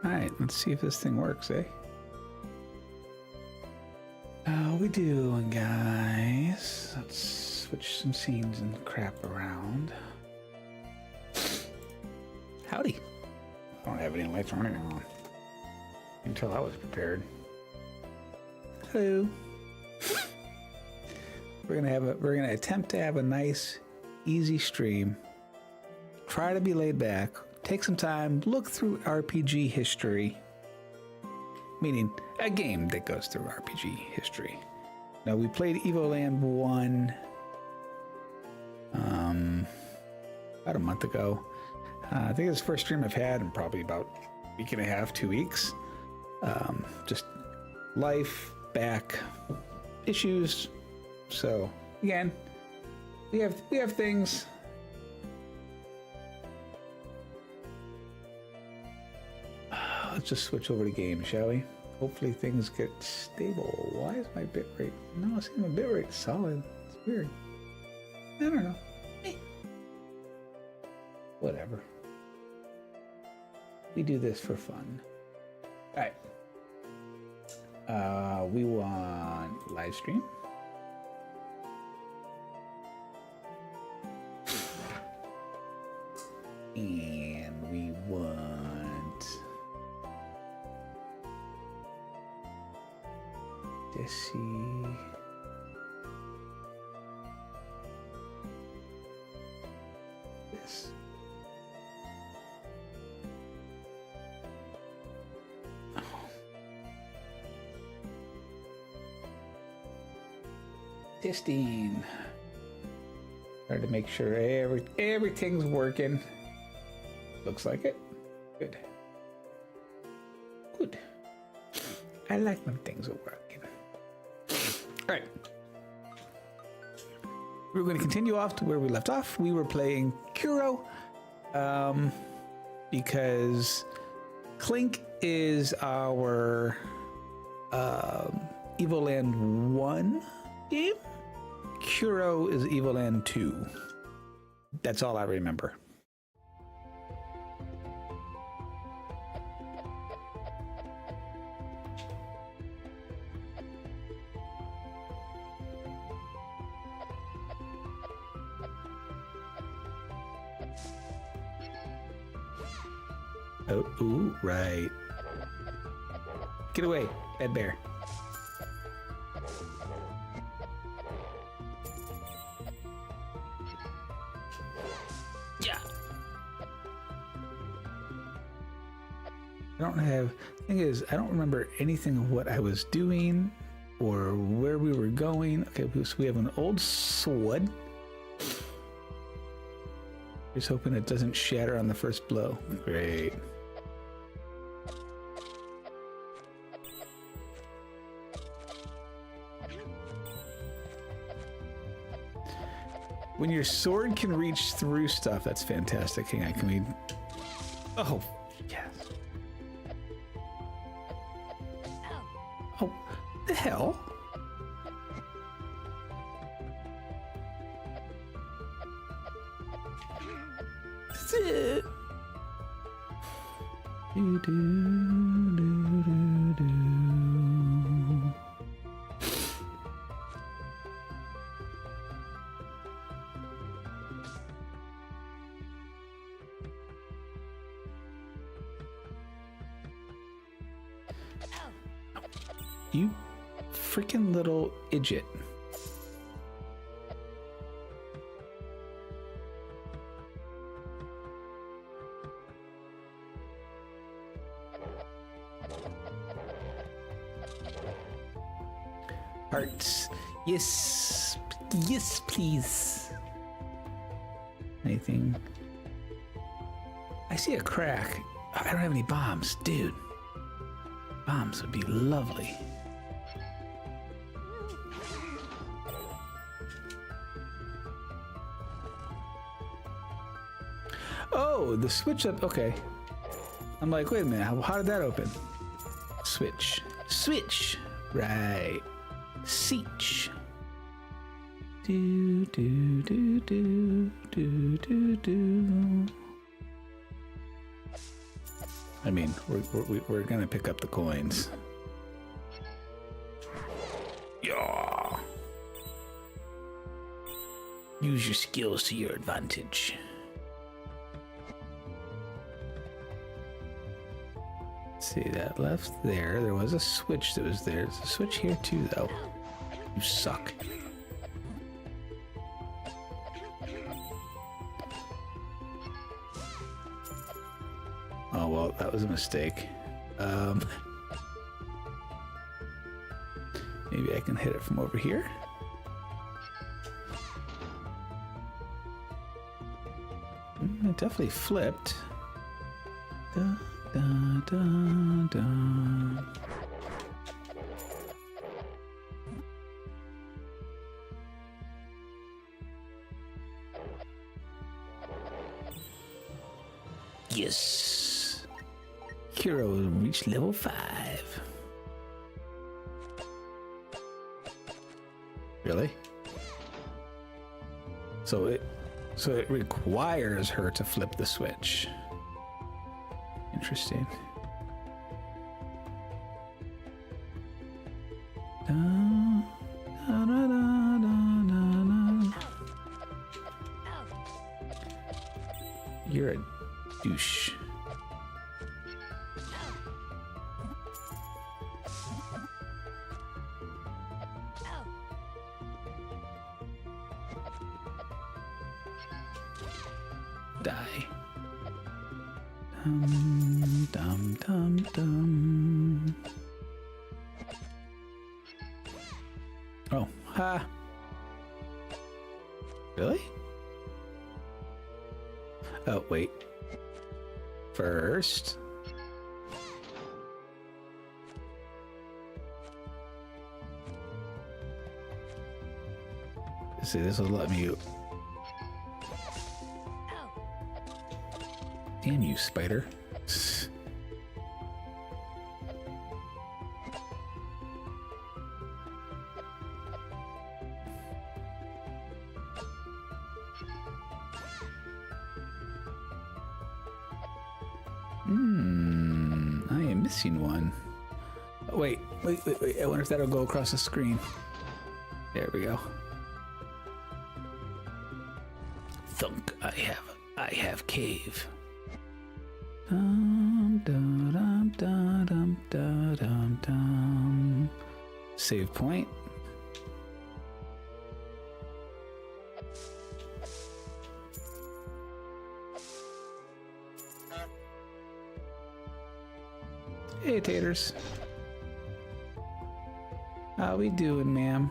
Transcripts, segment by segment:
Alright, let's see if this thing works, eh? How we doing, guys? Let's switch some scenes and crap around. Howdy. I don't have any lights or anything on. Until I was prepared. Hello. We're gonna attempt to have a nice, easy stream. Try to be laid back. Take some time, look through RPG history. Meaning a game that goes through RPG history. Now we played Evoland 1 about a month ago. I think it's the first stream I've had in probably about a week and a half, 2 weeks. Just life, back, issues. So again, we have things. Let's just switch over to game, shall we? Hopefully things get stable. Why is my bitrate? No, I see my bitrate solid. It's weird. I don't know. Hey. Whatever. We do this for fun. All right. We want live stream. And we want Jesse. This. Oh. Testing. Try to make sure everything's working. Looks like it. Good. Good. I like when things are working. All right. We're going to continue off to where we left off. We were playing Kuro because Clink is our Evoland 1 game. Kuro is Evoland 2. That's all I remember. Oh, ooh, right. Get away, bad bear. Yeah. I don't have, thing is, I don't remember anything of what I was doing or where we were going. Okay, so we have an old sword. Just hoping it doesn't shatter on the first blow. Great. When your sword can reach through stuff, that's fantastic. Hang on, can we... Oh, yes. Oh, the hell? Do, do, do, do, do. You freaking little idiot. Hearts. Yes. Yes, please. Anything? I see a crack. I don't have any bombs. Dude. Bombs would be lovely. Oh, the switch up. Okay. I'm like, wait a minute. How did that open? Switch. Switch. Right. Seach. Do, do, do, do, do, do, do. I mean, we're gonna pick up the coins. Yeah. Use your skills to your advantage. Let's see, that left there. There was a switch that was there. There's a switch here too, though. You suck. Oh, well, that was a mistake. Maybe I can hit it from over here. It definitely flipped. Da, da, da, da. Yes. Hero reached level 5. Really? So it requires her to flip the switch. Interesting. Da, da, da, da, da, da. You're a douche. Die. Dum, dum, dum, dum. Oh, ha. Really? Oh, wait. First. Let's see, this will let me. Damn you, spider. I am missing one. Oh, wait. I wonder if that'll go across the screen. There we go. Thunk. I have cave. Dum, dum, dum, dum, dum, dum, dum. Save point. Hey, taters. How we doing, ma'am?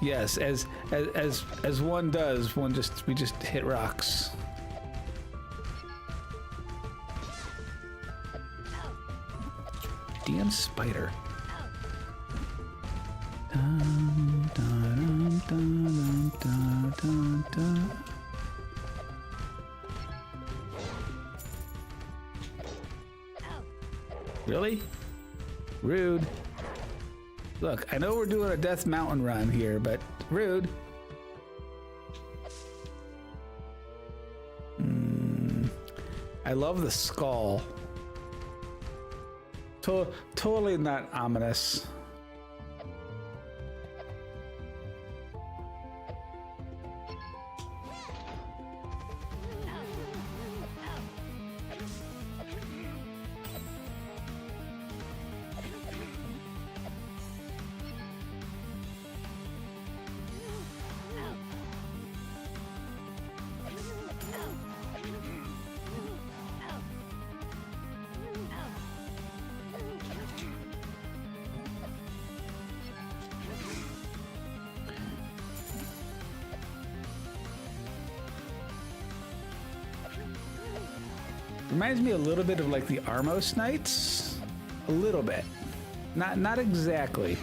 Yes, as one does, we just hit rocks. Damn spider. Dun, dun, dun, dun, dun, dun. Really? Rude. Look, I know we're doing a Death Mountain run here, but rude. I love the skull. Totally not ominous. Reminds me a little bit of like the Armos Knights. A little bit. Not exactly.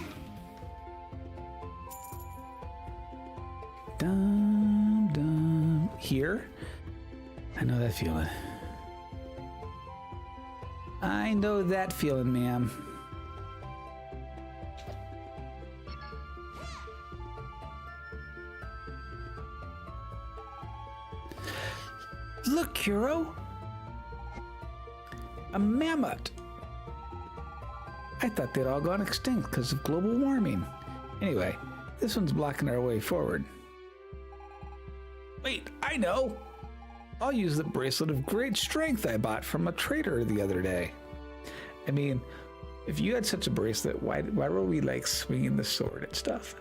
Dum dum. Here? I know that feeling. I know that feeling, ma'am. Look, Kuro! A mammoth! I thought they'd all gone extinct because of global warming. Anyway, this one's blocking our way forward. Wait, I know! I'll use the bracelet of great strength I bought from a trader the other day. I mean, if you had such a bracelet, why were we like swinging the sword at stuff?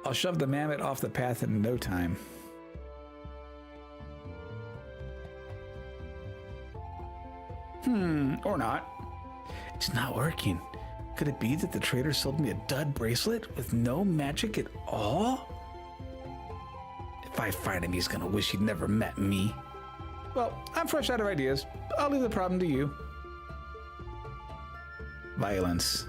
I'll shove the mammoth off the path in no time. Or not. It's not working. Could it be that the trader sold me a dud bracelet with no magic at all? If I find him, he's gonna wish he'd never met me. Well, I'm fresh out of ideas. I'll leave the problem to you. Violence.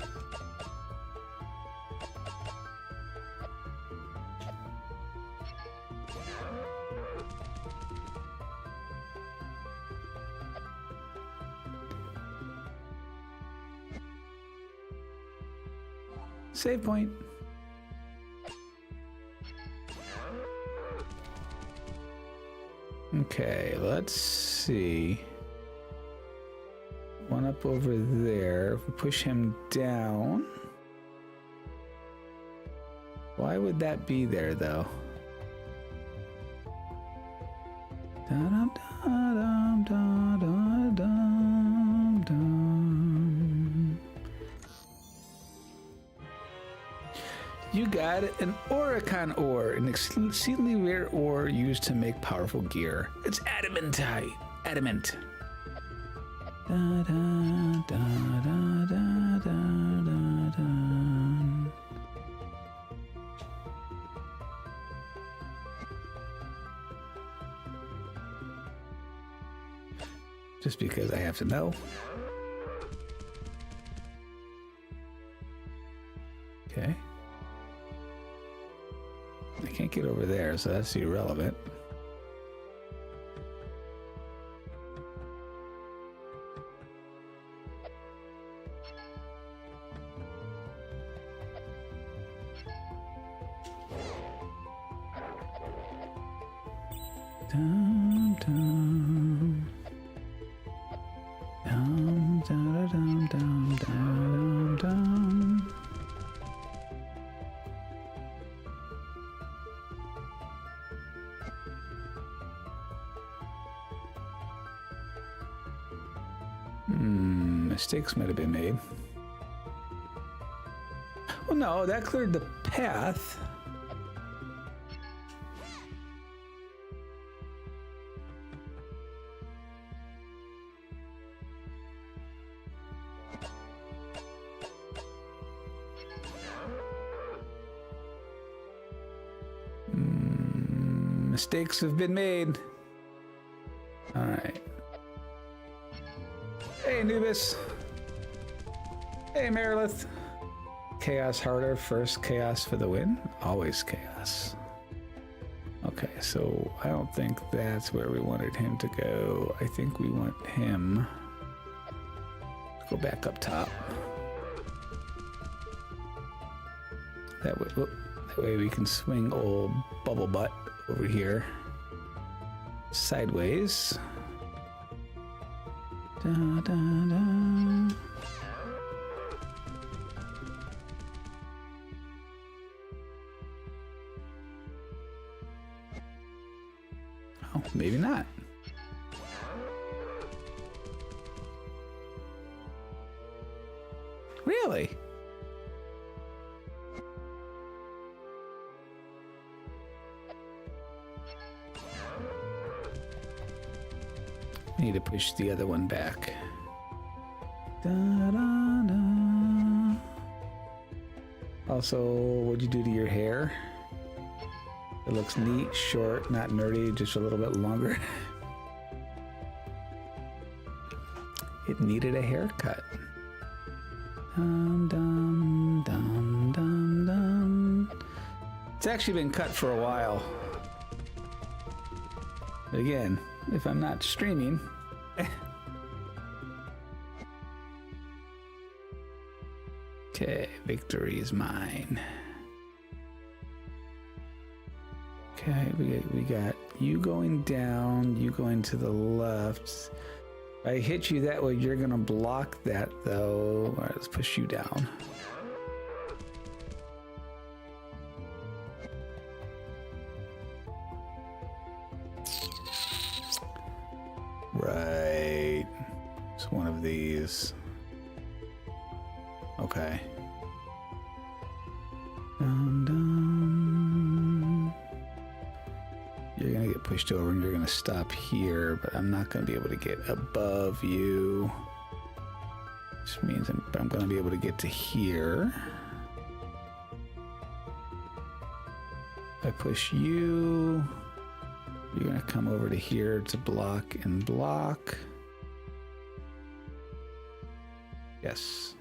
Save point. Okay, let's see. One up over there. If we push him down. Why would that be there, though? Da-dum, da-dum, da-dum, dum, dum. You got an Oricon ore, an exceedingly rare ore used to make powerful gear. It's adamantite. Adamant. Da, da, da, da, da, da, da, da. Just because I have to know. Okay. I can't get over there, so that's irrelevant. Dum, dum. Dum, da, dum, dum, dum, dum. Mistakes might have been made. Well, no, that cleared the path. Mistakes have been made. All right. Hey, Anubis. Hey, Merilith. Chaos harder, first chaos for the win. Always chaos. Okay, so I don't think that's where we wanted him to go. I think we want him to go back up top. That way we can swing old Bubble Butt over here sideways. Da, da, da. Oh, maybe not. Really? Need to push the other one back. Da, da, da. Also, what'd you do to your hair? It looks neat, short, not nerdy, just a little bit longer. It needed a haircut. Dum, dum, dum, dum, dum. It's actually been cut for a while. But again, if I'm not streaming. Okay, victory is mine. Okay, we got you going down, you going to the left. If I hit you that way, you're gonna block that though. All right, let's push you down. Right. It's one of these. Okay. Dun, dun. You're gonna get pushed over and you're gonna stop here, but I'm not gonna be able to get above you. Which means I'm gonna be able to get to here. If I push you, you're gonna come over to here to block and block. Yes.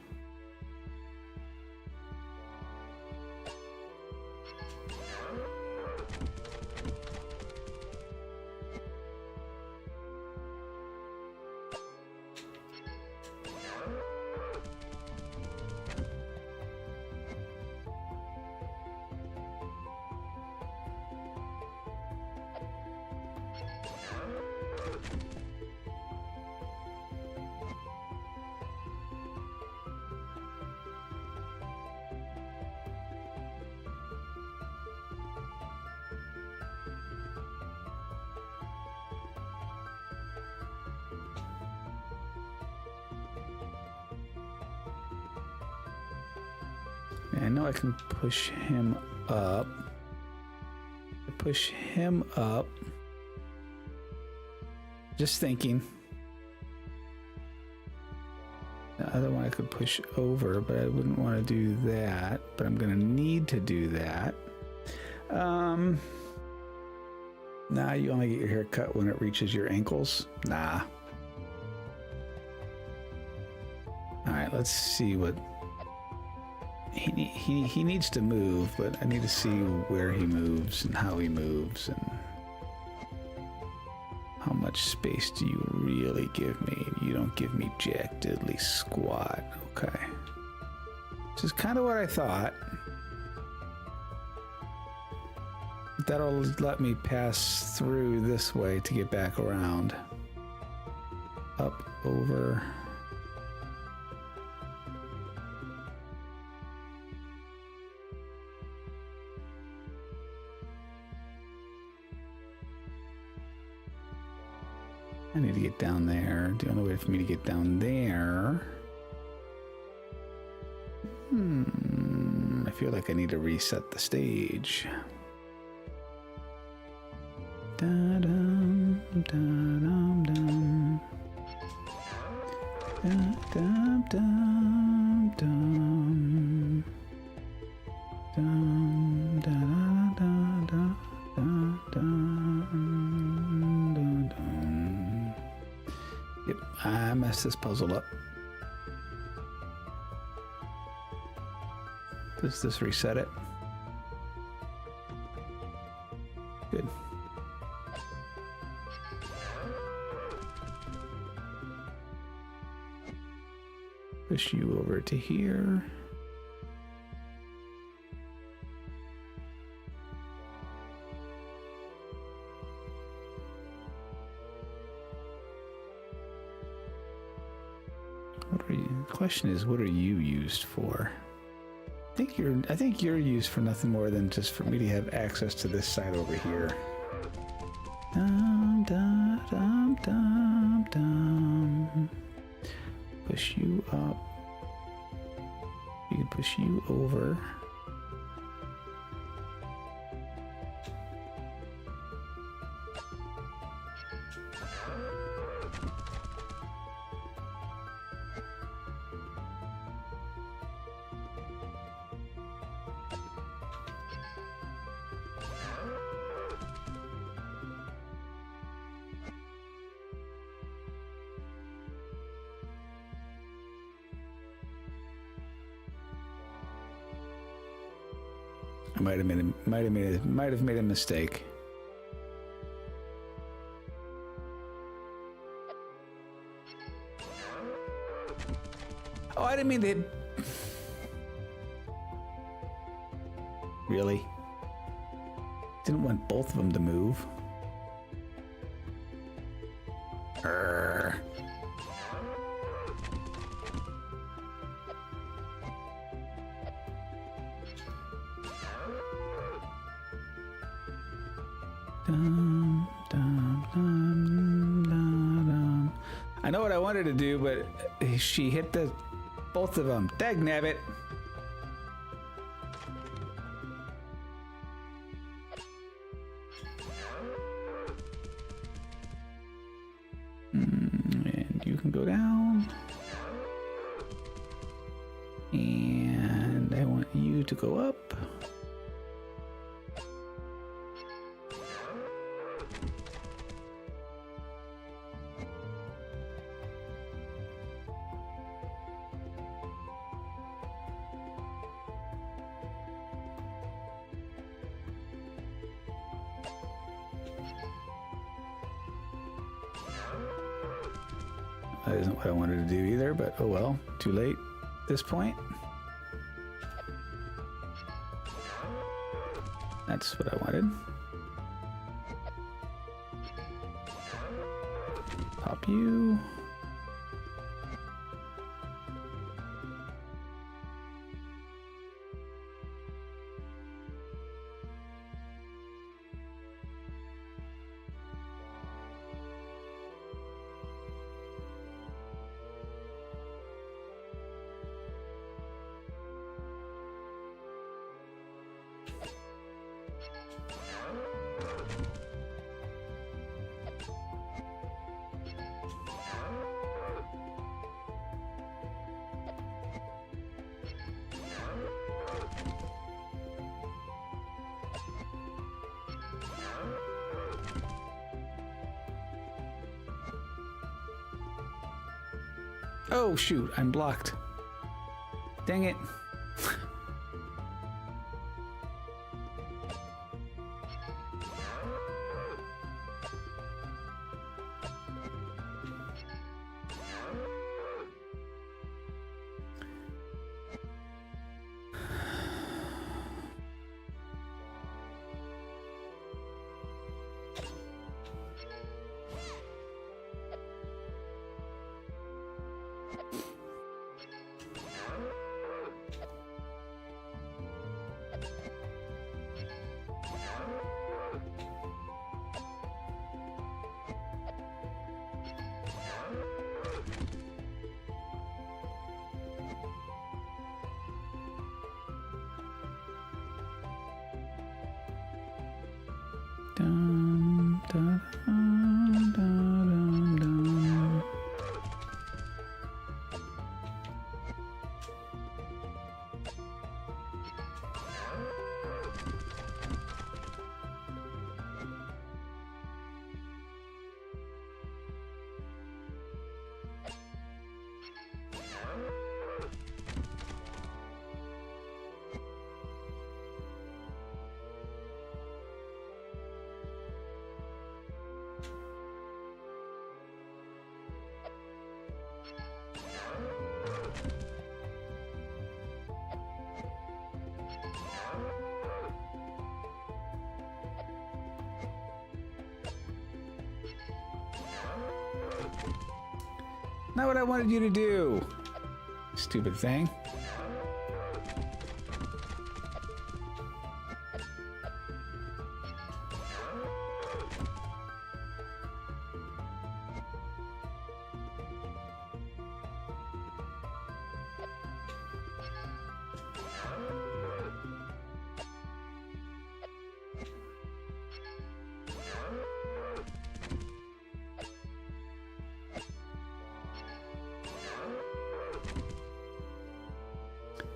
I know I can push him up. Push him up. Just thinking. The other one I could push over, but I wouldn't want to do that. But I'm going to need to do that. Nah, you only get your hair cut when it reaches your ankles. Nah. All right, let's see what... He needs to move, but I need to see where he moves and how he moves and how much space do you really give me? You don't give me jack diddly squat. Okay. Which is kind of what I thought. That'll let me pass through this way to get back around. Up, over... I need to get down there. The only way for me to get down there... I feel like I need to reset the stage. Da-dum, da-dum, dum. Da-dum, dum, dum. Dum, da-da-da-da-da-da-dum, dum. Yep, I messed this puzzle up. Does this reset it? Good. Push you over to here. The question is, what are you used for? I think you're used for nothing more than just for me to have access to this side over here. Dum, dum, dum, dum, dum. Push you up. You can push you over. I might have made a mistake. Oh, I didn't mean to. Really? Didn't want both of them to move. Urgh. Dum, dum, dum, dum, dum. I know what I wanted to do, but she hit the both of them. Dagnabbit. And you can go down. And I want you to go up. That isn't what I wanted to do either, but oh well, too late at this point. That's what I wanted. Pop you. Oh shoot, I'm blocked. Dang it. Dum, da, dum, da, dum, dum. Not what I wanted you to do. Stupid thing.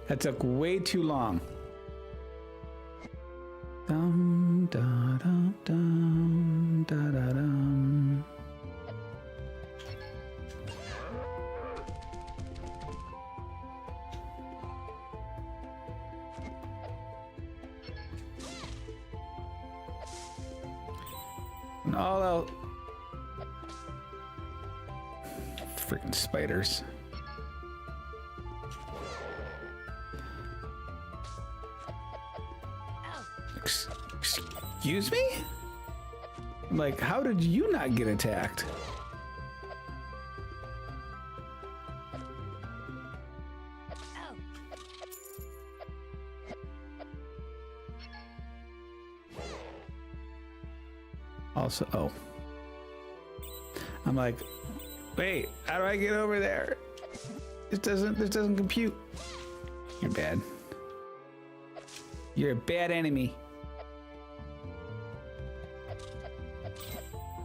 That took way too long. Dum da dum dum da da dum. And all out. Freaking spiders. Excuse me? Like, how did you not get attacked? Also, oh. I'm like, wait, how do I get over there? This doesn't compute. You're bad. You're a bad enemy.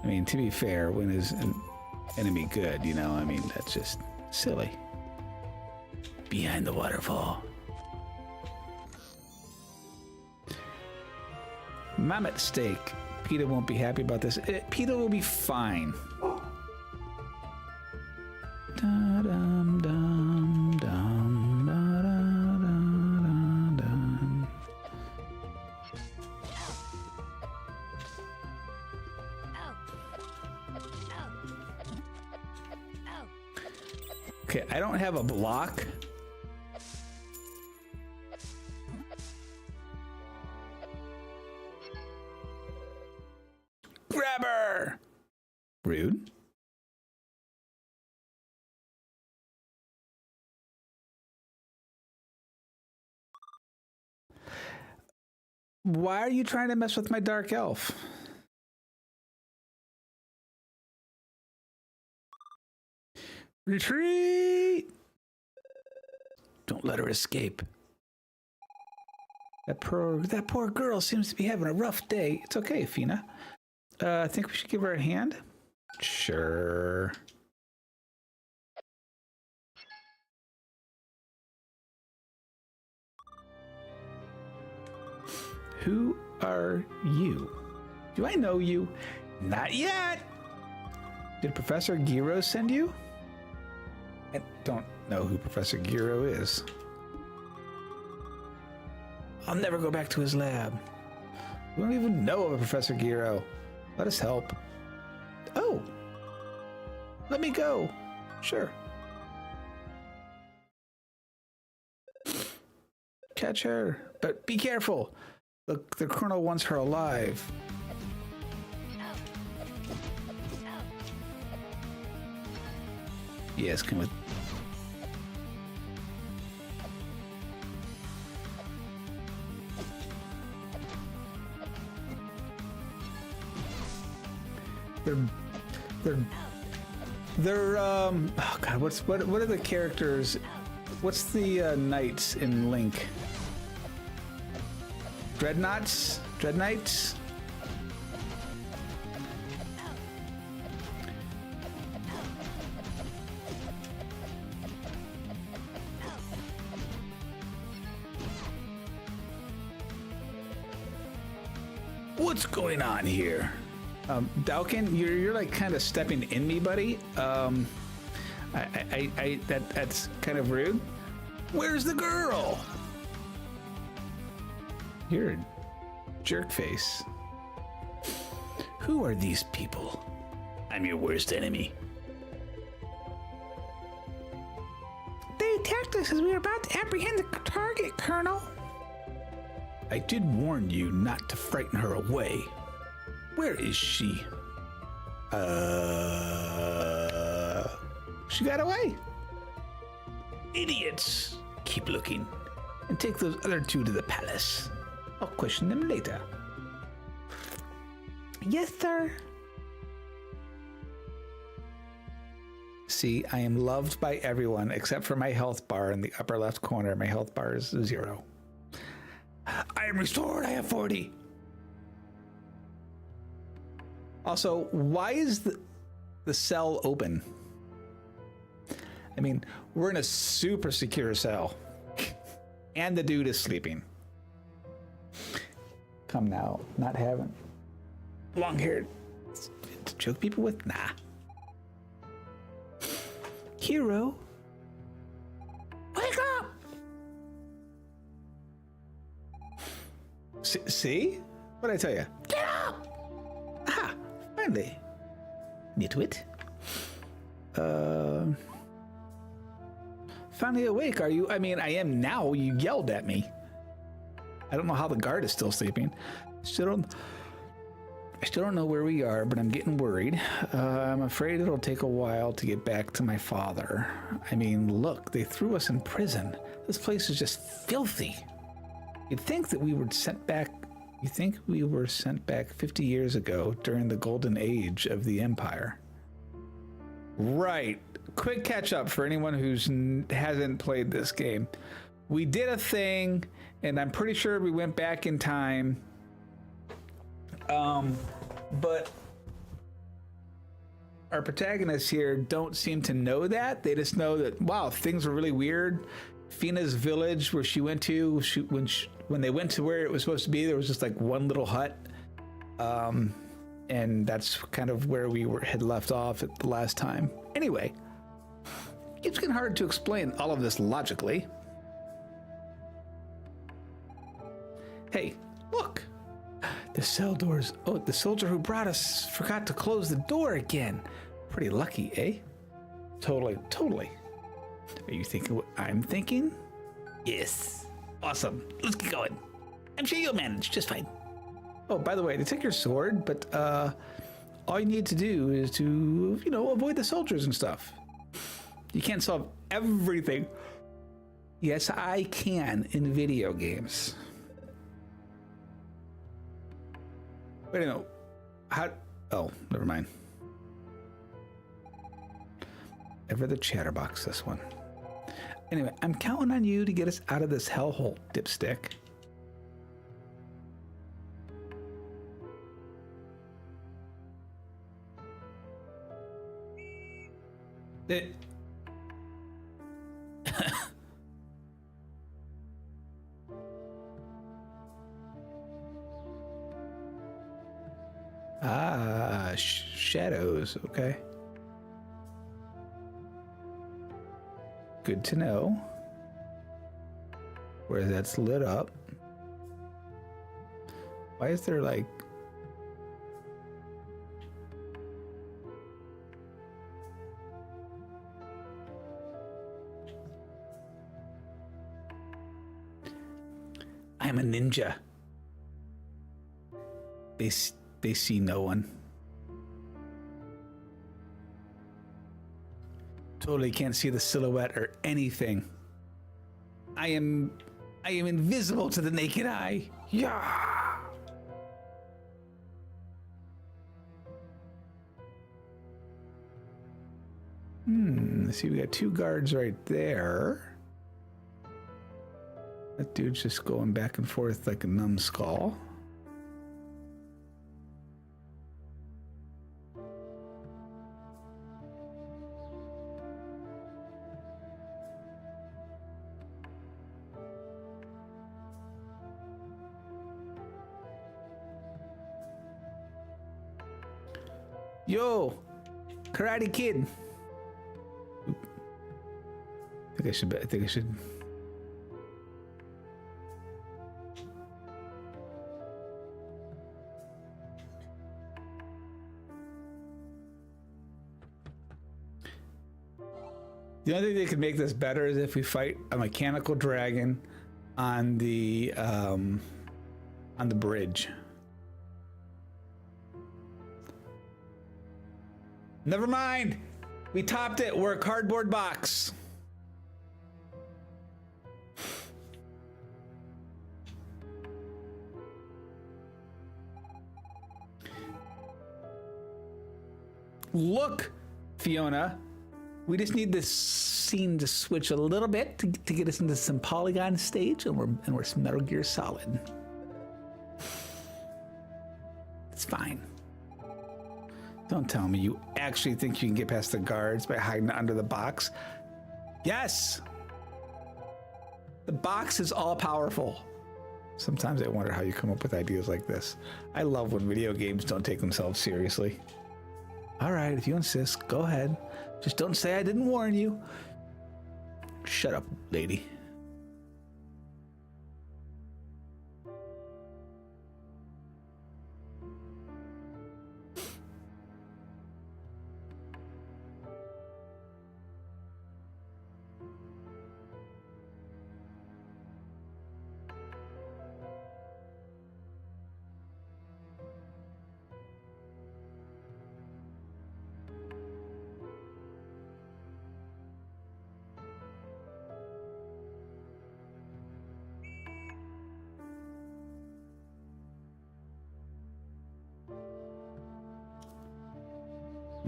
I mean, to be fair, when is an enemy good, you know? I mean, that's just silly. Behind the waterfall. Mammoth steak. PETA won't be happy about this. PETA will be fine. Okay, I don't have a block. Grab her! Rude. Why are you trying to mess with my dark elf? Retreat! Don't let her escape. That poor girl seems to be having a rough day. It's okay, Fina. I think we should give her a hand. Sure. Who are you? Do I know you? Not yet. Did Professor Giro send you? I don't know who Professor Giro is. I'll never go back to his lab. We don't even know of a Professor Giro. Let us help. Oh, let me go. Sure. Catch her, but be careful. The colonel wants her alive. Yes, come with. They're oh god, what are the characters? What's the knights in Link? Dreadnoughts? Dreadknights? What's going on here? Dalkin, you're like kind of stepping in me, buddy. That's kind of rude. Where's the girl? You're a jerk face. Who are these people? I'm your worst enemy. They attacked us as we were about to apprehend the target, Colonel. I did warn you not to frighten her away. Where is she? She got away. Idiots. Keep looking and take those other two to the palace. I'll question them later. Yes, sir. See, I am loved by everyone except for my health bar in the upper left corner. My health bar is 0. I am restored. I have 40. Also, why is the cell open? I mean, we're in a super secure cell. And the dude is sleeping. Come now, not having long-haired to choke people with? Nah. Hero. Wake up! See? What'd I tell you? Get up! Aha! Finally. Nitwit. Finally awake, are you? I mean, I am now. You yelled at me. I don't know how the guard is still sleeping. I still don't know where we are, but I'm getting worried. I'm afraid it'll take a while to get back to my father. I mean, look, they threw us in prison. This place is just filthy. You'd think that we were sent back You think we were sent back 50 years ago during the golden age of the Empire? Right. Quick catch up for anyone who's hasn't played this game. We did a thing, and I'm pretty sure we went back in time. But our protagonists here don't seem to know that. They just know that, wow, things are really weird. Fina's village, where she went to, when they went to where it was supposed to be, there was just like one little hut. And that's kind of where we had left off at the last time. Anyway, it's getting hard to explain all of this logically. Hey, look! The cell doors. Oh, the soldier who brought us forgot to close the door again. Pretty lucky, eh? Totally, totally. Are you thinking what I'm thinking? Yes. Awesome. Let's get going. I'm sure you'll manage just fine. Oh, by the way, they took your sword, but all you need to do is to, you know, avoid the soldiers and stuff. You can't solve everything. Yes, I can in video games. Wait a minute. How? Oh, never mind. Ever the chatterbox, this one. Anyway, I'm counting on you to get us out of this hellhole, dipstick. Shadows, okay. Good to know. Where that's lit up. Why is there like... I'm a ninja. They see no one. Totally can't see the silhouette or anything. I am invisible to the naked eye. Yeah. Let's see, we got two guards right there. That dude's just going back and forth like a numbskull. Yo, Karate Kid. I think I should. The only thing that could make this better is if we fight a mechanical dragon on the bridge. Never mind. We topped it. We're a cardboard box. Look, Fiona. We just need this scene to switch a little bit to get us into some polygon stage, and we're some Metal Gear Solid. It's fine. Don't tell me you actually think you can get past the guards by hiding under the box. Yes! The box is all powerful. Sometimes I wonder how you come up with ideas like this. I love when video games don't take themselves seriously. All right, if you insist, go ahead. Just don't say I didn't warn you. Shut up, lady.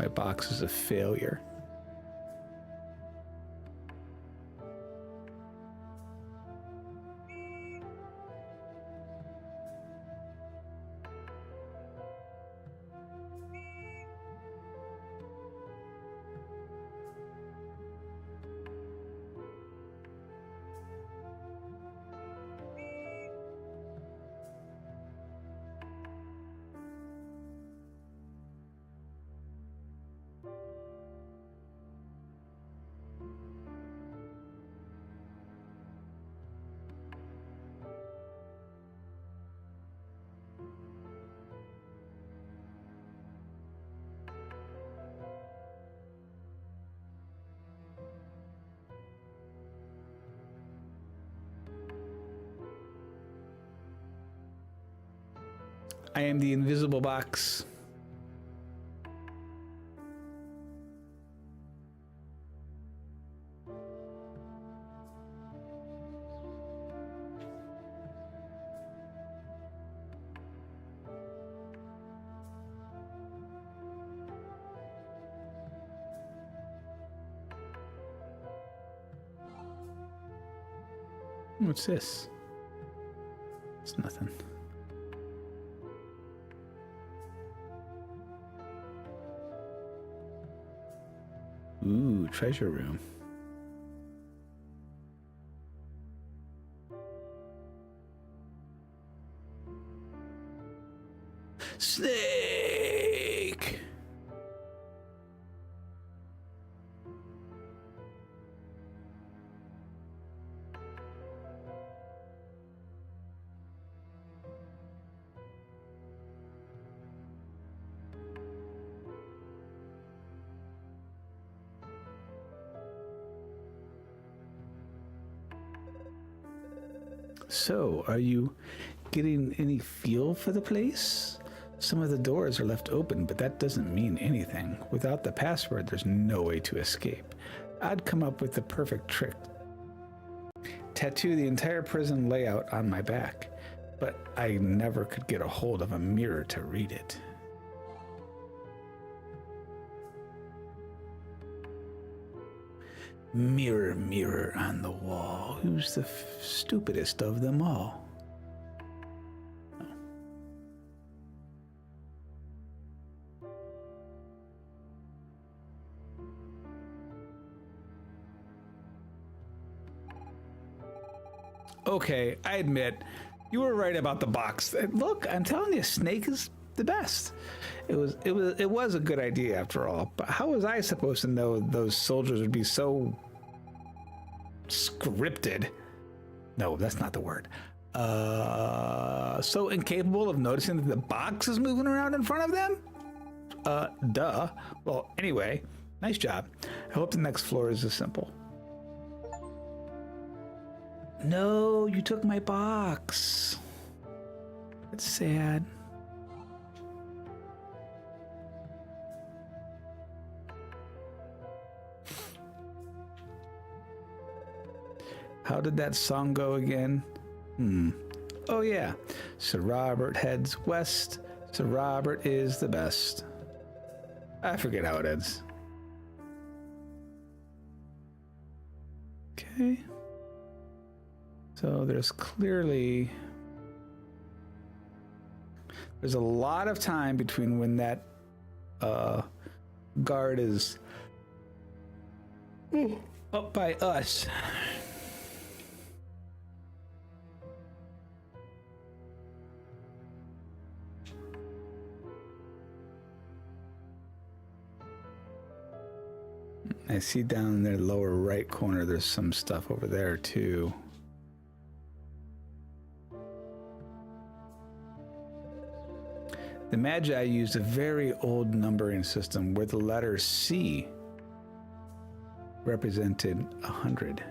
My box is a failure. I am the invisible box. What's this? It's nothing. Ooh, treasure room. Snake! So, are you getting any feel for the place? Some of the doors are left open, but that doesn't mean anything. Without the password, there's no way to escape. I'd come up with the perfect trick. Tattoo the entire prison layout on my back, but I never could get a hold of a mirror to read it. Mirror, mirror on the wall, who's the stupidest of them all? Okay, I admit, you were right about the box. Look, I'm telling you, Snake is the best. It was a good idea after all. But how was I supposed to know those soldiers would be so scripted? No, that's not the word. So incapable of noticing that the box is moving around in front of them? Duh. Well, anyway, nice job. I hope the next floor is as simple. No, you took my box. That's sad. How did that song go again? Oh yeah. Sir Robert heads west. Sir Robert is the best. I forget how it ends. Okay. So there's a lot of time between when that guard is up by us. I see down in the lower right corner, there's some stuff over there too. The Magi used a very old numbering system where the letter C represented 100.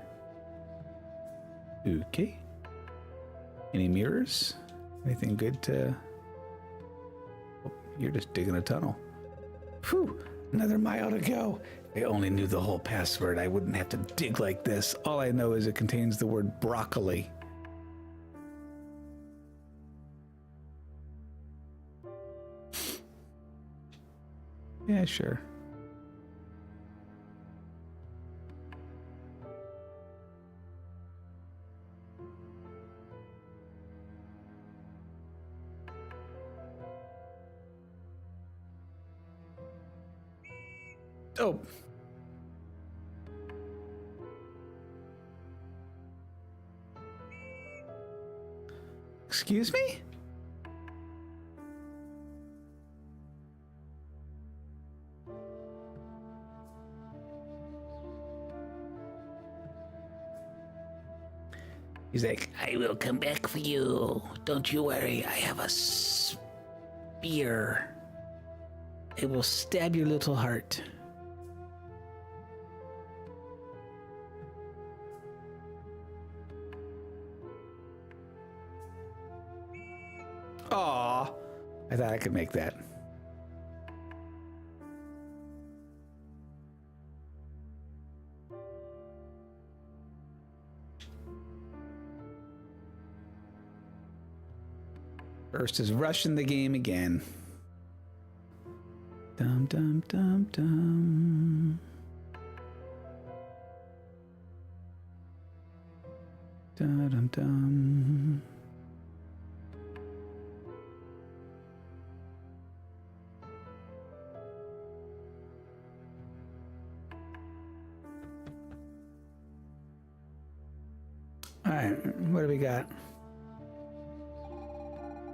Okay. Any mirrors? Anything good to... Oh, you're just digging a tunnel. Whew, another mile to go. If I only knew the whole password, I wouldn't have to dig like this. All I know is it contains the word broccoli. Yeah, sure. Oh. Excuse me? He's like, I will come back for you. Don't you worry. I have a spear. It will stab your little heart. Aw, I thought I could make that. First is rushing the game again. Dum dum dum dum. Dum dum dum. All right, what do we got?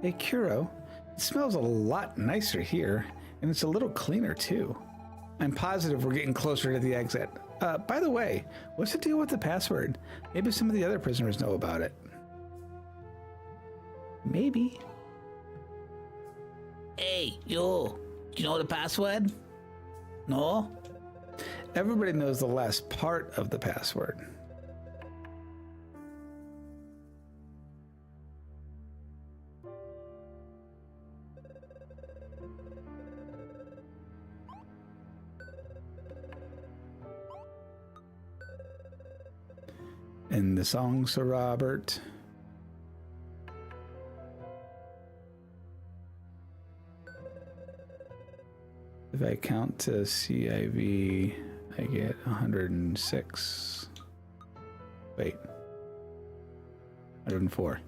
Hey, Kuro, it smells a lot nicer here, and it's a little cleaner too. I'm positive we're getting closer to the exit. By the way, what's the deal with the password? Maybe some of the other prisoners know about it. Maybe. Hey, you know the password? No? Everybody knows the last part of the password. And the song, Sir Robert. If I count to CIV, I get 106. Wait. 104.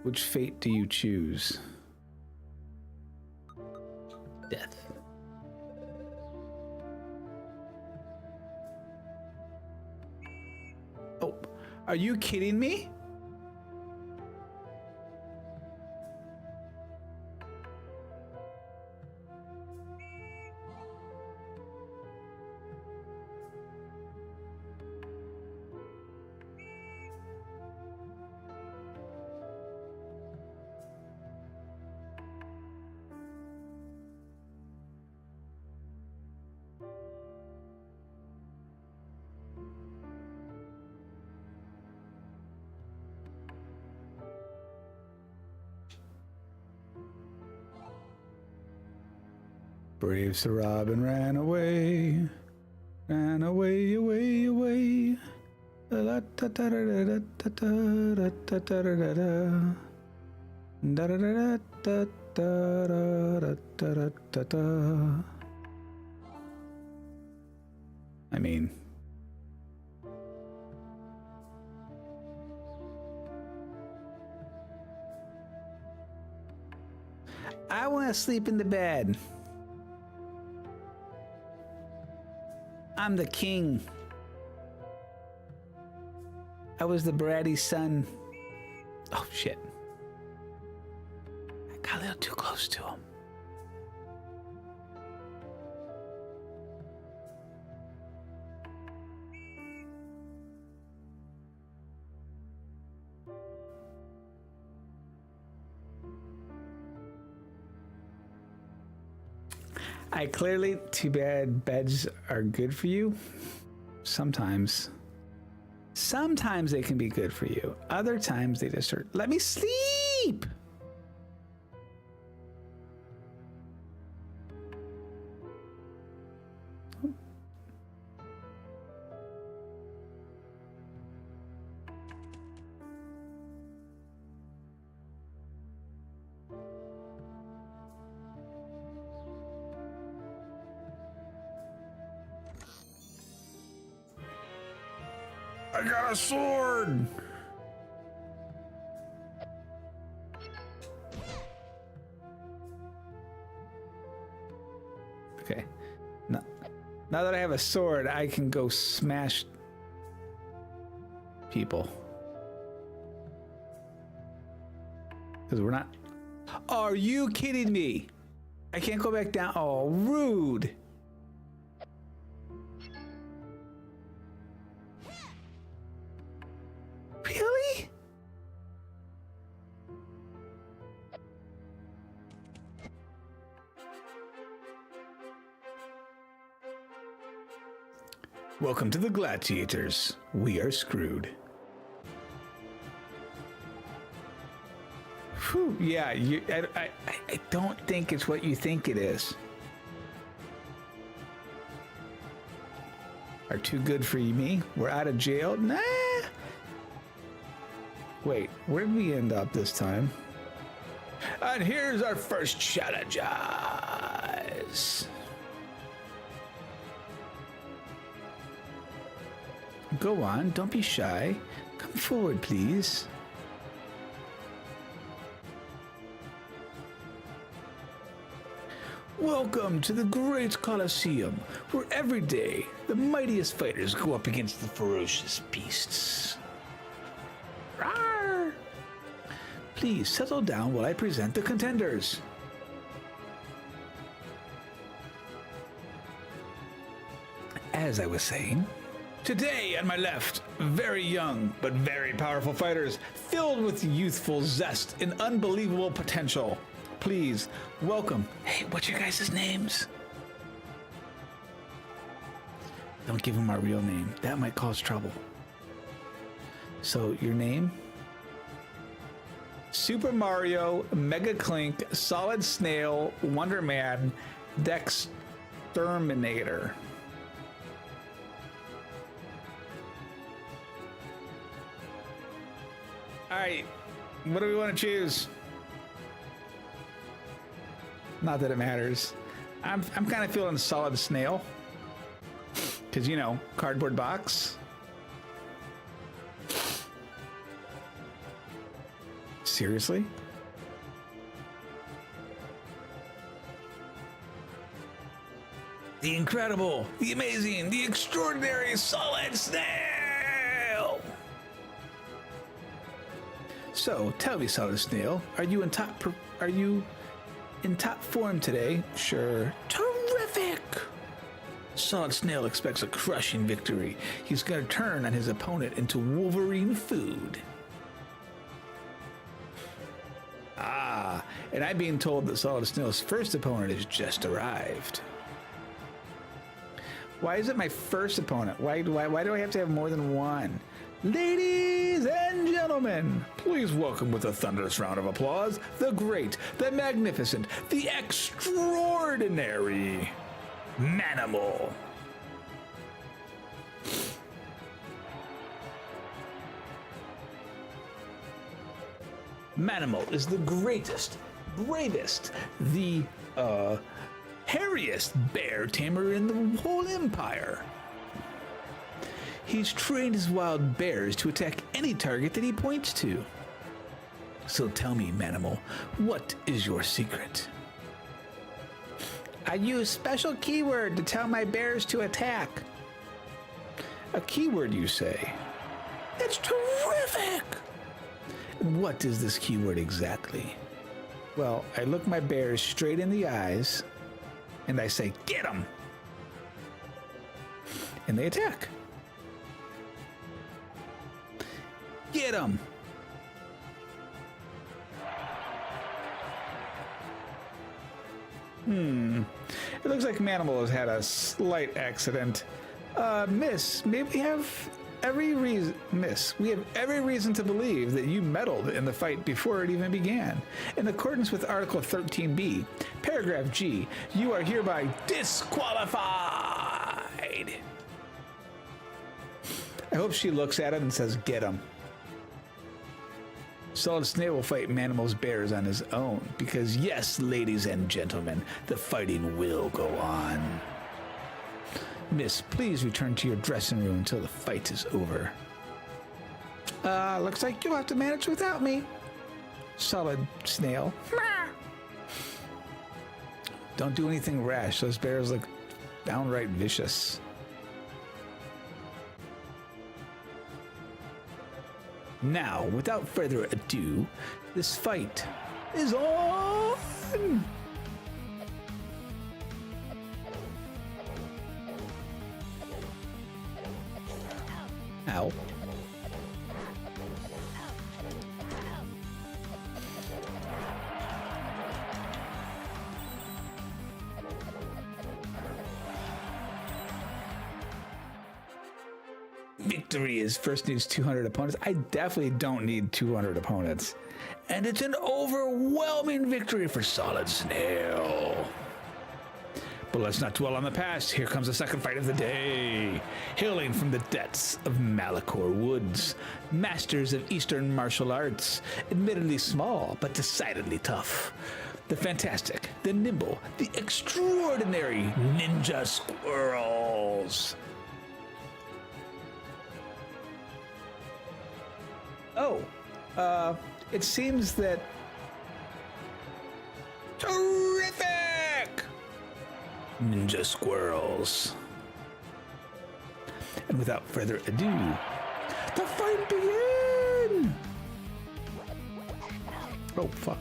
Which fate do you choose? Death. Oh, are you kidding me? Brave Sir Robin ran away, away, away. La ta ta da da da da da da da da da da da da. I mean, I want to sleep in the bed. I'm the king. I was the bratty son. Oh, shit. I got a little too close to him. Too bad beds are good for you. Sometimes they can be good for you. Other times they just are, let me sleep. I got a sword! Okay. No. Now that I have a sword, I can go smash people. Because we're not... Are you kidding me? I can't go back down. Oh, rude. Really? Welcome to the Gladiators. We are screwed. Whew, yeah, I don't think it's what you think it is. Are too good for me? We're out of jail? Nah. Wait, where did we end up this time? And here's our first challenges. Go on, don't be shy. Come forward, please. Welcome to the Great Colosseum, where every day the mightiest fighters go up against the ferocious beasts. Rawr! Please settle down while I present the contenders. As I was saying, today on my left, very young but very powerful fighters, filled with youthful zest and unbelievable potential. Please welcome. Hey, what's your guys' names? Don't give them our real name. That might cause trouble. So your name? Super Mario, Mega Clink, Solid Snail, Wonder Man, Dexterminator. All right, what do we want to choose? Not that it matters. I'm kind of feeling Solid Snail. Because, you know, cardboard box. Seriously? The incredible, the amazing, the extraordinary Solid Snail! So, tell me, Solid Snail, are you in top form today? Sure. Terrific! Solid Snail expects a crushing victory. He's going to turn on his opponent into Wolverine food. Ah, and I'm being told that Solid Snail's first opponent has just arrived. Why is it my first opponent? Why do I have to have more than one? Ladies and gentlemen, please welcome with a thunderous round of applause the great, the magnificent, the extraordinary Manimal. Manimal is the greatest, bravest, the hairiest bear tamer in the whole empire. He's trained his wild bears to attack any target that he points to. So tell me, Manimal, what is your secret? I use special keyword to tell my bears to attack. A keyword, you say? That's terrific! What is this keyword exactly? Well, I look my bears straight in the eyes, and I say, get them! And they attack. Get them! It looks like Manimal has had a slight accident. Miss, maybe we have every reason to believe that you meddled in the fight before it even began. In accordance with Article 13B, Paragraph G, you are hereby disqualified. I hope she looks at him and says, get him. Solid Snail will fight Manimal's bears on his own, because yes, ladies and gentlemen, the fighting will go on. Miss, please return to your dressing room until the fight is over. Looks like you'll have to manage without me. Solid Snail. Don't do anything rash. Those bears look downright vicious. Now, without further ado, this fight is on! Ow. Victory is first needs 200 opponents. I definitely don't need 200 opponents. And it's an overwhelming victory for Solid Snail. But let's not dwell on the past. Here comes the second fight of the day. Hailing from the depths of Malachor Woods, masters of Eastern martial arts, admittedly small, but decidedly tough. The fantastic, the nimble, the extraordinary Ninja Squirrels. Oh, it seems that... Terrific! Ninja Squirrels. And without further ado, the fight begins! Oh, fuck.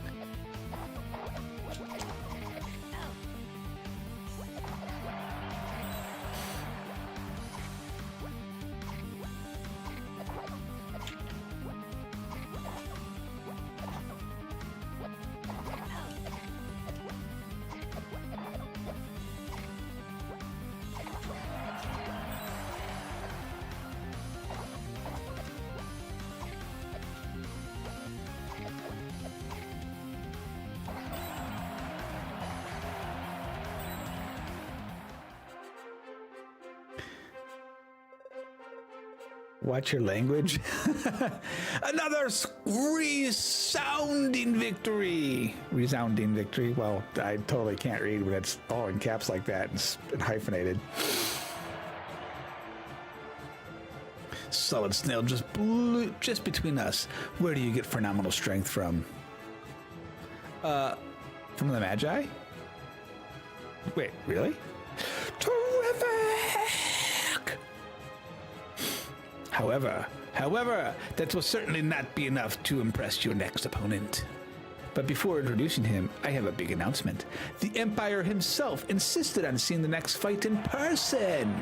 Watch your language. Another resounding victory. Resounding victory. Well, I totally can't read when it's all in caps like that and hyphenated. Solid Snail just blew just between us. Where do you get phenomenal strength from? From the Magi? Wait, really? Terrific! However, that will certainly not be enough to impress your next opponent. But before introducing him, I have a big announcement. The Empire himself insisted on seeing the next fight in person.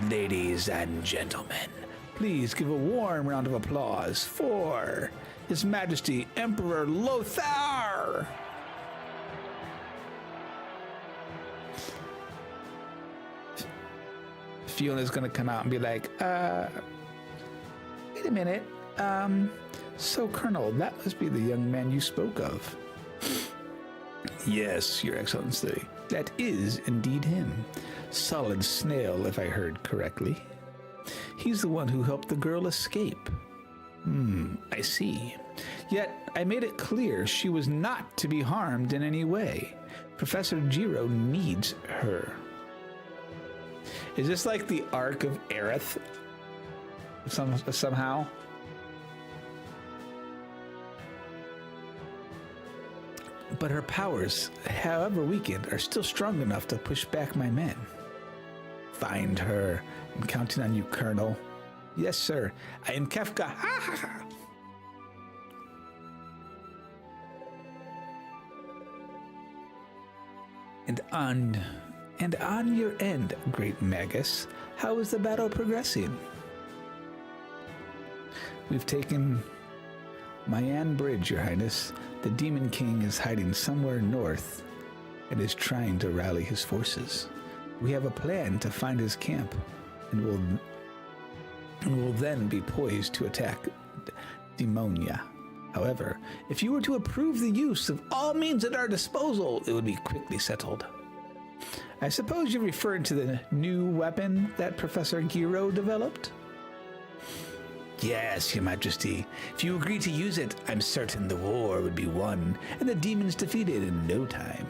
Ladies and gentlemen, please give a warm round of applause for His Majesty Emperor Lothar! Fiona's gonna come out and be like, wait a minute. So Colonel, that must be the young man you spoke of. Yes, Your Excellency. That is indeed him. Solid Snail, if I heard correctly. He's the one who helped the girl escape. I see. Yet, I made it clear she was not to be harmed in any way. Professor Jiro needs her. Is this like the Ark of Aerith? Somehow? But her powers, however weakened, are still strong enough to push back my men. Find her. I'm counting on you, Colonel. Yes, sir. I am Kefka. Ha ha ha. And on your end, Great Magus, how is the battle progressing? We've taken Mayan Bridge, Your Highness. The Demon King is hiding somewhere north and is trying to rally his forces. We have a plan to find his camp and will then be poised to attack Demonia. However, if you were to approve the use of all means at our disposal, it would be quickly settled. I suppose you're referring to the new weapon that Professor Giro developed? Yes, Your Majesty. If you agree to use it, I'm certain the war would be won and the demons defeated in no time.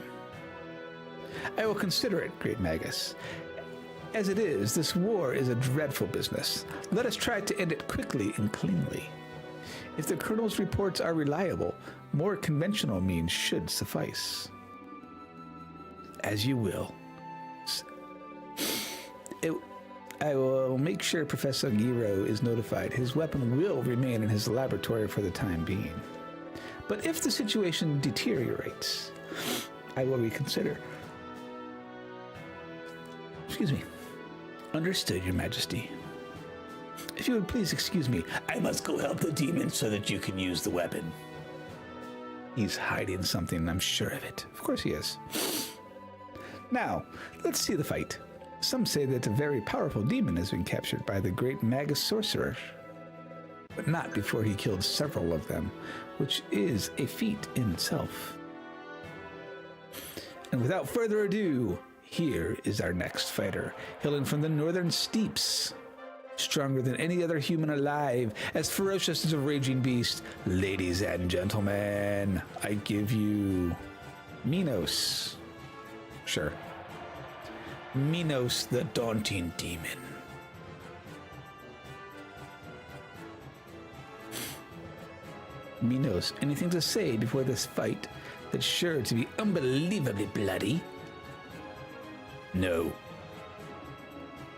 I will consider it, Great Magus. As it is, this war is a dreadful business. Let us try to end it quickly and cleanly. If the Colonel's reports are reliable, more conventional means should suffice. As you will. I will make sure Professor Giro is notified. His weapon will remain in his laboratory for the time being. But if the situation deteriorates, I will reconsider. Excuse me. Understood, Your Majesty. If you would please excuse me, I must go help the demon so that you can use the weapon. He's hiding something, I'm sure of it. Of course he is. Now, let's see the fight. Some say that a very powerful demon has been captured by the great Magus Sorcerer, but not before he killed several of them, which is a feat in itself. And without further ado, here is our next fighter, hailing from the northern steeps. Stronger than any other human alive, as ferocious as a raging beast. Ladies and gentlemen, I give you Minos. Sure. Minos the Daunting Demon. Minos, anything to say before this fight that's sure to be unbelievably bloody? No.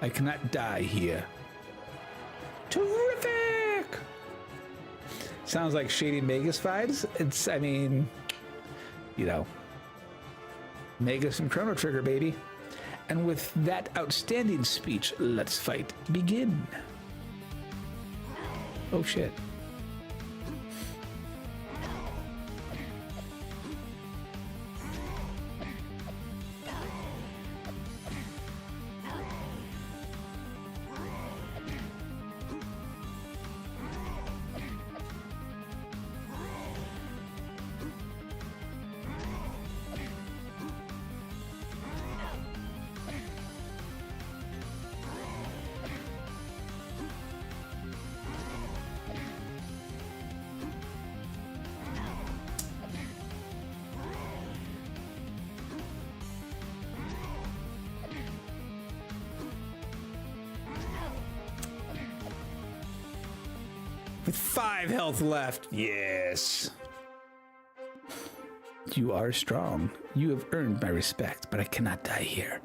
I cannot die here. Terrific! Sounds like Shady Magus vibes. It's, I mean, you know, Magus and Chrono Trigger, baby. And with that outstanding speech, let's fight begin. Oh shit. With 5 health left. Yes. You are strong. You have earned my respect, but I cannot die here.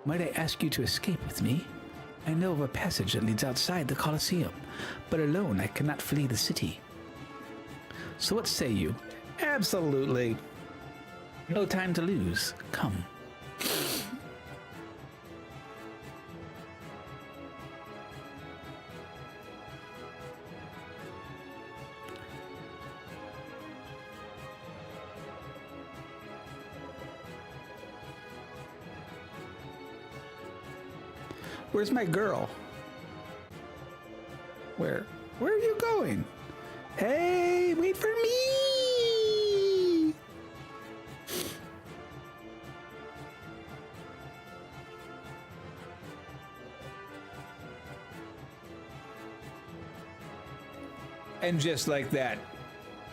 Might I ask you to escape with me? I know of a passage that leads outside the Colosseum, but alone I cannot flee the city. So what say you? Absolutely. No time to lose. Come. Where's my girl? Where are you going? Hey, wait for me! And just like that,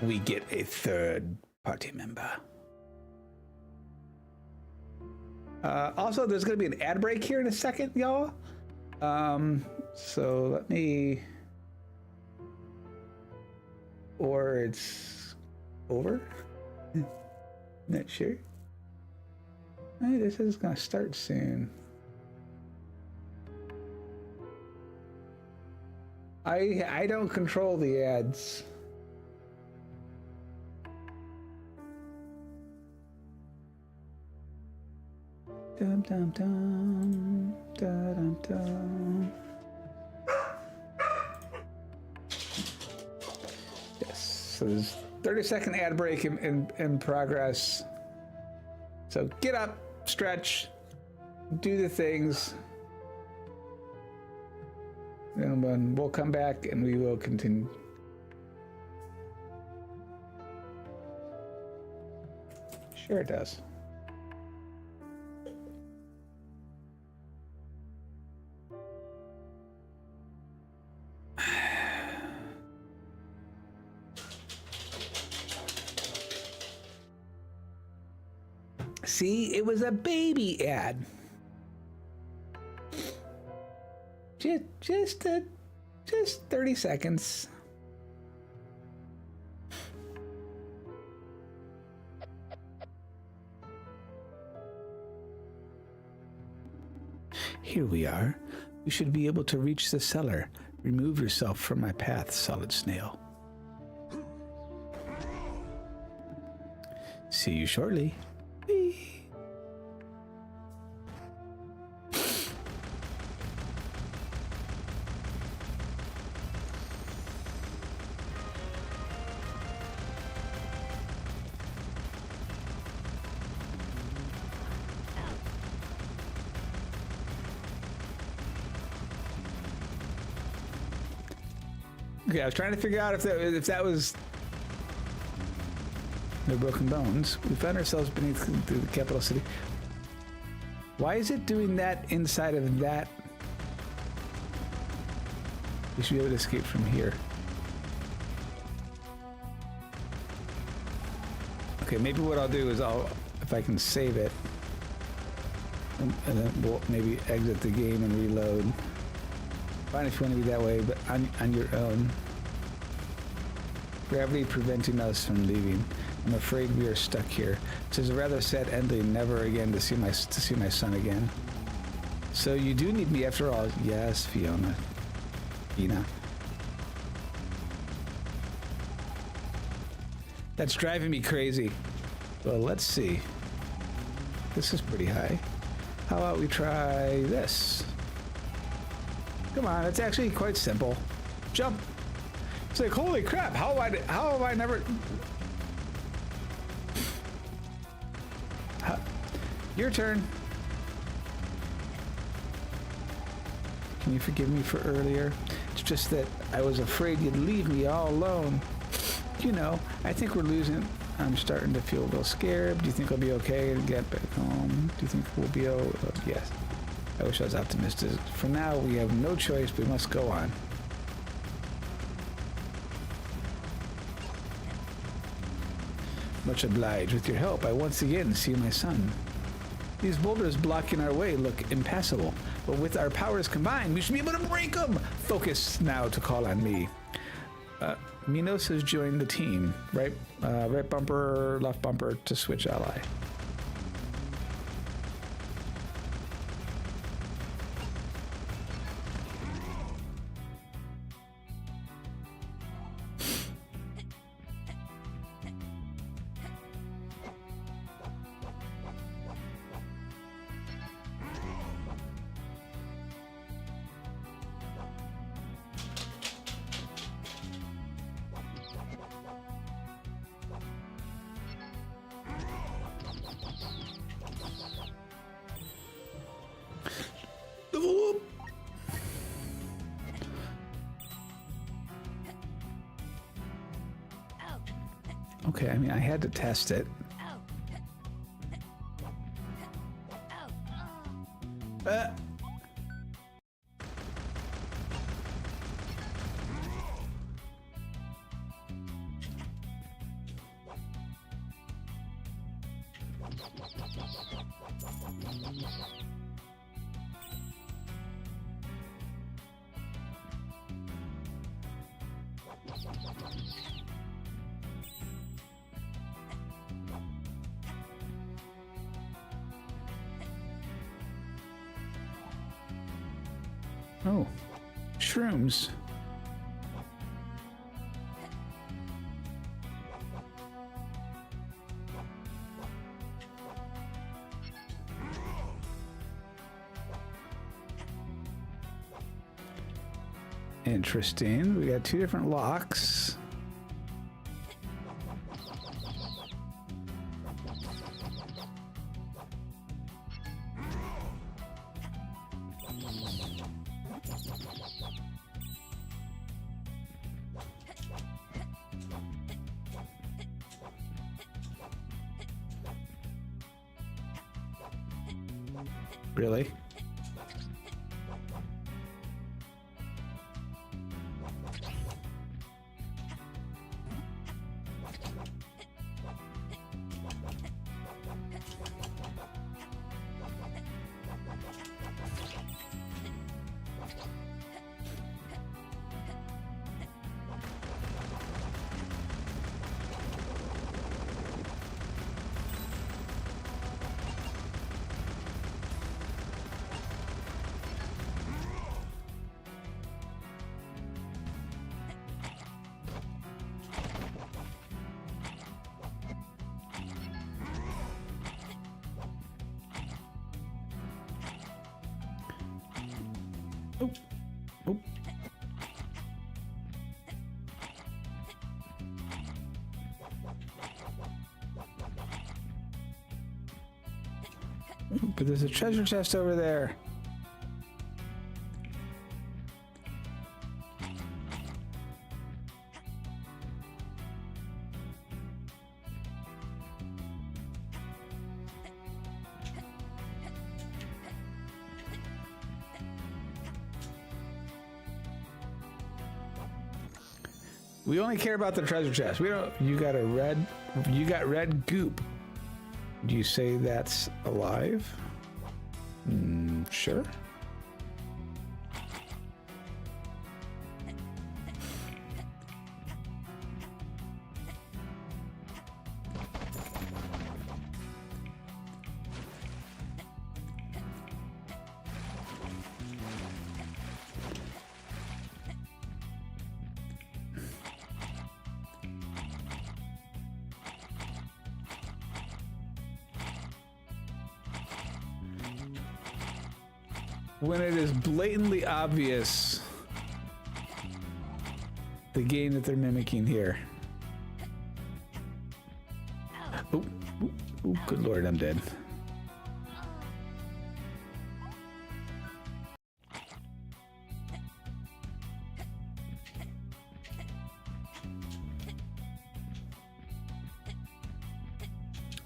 we get a third party member. Also, there's going to be an ad break here in a second, y'all. So let me... Or it's over? Not sure. Hey, this is going to start soon. I don't control the ads. Dum dum dum, da dum dum. Yes, so there's 30-second ad break in progress. So get up, stretch, do the things, and then we'll come back and we will continue. Sure it does. See, it was a baby ad. Just 30 seconds. Here we are. You should be able to reach the cellar. Remove yourself from my path, solid snail. See you shortly. Whee! Okay, I was trying to figure out if that was no broken bones. We found ourselves beneath the capital city. Why is it doing that inside of that? We should be able to escape from here. Okay, maybe what I'll do is if I can save it, and then we'll maybe exit the game and reload. Fine if you want to be that way, but on your own. Gravity preventing us from leaving. I'm afraid we are stuck here. It is a rather sad ending, never again to see my son again. So you do need me after all. Yes, Fiona. That's driving me crazy. Well, let's see. This is pretty high. How about we try this? Come on, it's actually quite simple. Jump. It's like, holy crap, how have I never... Your turn. Can you forgive me for earlier? It's just that I was afraid you'd leave me all alone. You know, I think we're losing. I'm starting to feel a little scared. Do you think I'll be okay to get back home? Do you think we'll be yes. I wish I was optimistic. For now, we have no choice. We must go on. Much obliged. With your help, I once again see my son. These boulders blocking our way look impassable, but with our powers combined, we should be able to break them. Focus now to call on me. Minos has joined the team. Right bumper, left bumper to switch ally. Okay, I mean, I had to test it. Oh, shrooms. Interesting. We got two different locks. Really? But there's a treasure chest over there. We only care about the treasure chest. We don't. You got red goop. Do you say that's alive? Sure. When it is blatantly obvious the game that they're mimicking here. Oh, good lord, I'm dead.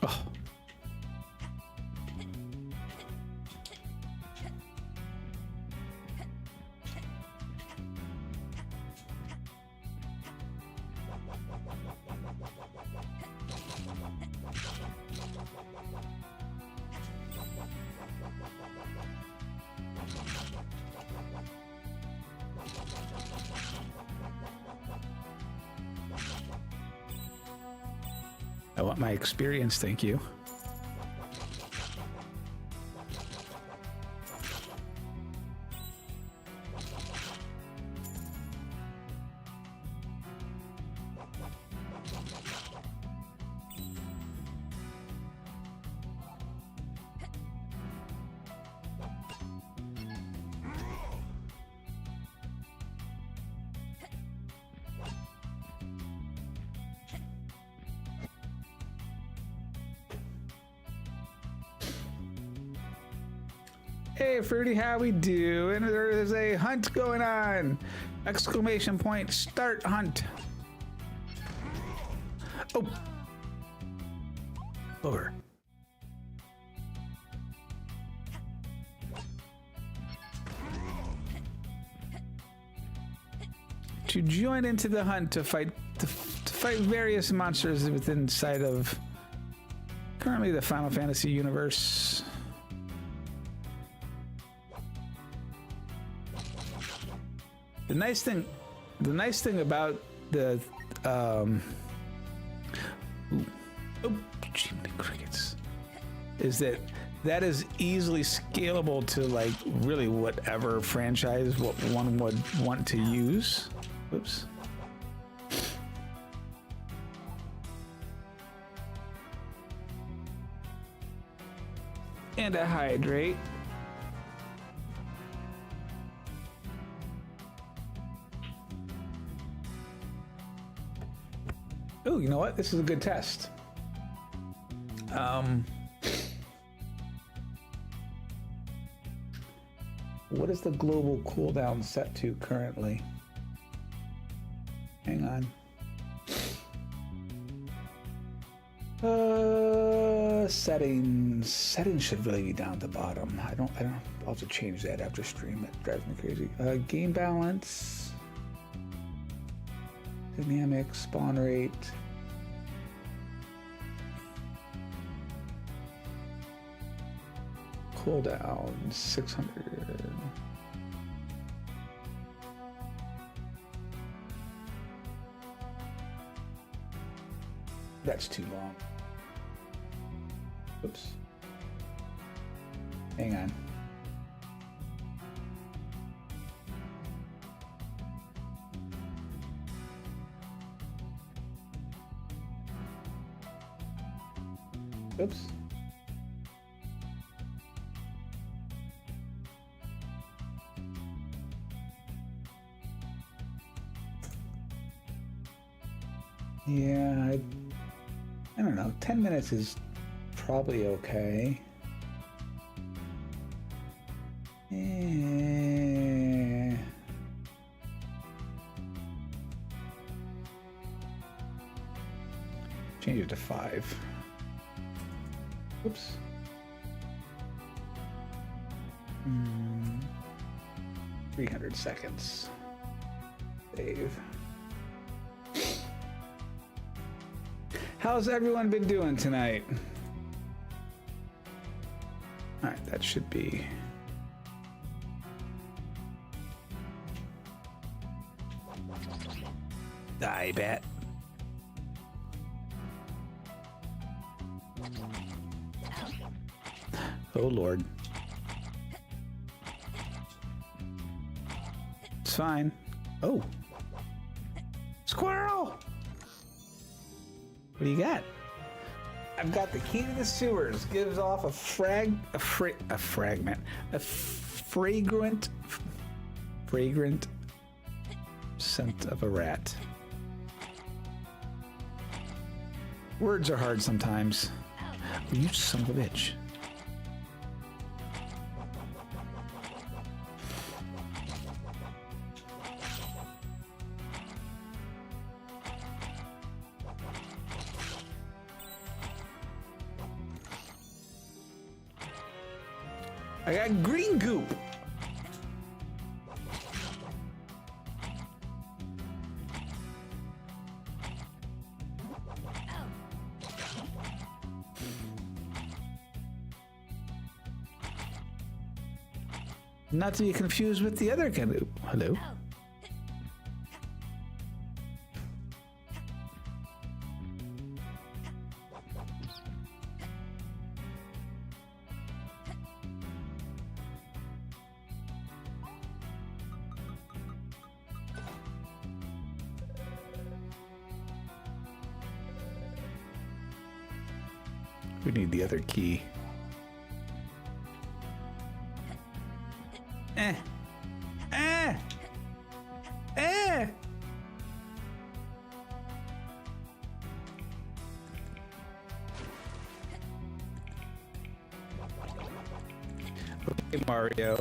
Oh. I want my experience, thank you. Hey Fruity, how we do? And there is a hunt going on! Exclamation point, start hunt! Oh! Over. To join into the hunt to fight various monsters within sight of currently the Final Fantasy universe. The nice thing about the crickets is that is easily scalable to like really whatever franchise what one would want to use. Whoops. And a hydrate. Oh, you know what? This is a good test. What is the global cooldown set to currently? Hang on. Settings. Settings should really be down at the bottom. I don't. I'll have to change that after stream. That drives me crazy. Game balance. Dynamic spawn rate. Cooldown 600. That's too long. Oops. Hang on. Oops. Yeah, I don't know. 10 minutes is probably okay. Eh. Change it to 5. Oops. 300 seconds. Save. How's everyone been doing tonight? All right, that should be. I bet. Oh Lord. It's fine. Oh. Squirrel! What do you got? I've got the key to the sewers. Gives off a fragrant scent of a rat. Words are hard sometimes. Oh, you son of a bitch. I got green goop. Not to be confused with the other canoe. Hello? We need the other key. Okay, Mario.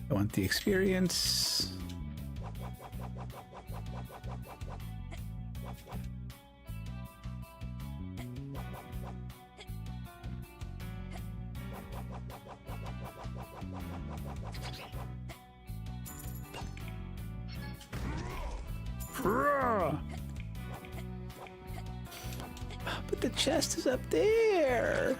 I want the experience. But the chest is up there.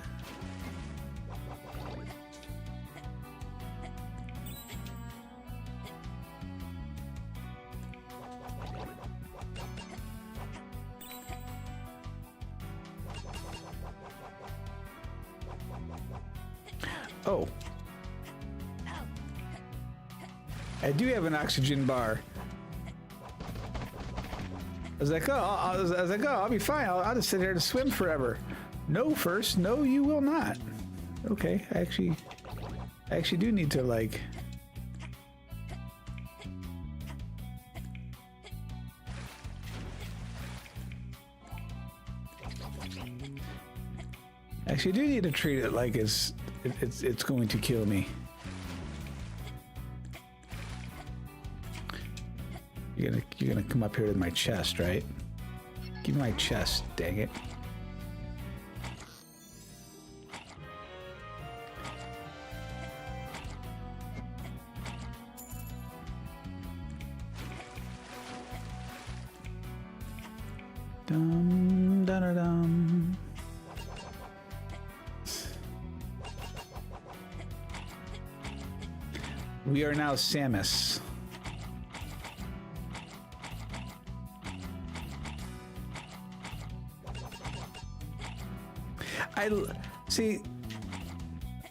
Oh. I do have an oxygen bar. I was like, I'll be fine. I'll just sit here and swim forever. No, first. No, you will not. Okay, I actually do need to, like... Actually, I do need to treat it like it's going to kill me. You're gonna come up here to my chest, right? Give me my chest, dang it. Dum da da dum. We are now Samus.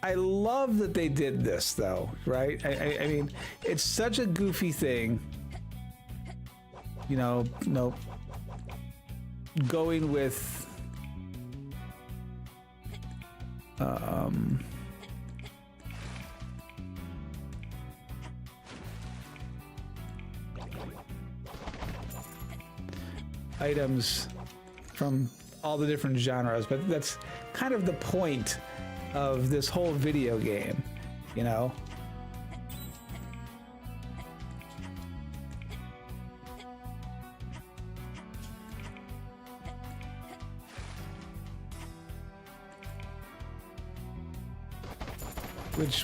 I love that they did this, though, right? I mean, it's such a goofy thing, you know, going with items from all the different genres, but that's kind of the point of this whole video game, you know?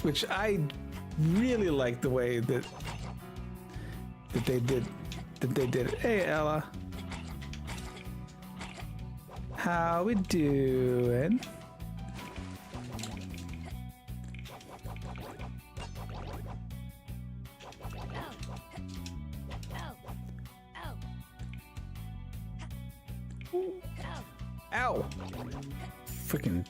Which I really like the way that they did it. Hey Ella, how we doing? Ow! Freaking.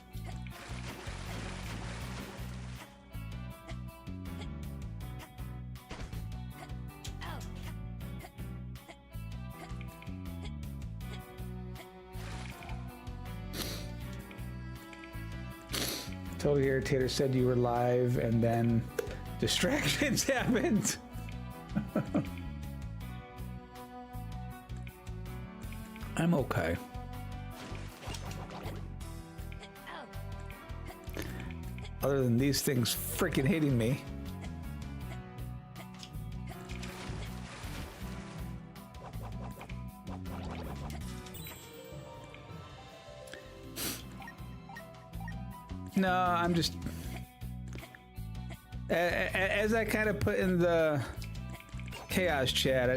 Totally Irritator said you were live and then distractions happened. I'm okay. Other than these things freaking hating me. No, I'm just... As I kind of put in the chaos chat, I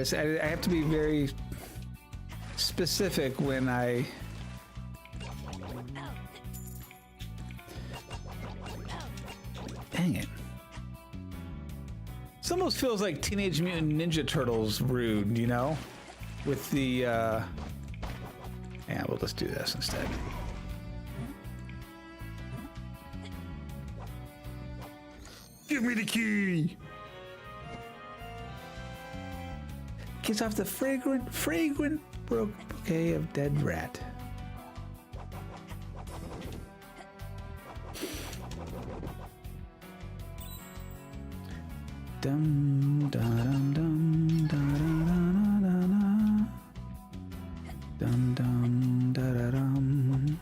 have to be very specific when I... Dang it. This almost feels like Teenage Mutant Ninja Turtles rude, you know? With the, Yeah, we'll just do this instead. Give me the key! Kiss off the fragrant bouquet of dead rat. Dum da dum dum da da da da da. Dum dum da da dum.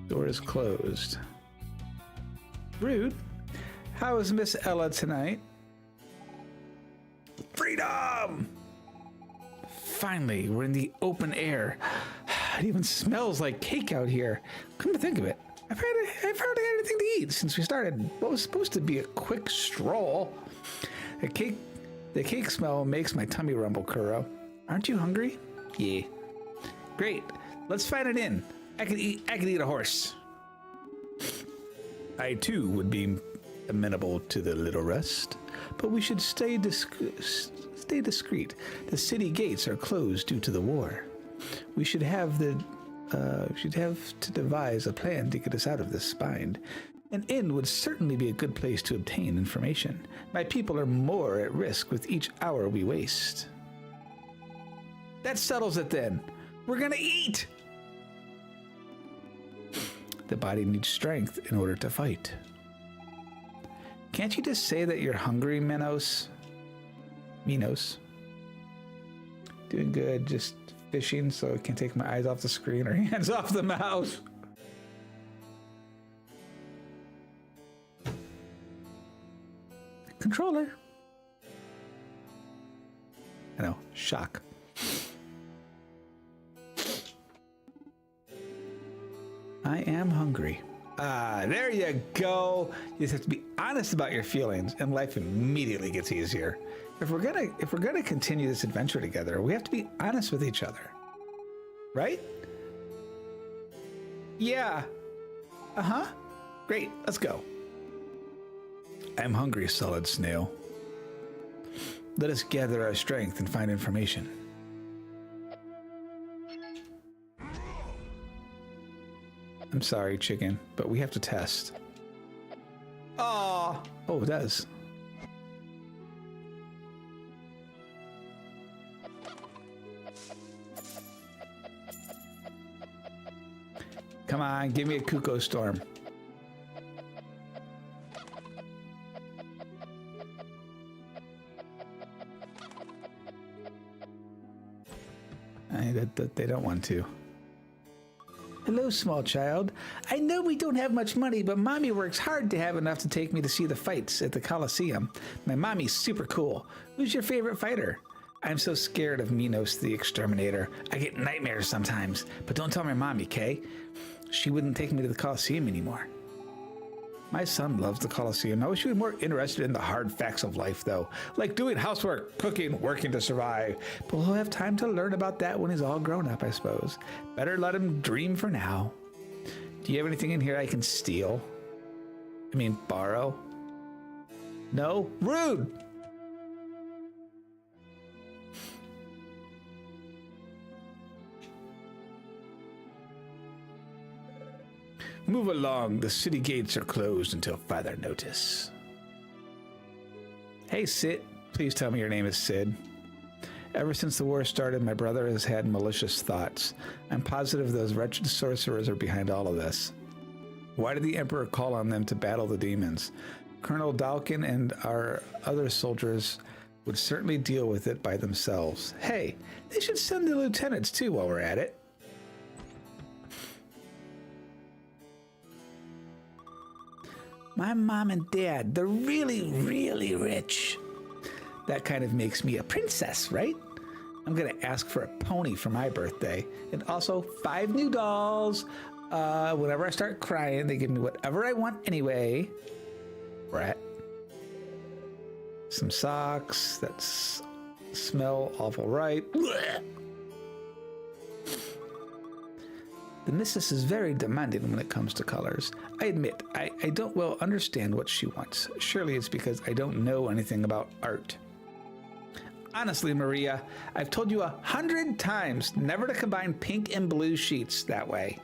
Door is closed. Rude. How is Miss Ella tonight? Freedom! Finally, we're in the open air. It even smells like cake out here. Come to think of it, I've hardly had anything to eat since we started what was supposed to be a quick stroll. The cake smell makes my tummy rumble, Kuro. Aren't you hungry? Yeah. Great. Let's find an inn. I could eat a horse. I too would be amenable to the little rest, but we should stay discreet. The city gates are closed due to the war. We should have to devise a plan to get us out of this bind. An inn would certainly be a good place to obtain information. My people are more at risk with each hour we waste. That settles it then. We're gonna eat! The body needs strength in order to fight. Can't you just say that you're hungry, Minos? Doing good, just fishing so I can take my eyes off the screen or hands off the mouse. Controller. I know, shock. I am hungry. Ah, there you go. You just have to be honest about your feelings, and life immediately gets easier. If we're gonna continue this adventure together, we have to be honest with each other, right? Yeah. Uh-huh. Great. Let's go. I'm hungry, Solid Snail. Let us gather our strength and find information. I'm sorry, chicken, but we have to test. Oh, it does. on, give me a Kuko Storm. They don't want to. Hello, small child. I know we don't have much money, but Mommy works hard to have enough to take me to see the fights at the Coliseum. My mommy's super cool. Who's your favorite fighter? I'm so scared of Minos the Exterminator. I get nightmares sometimes, but don't tell my mommy, Kay. She wouldn't take me to the Coliseum anymore. My son loves the Coliseum. I wish he was more interested in the hard facts of life, though, like doing housework, cooking, working to survive. But we'll have time to learn about that when he's all grown up, I suppose. Better let him dream for now. Do you have anything in here I can steal? I mean, borrow? No? Rude! Move along. The city gates are closed until further notice. Hey, Sid. Please tell me your name is Sid. Ever since the war started, my brother has had malicious thoughts. I'm positive those wretched sorcerers are behind all of this. Why did the Emperor call on them to battle the demons? Colonel Dalkin and our other soldiers would certainly deal with it by themselves. Hey, they should send the lieutenants too while we're at it. My mom and dad, they're really, really rich. That kind of makes me a princess, right? I'm gonna ask for a pony for my birthday. And also 5 new dolls. Whenever I start crying, they give me whatever I want anyway. Brat. Some socks that smell awful right. The missus is very demanding when it comes to colors. I admit, I don't well understand what she wants. Surely it's because I don't know anything about art. Honestly, Maria, I've told you 100 times never to combine pink and blue sheets that way.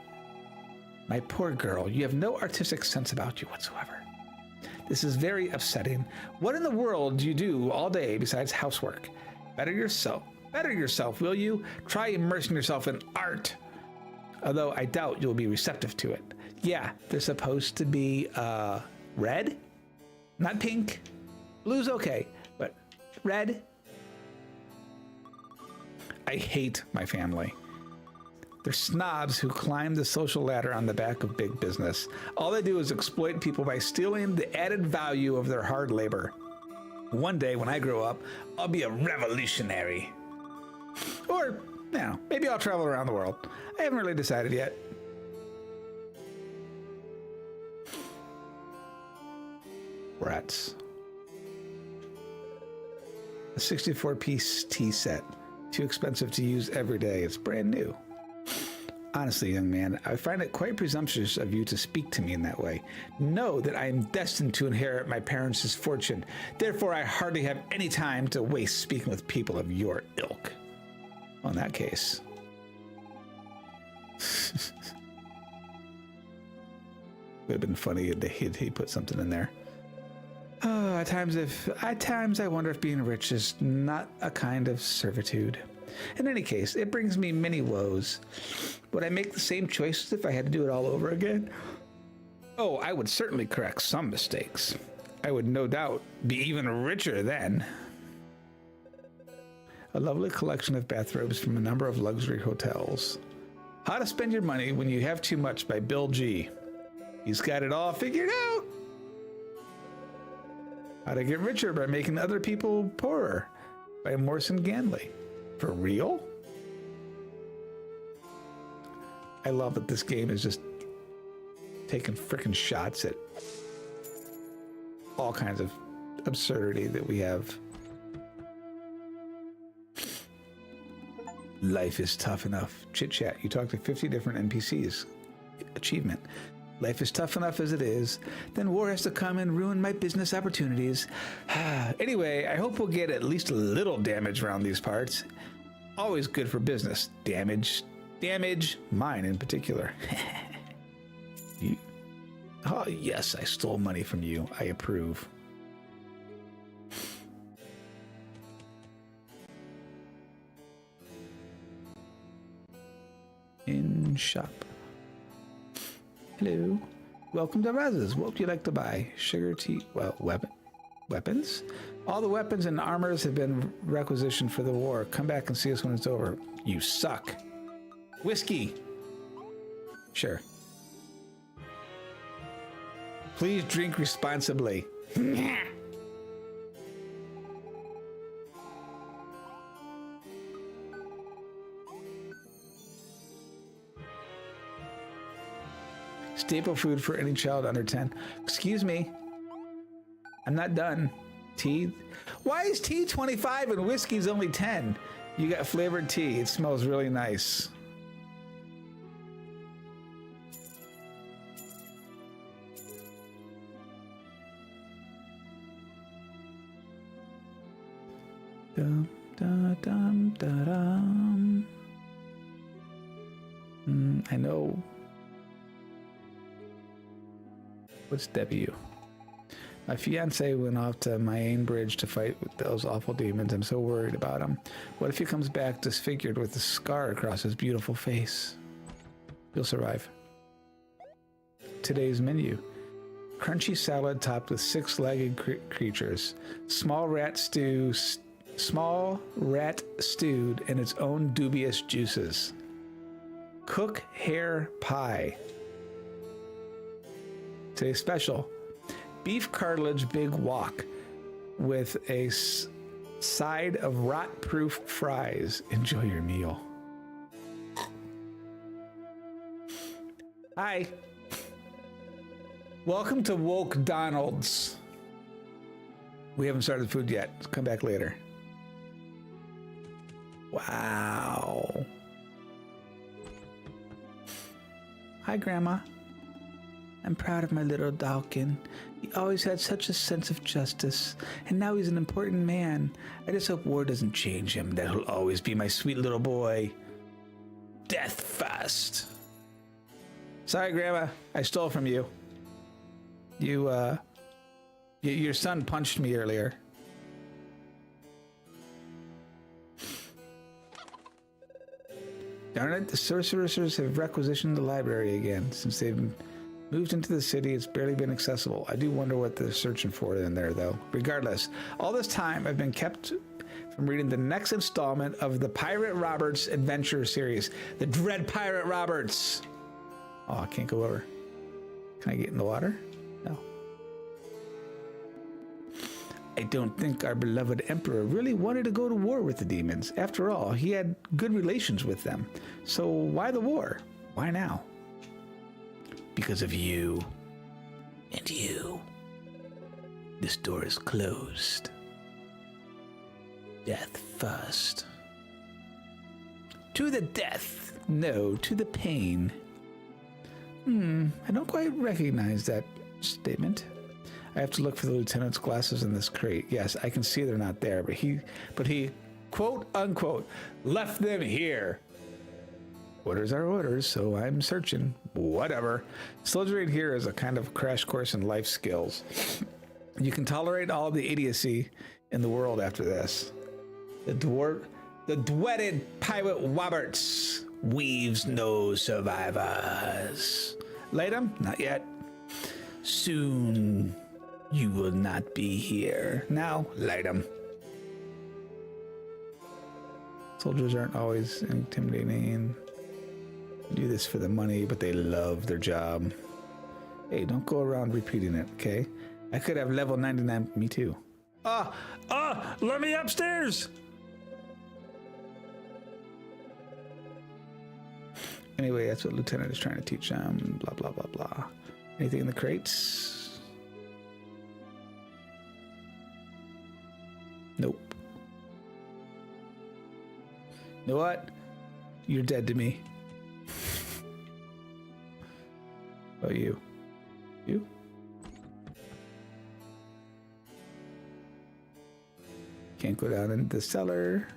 My poor girl, you have no artistic sense about you whatsoever. This is very upsetting. What in the world do you do all day besides housework? Better yourself, will you? Try immersing yourself in art. Although I doubt you'll be receptive to it. Yeah, they're supposed to be red, not pink. Blue's okay, but red. I hate my family. They're snobs who climb the social ladder on the back of big business. All they do is exploit people by stealing the added value of their hard labor. One day when I grow up, I'll be a revolutionary. Or, maybe I'll travel around the world. I haven't really decided yet. Rats. A 64-piece tea set. Too expensive to use every day. It's brand new. Honestly, young man, I find it quite presumptuous of you to speak to me in that way. Know that I am destined to inherit my parents' fortune. Therefore, I hardly have any time to waste speaking with people of your ilk. Well, in that case... Would have been funny if he put something in there. Oh, at times I wonder if being rich is not a kind of servitude. In any case, it brings me many woes. Would I make the same choices if I had to do it all over again? Oh, I would certainly correct some mistakes. I would no doubt be even richer then. A lovely collection of bathrobes from a number of luxury hotels. How to Spend Your Money When You Have Too Much by Bill G. He's got it all figured out. How to Get Richer by Making Other People Poorer by Morrison Ganley. For real? I love that this game is just taking frickin' shots at all kinds of absurdity that we have. Life is tough enough. Chit chat. You talk to 50 different NPCs. Achievement. Life is tough enough as it is. Then war has to come and ruin my business opportunities. Anyway, I hope we'll get at least a little damage around these parts. Always good for business. Damage. Mine in particular. You. Oh, yes, I stole money from you. I approve. In shop. Hello. Welcome to Raz's. What would you like to buy? Sugar, tea, well, weapons? All the weapons and armors have been requisitioned for the war. Come back and see us when it's over. You suck. Whiskey. Sure. Please drink responsibly. Staple food for any child under 10. Excuse me. I'm not done. Tea? Why is tea 25 and whiskey's only 10? You got flavored tea. It smells really nice. Dum, da, dum, da, dum. I know. What's W? My fiance went off to Mayan Bridge to fight with those awful demons. I'm so worried about him. What if he comes back disfigured with a scar across his beautiful face? You'll survive. Today's menu. Crunchy salad topped with 6-legged creatures. Small rat stewed in its own dubious juices. Cook hare pie. Today's special. Beef cartilage big wok with a side of rot-proof fries. Enjoy your meal. Hi. Welcome to Woke Donald's. We haven't started food yet. Come back later. Wow. Hi, Grandma. I'm proud of my little Dalkin. He always had such a sense of justice, and now he's an important man. I just hope war doesn't change him. That'll always be my sweet little boy. Death first. Sorry, Grandma. I stole from you. Your son punched me earlier. Darn it, the sorcerers have requisitioned the library again. Since they've moved into the city, it's barely been accessible. I do wonder what they're searching for in there, though. Regardless, all this time I've been kept from reading the next installment of the Pirate Roberts adventure series. The Dread Pirate Roberts! Oh, I can't go over. Can I get in the water? No. I don't think our beloved Emperor really wanted to go to war with the demons. After all, he had good relations with them. So why the war? Why now? Because of you. And you. This door is closed. Death first. To the death. No, to the pain. I don't quite recognize that statement. I have to look for the lieutenant's glasses in this crate. Yes, I can see they're not there, but he, quote unquote, left them here. Orders are orders, so I'm searching. Whatever. Soldiering here is a kind of crash course in life skills. You can tolerate all the idiocy in the world after this. The dwedded Pirate Roberts weaves no survivors. Light 'em? Not yet. Soon you will not be here. Now, light 'em. Soldiers aren't always intimidating. They do this for the money, but they love their job. Hey, don't go around repeating it, okay? I could have level 99. Me too. Let me upstairs! Anyway, that's what Lieutenant is trying to teach them. Blah, blah, blah, blah. Anything in the crates? Nope. You know what? You're dead to me. Oh, you. You? Can't go down into the cellar.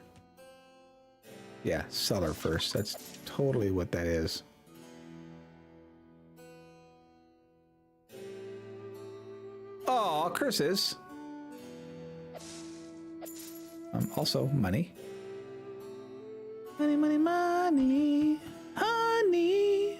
Yeah, cellar first. That's totally what that is. Oh, curses. Also, money. Money, money, money. Honey.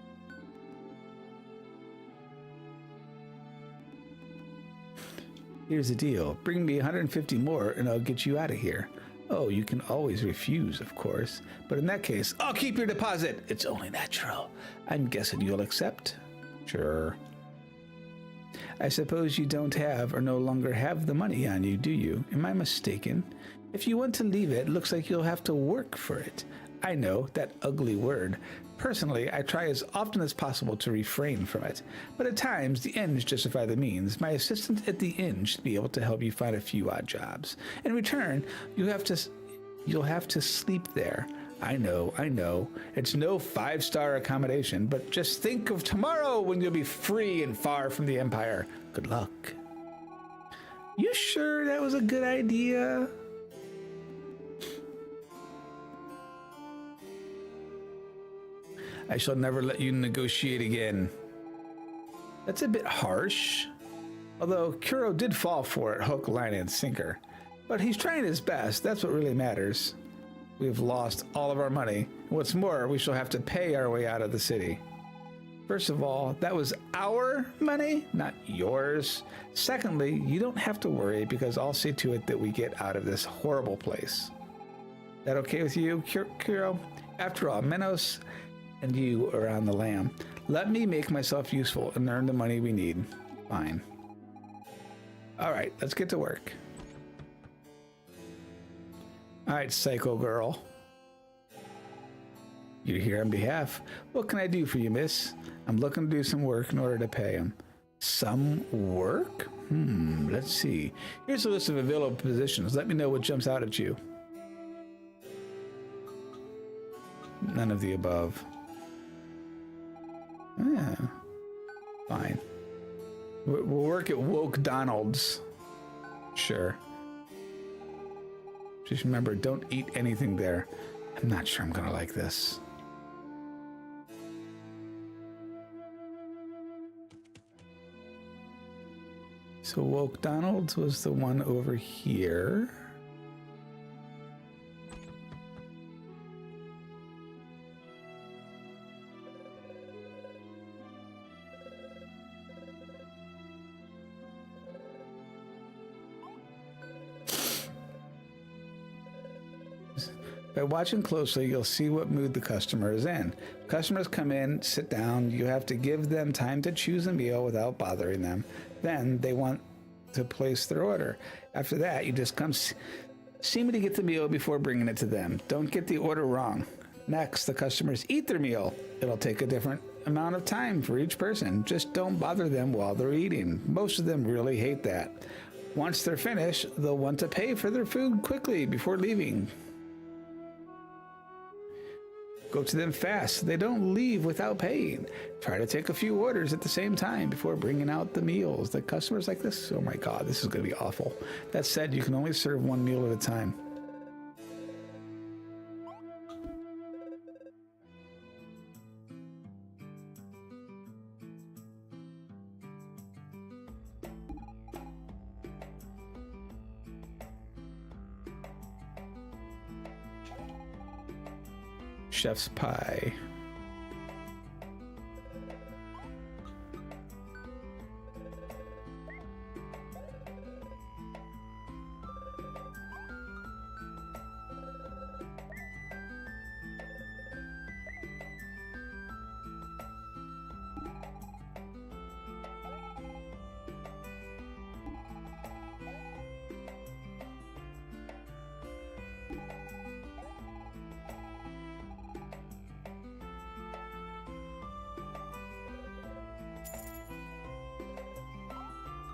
Here's the deal. Bring me 150 more and I'll get you out of here. Oh, you can always refuse, of course. But in that case, I'll keep your deposit. It's only natural. I'm guessing you'll accept? Sure. I suppose you don't have or no longer have the money on you, do you? Am I mistaken? If you want to leave it, looks like you'll have to work for it. I know, that ugly word. Personally, I try as often as possible to refrain from it. But at times, the ends justify the means. My assistant at the inn should be able to help you find a few odd jobs. In return, you'll have to sleep there. I know. It's no 5-star accommodation, but just think of tomorrow when you'll be free and far from the Empire. Good luck. You sure that was a good idea? I shall never let you negotiate again. That's a bit harsh. Although Kuro did fall for it, hook, line, and sinker. But he's trying his best. That's what really matters. We've lost all of our money. What's more, we shall have to pay our way out of the city. First of all, that was our money, not yours. Secondly, you don't have to worry because I'll see to it that we get out of this horrible place. That okay with you, Kuro? After all, Menos and you are on the lam. Let me make myself useful and earn the money we need. Fine. All right, let's get to work. All right, psycho girl. You're here on behalf. What can I do for you, miss? I'm looking to do some work in order to pay him. Some work? Let's see. Here's a list of available positions. Let me know what jumps out at you. None of the above. Yeah, fine. We'll work at Woke Donald's. Sure. Just remember, don't eat anything there. I'm not sure I'm gonna like this. So Woke Donald's was the one over here. By watching closely, you'll see what mood the customer is in. Customers come in, sit down, you have to give them time to choose a meal without bothering them. Then they want to place their order. After that, you just come see me to get the meal before bringing it to them. Don't get the order wrong. Next, the customers eat their meal. It'll take a different amount of time for each person. Just don't bother them while they're eating. Most of them really hate that. Once they're finished, they'll want to pay for their food quickly before leaving. Go to them fast so they don't leave without paying. Try to take a few orders at the same time before bringing out the meals. The customers like this, oh my god, this is going to be awful. That said, you can only serve one meal at a time. Chef's pie.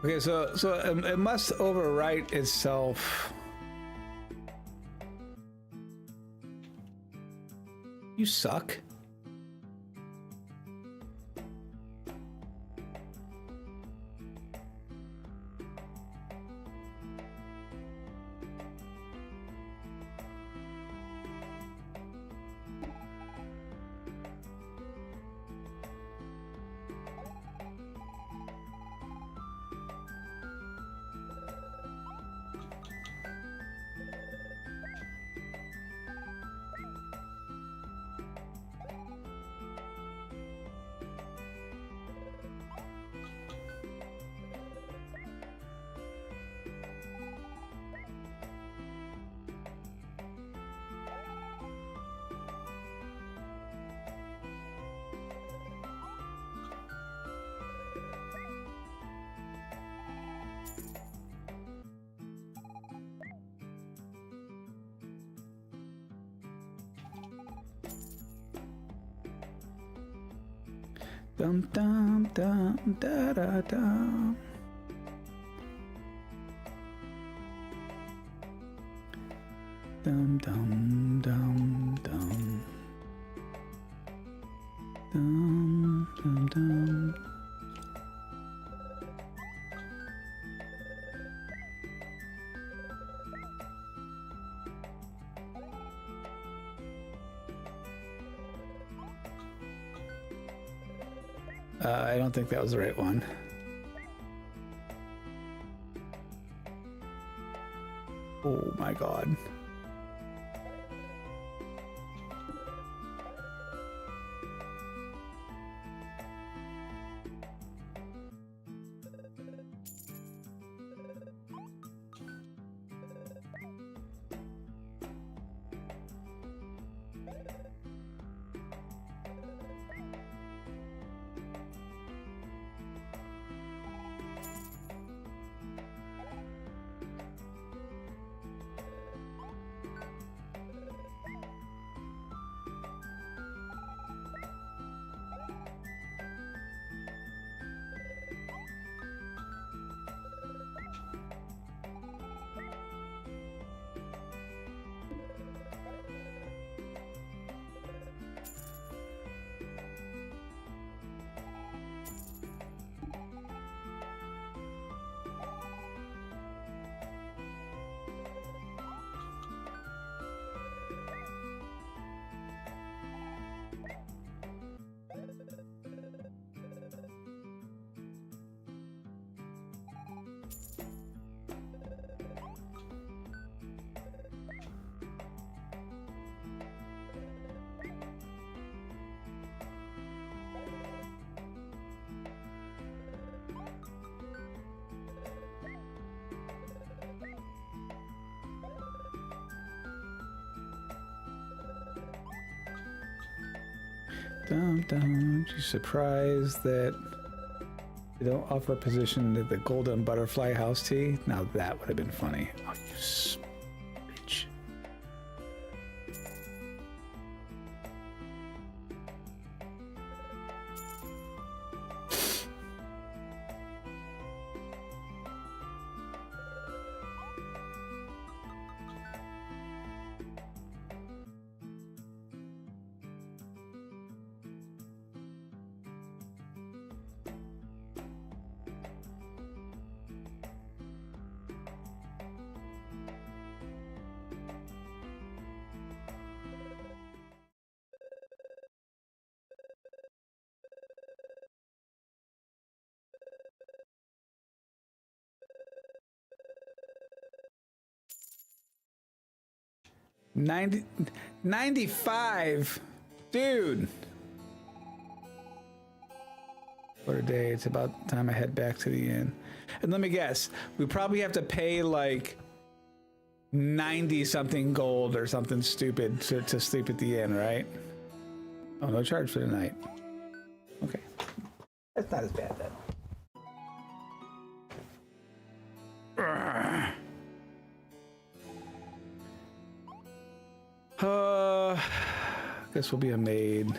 Okay, so it must overwrite itself. You suck. Dum dum dum da da dum. Dum dum dum dum. Dum dum dum. I don't think that was the right one. Oh my God. Dum dum. You surprised that they don't offer a position at the Golden Butterfly House Tea? Now that would have been funny. Oh, you bitch. $90, $95, dude. What a day. It's about time I head back to the inn. And let me guess, we probably have to pay like 90 something gold or something stupid to sleep at the inn, right? Oh, no charge for the night. Okay. That's not as bad then. Guess we'll be a maid.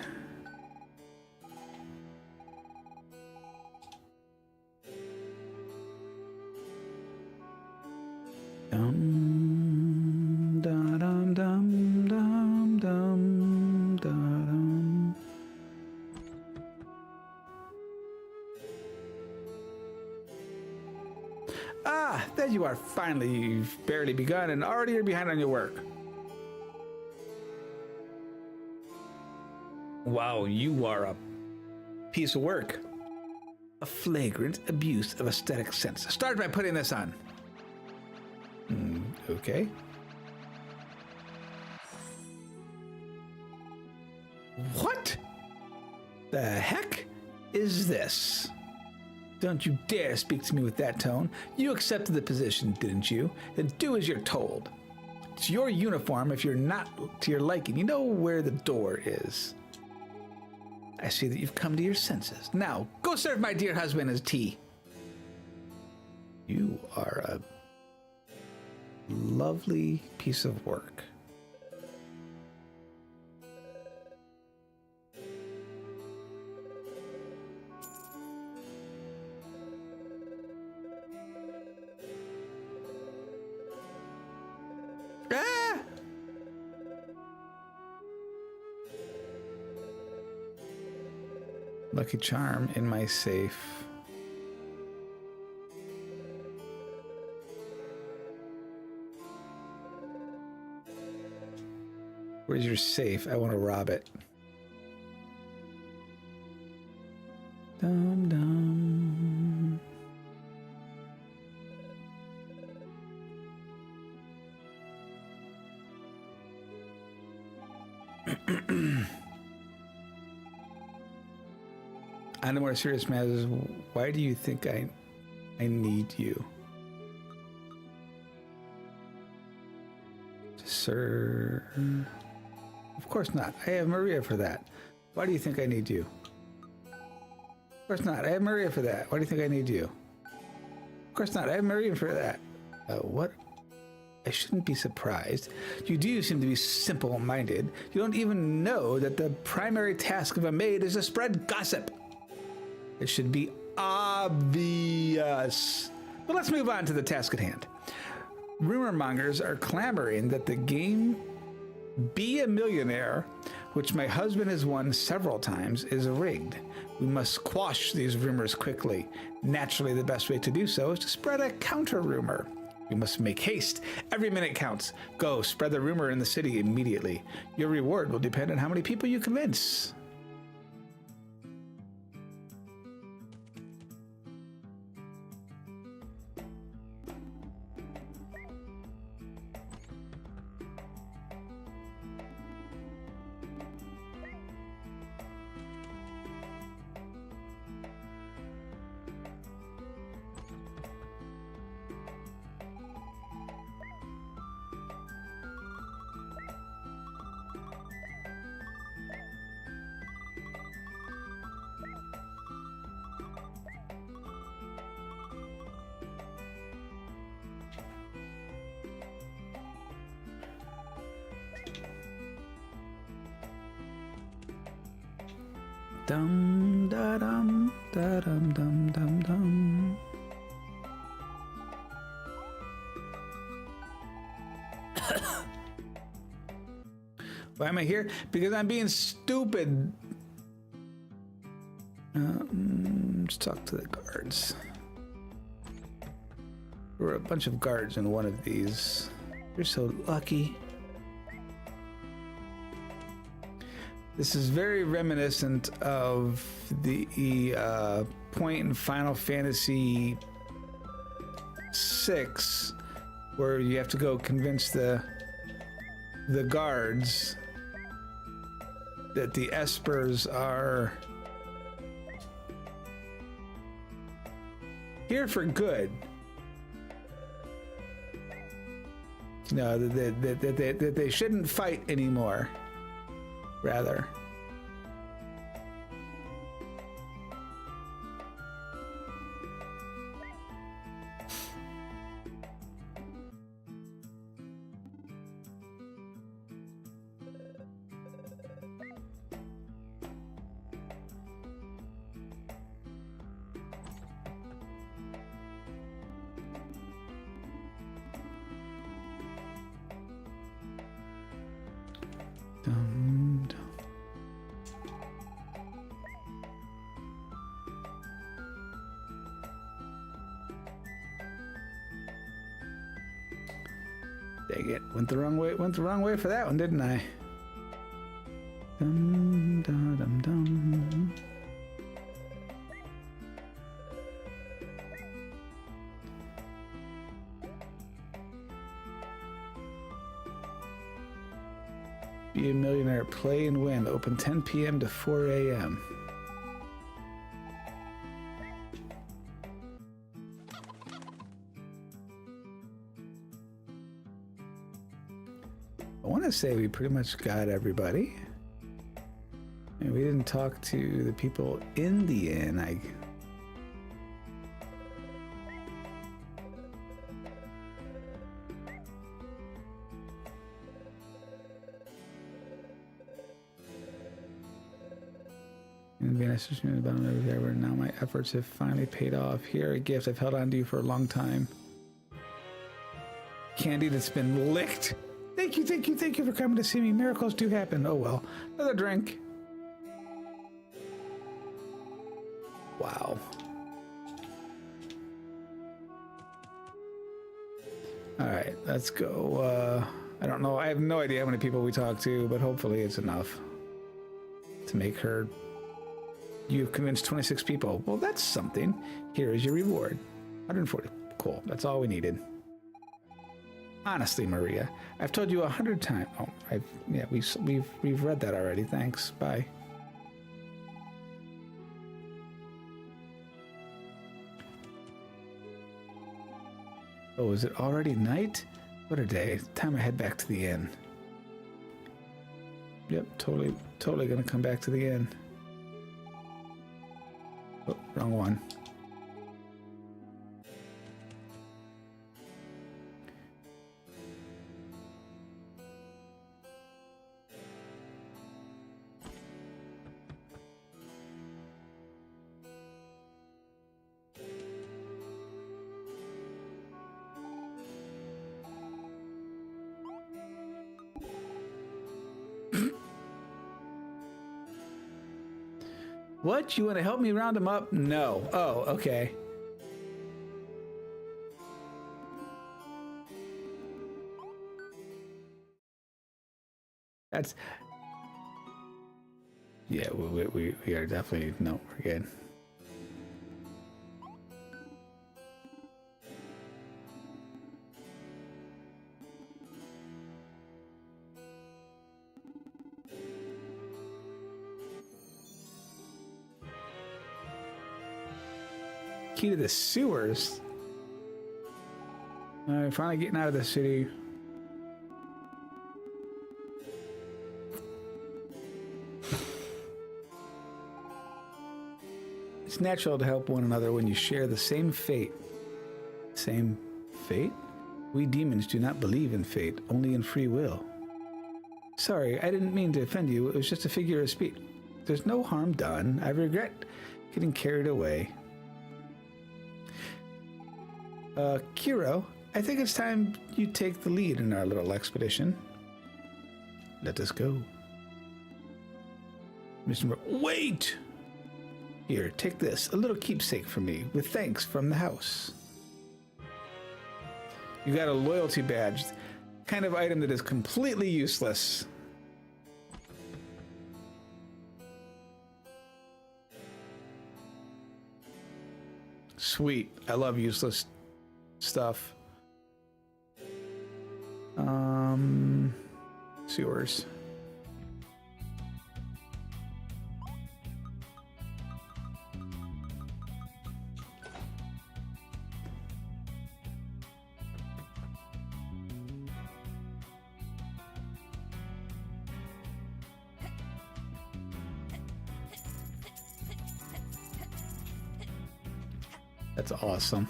Dum da dum dum dum dum da dum. Ah, there you are finally. You've barely begun and already you're behind on your work. Wow, you are a piece of work. A flagrant abuse of aesthetic sense. Start by putting this on. Okay. What the heck is this? Don't you dare speak to me with that tone. You accepted the position, didn't you? Then do as you're told. It's your uniform. If you're not to your liking, you know where the door is. I see that you've come to your senses. Now, go serve my dear husband his tea. You are a lovely piece of work. Lucky charm in my safe. Where's your safe? I want to rob it. Dum dum. On the more serious matters, why do you think I need you? Sir. Of course not. I have Maria for that. Why do you think I need you? Of course not. I have Maria for that. Why do you think I need you? Of course not. I have Maria for that. What? I shouldn't be surprised. You do seem to be simple-minded. You don't even know that the primary task of a maid is to spread gossip. It should be obvious. But let's move on to the task at hand. Rumor mongers are clamoring that the game Be a Millionaire, which my husband has won several times, is rigged. We must quash these rumors quickly. Naturally, the best way to do so is to spread a counter rumor. We must make haste. Every minute counts. Go, spread the rumor in the city immediately. Your reward will depend on how many people you convince. Dum da dum da dum dum dum dum. Why am I here? Because I'm being stupid. Let's talk to the guards. There were a bunch of guards in one of these. You're so lucky. This is very reminiscent of the point in Final Fantasy VI, where you have to go convince the guards that the espers are here for good. No, that they shouldn't fight anymore. Rather. Dum, dum. Dang it. Went the wrong way for that one, didn't I? Dum, da, dum, dum. Be a Millionaire, play and win. Open 10 p.m. to 4 a.m. I want to say we pretty much got everybody. And we didn't talk to the people in the inn. Now my efforts have finally paid off. Here, a gift I've held on to you for a long time. Candy that's been licked. Thank you for coming to see me. Miracles do happen. Oh well. Another drink. Wow. All right, let's go. I don't know. I have no idea how many people we talked to, but hopefully it's enough to make her. You've convinced 26 people. Well, that's something. Here is your reward. 140. Cool. That's all we needed. Honestly, Maria, I've told you 100 times. Oh, yeah, we've read that already. Thanks. Bye. Oh, is it already night? What a day. Time to head back to the inn. Yep, totally gonna come back to the inn. Oh, wrong one. What? You want to help me round them up? No. Oh, okay. That's... Yeah, we are definitely... No, we're good. Key to the sewers. All right, finally getting out of the city. It's natural to help one another when you share the same fate. Same fate? We demons do not believe in fate, only in free will. Sorry, I didn't mean to offend you. It was just a figure of speech. There's no harm done. I regret getting carried away. Kiro, I think it's time you take the lead in our little expedition. Let us go. Mr. Wait! Here, take this, a little keepsake for me, with thanks from the house. You got a loyalty badge, kind of item that is completely useless. Sweet, I love useless stuff. Sewers. That's awesome.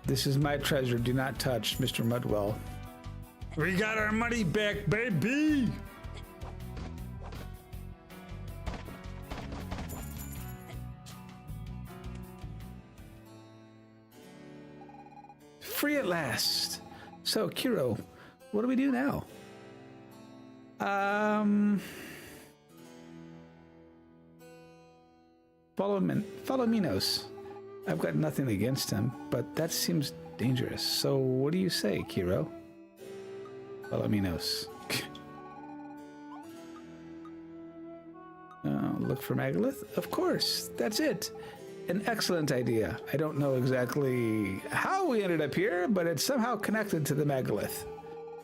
This is my treasure. Do not touch, Mr. Mudwell. We got our money back, baby! Free at last. So, Kiro, what do we do now? Follow Minos. I've got nothing against him, but that seems dangerous. So, what do you say, Kiro? Follow Minos. Look for Megalith? Of course, that's it. An excellent idea. I don't know exactly how we ended up here, but it's somehow connected to the megalith.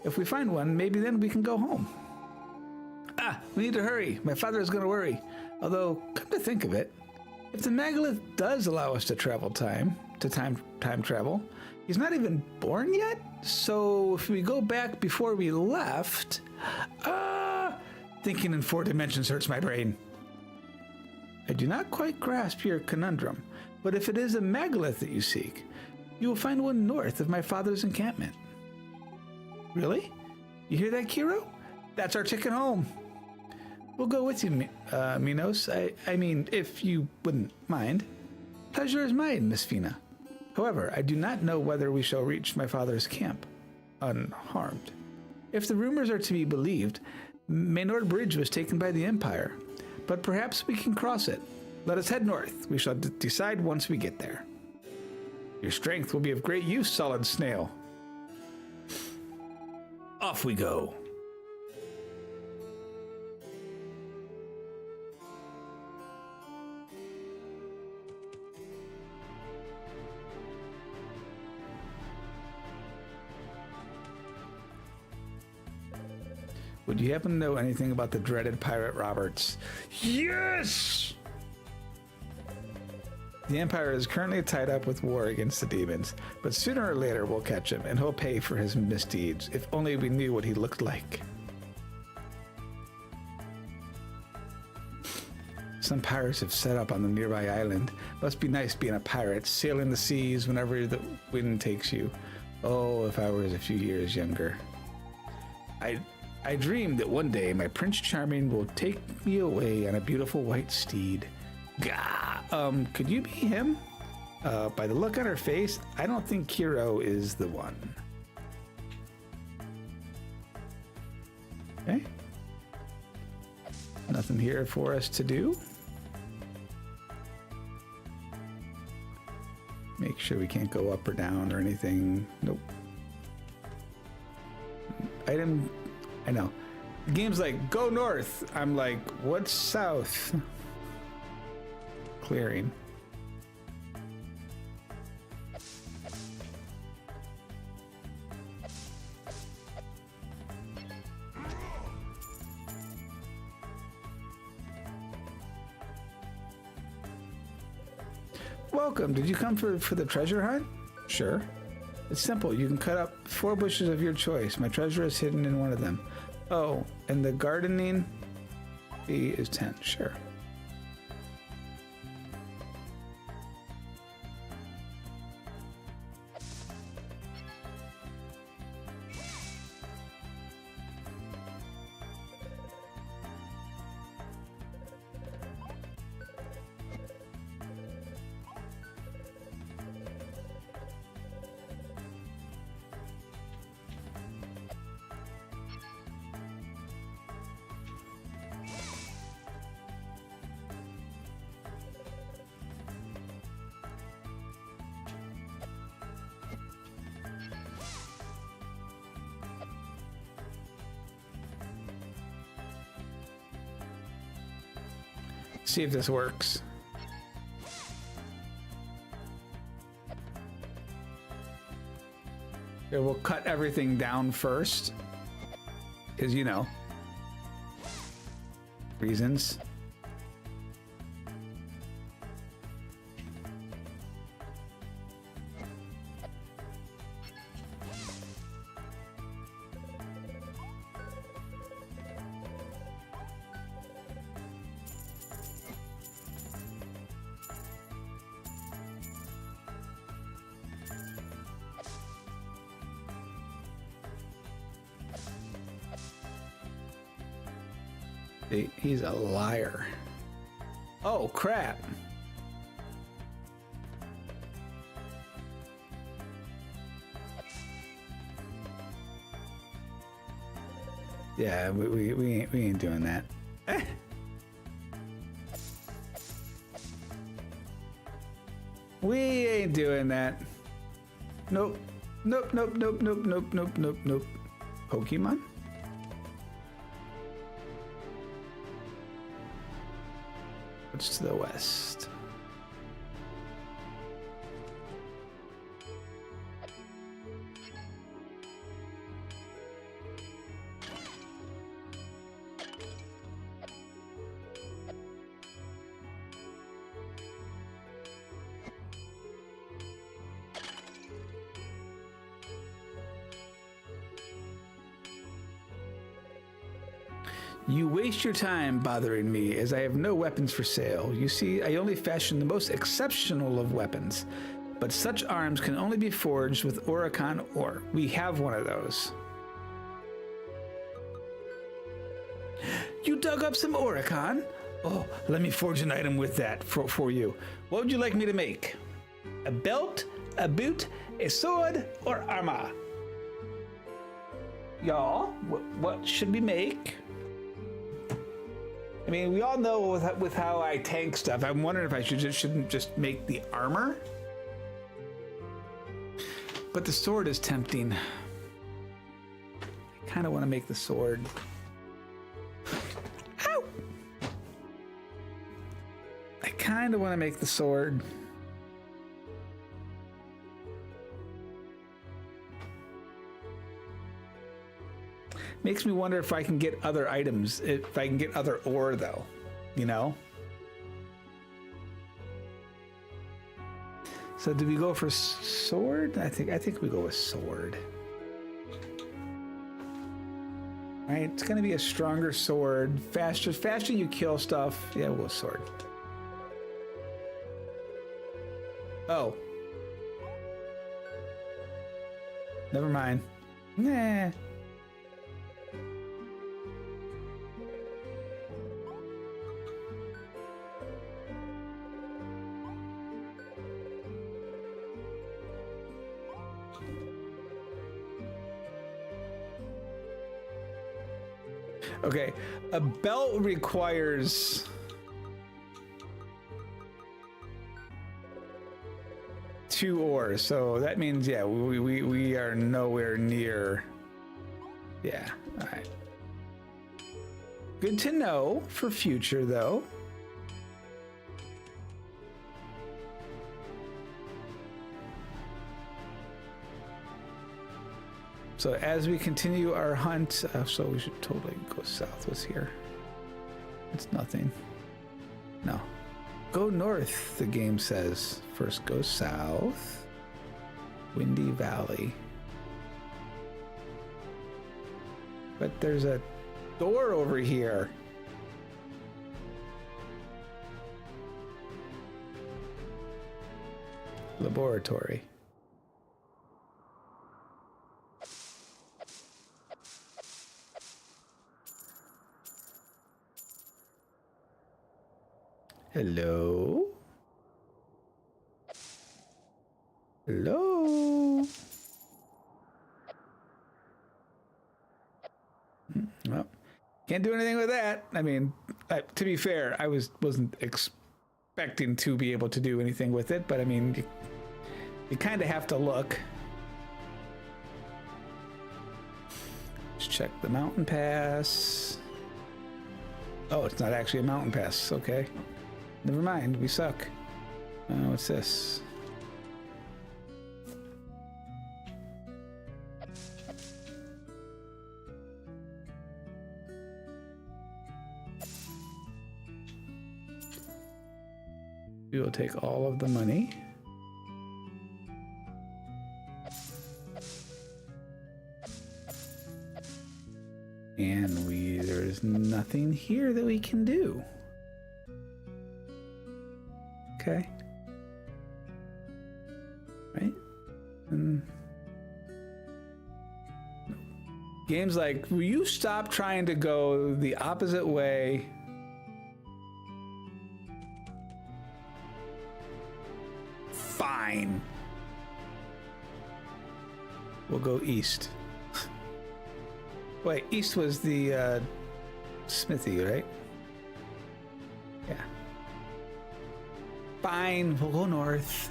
If we find one, maybe then we can go home. Ah, we need to hurry. My father is going to worry. Although, come to think of it, if the megalith does allow us to travel time travel, he's not even born yet. So if we go back before we left, thinking in 4 dimensions hurts my brain. I do not quite grasp your conundrum, but if it is a megalith that you seek, you will find one north of my father's encampment. Really? You hear that, Kiro? That's our ticket home. We'll go with you, Minos. I mean, if you wouldn't mind. Pleasure is mine, Miss Fina. However, I do not know whether we shall reach my father's camp unharmed. If the rumors are to be believed, Maynard Bridge was taken by the Empire, but perhaps we can cross it. Let us head north. We shall decide once we get there. Your strength will be of great use, Solid Snail. Off we go. Would you happen to know anything about the dreaded Pirate Roberts? Yes! The Empire is currently tied up with war against the demons, but sooner or later we'll catch him and he'll pay for his misdeeds. If only we knew what he looked like. Some pirates have set up on the nearby island. Must be nice being a pirate, sailing the seas whenever the wind takes you. Oh, if I was a few years younger. I dreamed that one day my Prince Charming will take me away on a beautiful white steed. Gah! Could you be him? By the look on her face, I don't think Kiro is the one. Okay. Nothing here for us to do. Make sure we can't go up or down or anything. Nope. Item. I know. The game's like, go north. I'm like, what's south? Clearing. Welcome. Did you come for the treasure hunt? Sure. It's simple. You can cut up 4 bushes of your choice. My treasure is hidden in one of them. Oh, and the gardening fee is 10. Sure. See if this works. Here, we'll cut everything down first, because you know, reasons. He's a liar. Oh, crap. Yeah, we ain't doing that. We ain't doing that. Nope. Nope, nope, nope, nope, nope, nope, nope, nope. Pokemon? What's to the west? You waste your time bothering me, as I have no weapons for sale. You see, I only fashion the most exceptional of weapons, but such arms can only be forged with Oricon ore. We have one of those. You dug up some Oricon? Oh, let me forge an item with that for you. What would you like me to make? A belt, a boot, a sword, or armor? Y'all, what should we make? I mean, we all know with how I tank stuff. I'm wondering if I shouldn't just make the armor. But the sword is tempting. I kind of want to make the sword. Ow! I kind of want to make the sword. Makes me wonder if I can get other items, if I can get other ore though, you know? So do we go for sword? I think we go with sword. All right, it's gonna be a stronger sword. Faster you kill stuff. Yeah, we'll go sword. Oh. Never mind. Nah. Okay, a belt requires two ores, so that means, yeah, we are nowhere near. Yeah, all right. Good to know for future, though. So as we continue our hunt, so we should totally go south. What's here? It's nothing. No. Go north, the game says. First go south. Windy Valley. But there's a door over here. Laboratory. Hello? Hello? Well, can't do anything with that. I mean, to be fair, I wasn't expecting to be able to do anything with it, but I mean, you kind of have to look. Let's check the mountain pass. Oh, it's not actually a mountain pass. Okay. Never mind, we suck. What's this? We will take all of the money. And there's nothing here that we can do. Okay. Right? Game's like, will you stop trying to go the opposite way? Fine. We'll go east. Wait, east was the smithy, right? Yeah. Fine, we'll go north.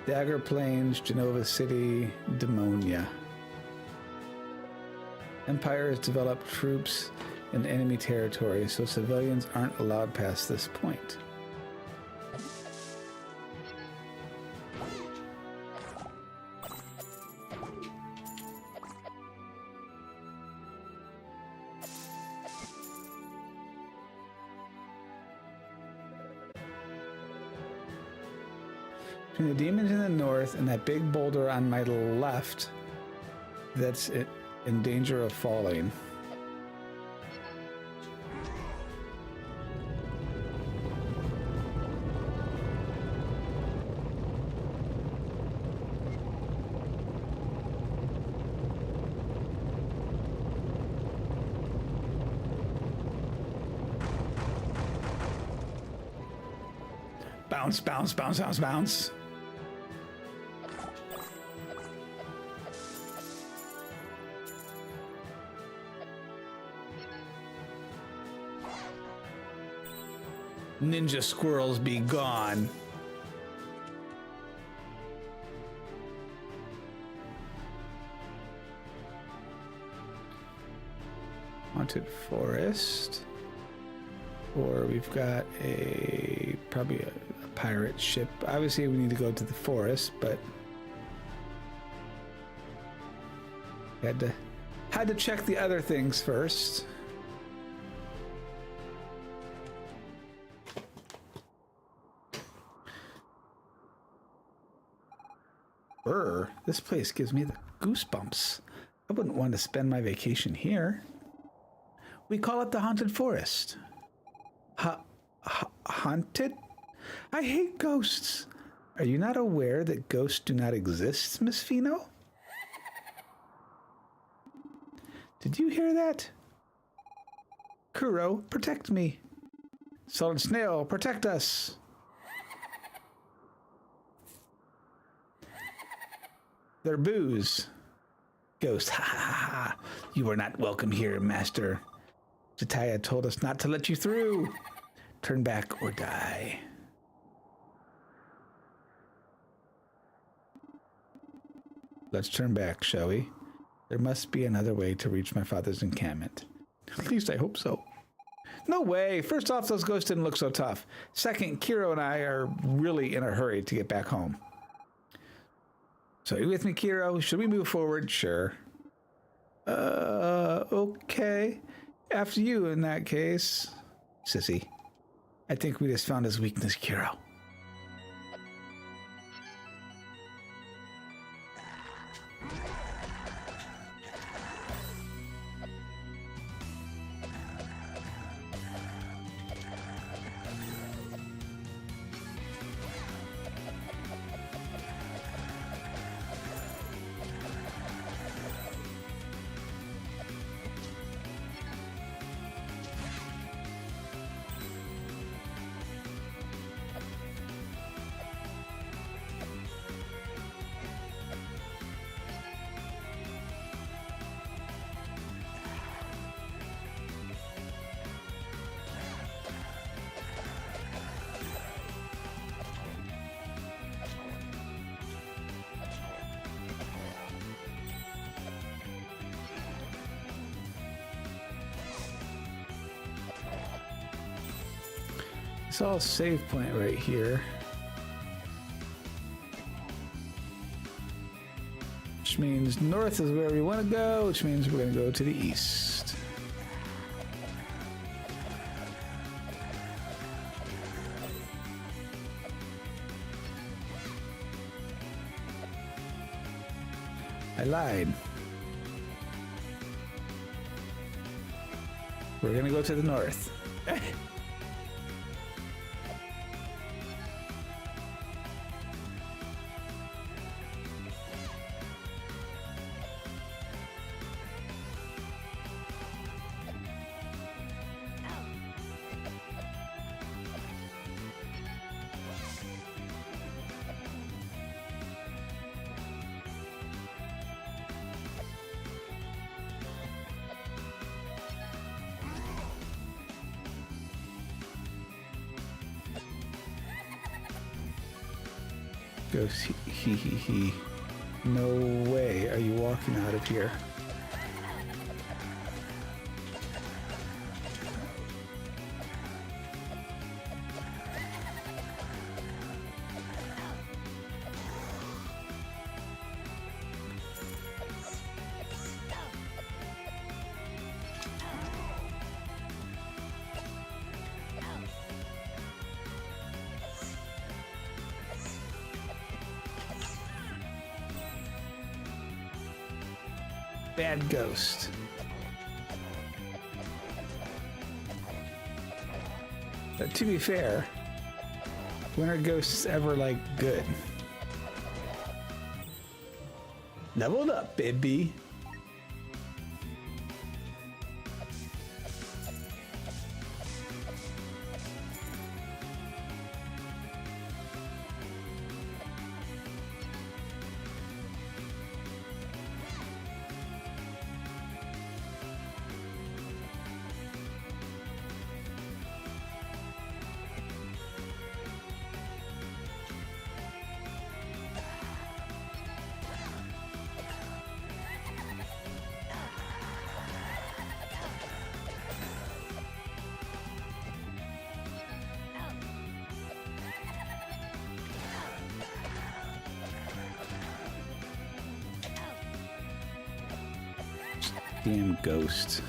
Dagger Plains, Genova City, Demonia. Empire has developed troops in enemy territory, so civilians aren't allowed past this point. Between the demons in the north and that big boulder on my left, that's it, in danger of falling. bounce, bounce, bounce, bounce, bounce. Ninja squirrels be gone. Haunted forest. Or we've got probably a pirate ship. Obviously we need to go to the forest, but had to check the other things first. This place gives me the goosebumps. I wouldn't want to spend my vacation here. We call it the haunted forest. Haunted? I hate ghosts. Are you not aware that ghosts do not exist, Miss Fino? Did you hear that? Kuro, protect me. Solid Snail, protect us. They're booze. Ghost, ha ha ha. You are not welcome here, Master. Jataya told us not to let you through. Turn back or die. Let's turn back, shall we? There must be another way to reach my father's encampment. At least I hope so. No way. First off, those ghosts didn't look so tough. Second, Kiro and I are really in a hurry to get back home. So are you with me, Kiro? Should we move forward? Sure. Okay. After you in that case. Sissy. I think we just found his weakness, Kiro. It's all save point right here. Which means north is where we want to go, which means we're going to go to the east. I lied. We're going to go to the north. Goes he. No way are you walking out of here. Bad ghost. But to be fair, when are ghosts ever like good? Leveled up, baby. Damn ghost.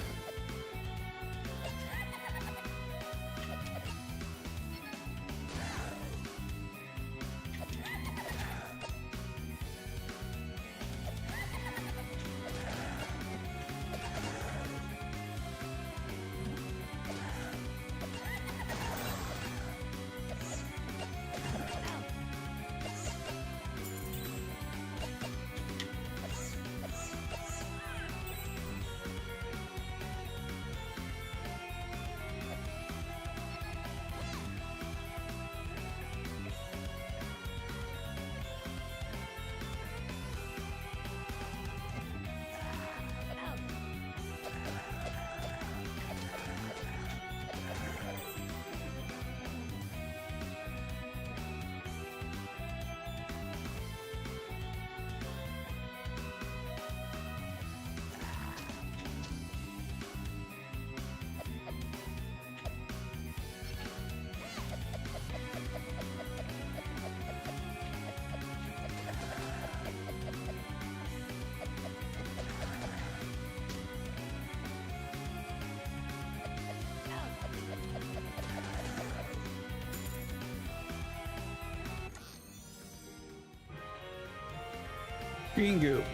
Green goop.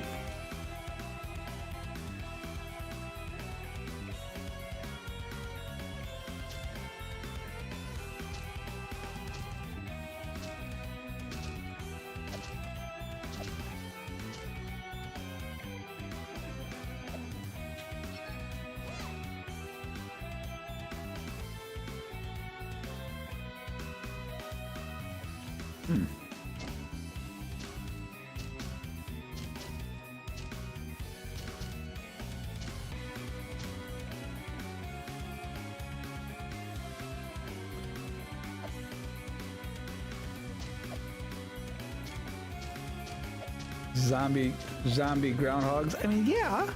Zombie groundhogs. I mean, yeah.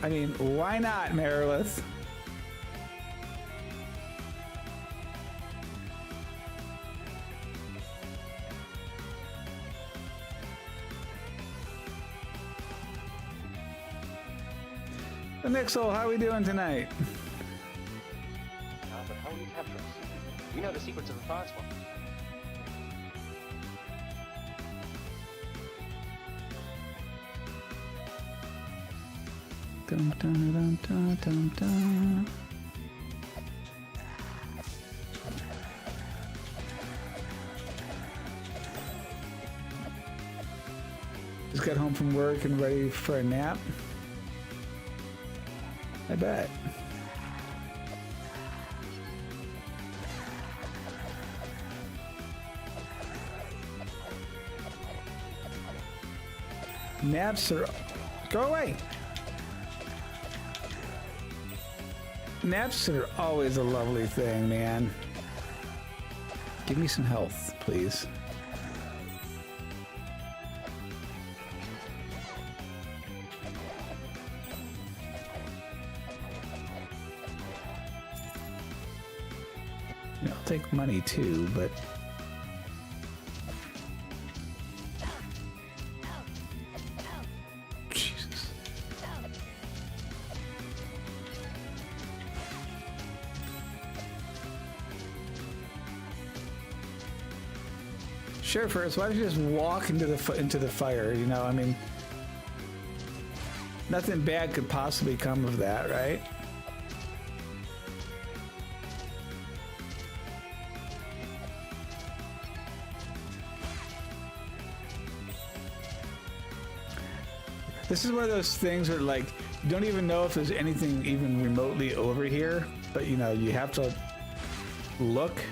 I mean, why not, Merilith? The Nixel, how are we doing tonight? But how will you capture us? We know the secrets of the fire swamp. Dum, dum, dum, dum, dum, dum. Just got home from work and ready for a nap. I bet. Naps are... Go away! Naps are always a lovely thing, man. Give me some health, please. I'll take money too, but... Jesus. Sure, first, why don't you just walk into the fire? You know, I mean, nothing bad could possibly come of that, right? This is one of those things where, like, you don't even know if there's anything even remotely over here, but, you know, you have to look.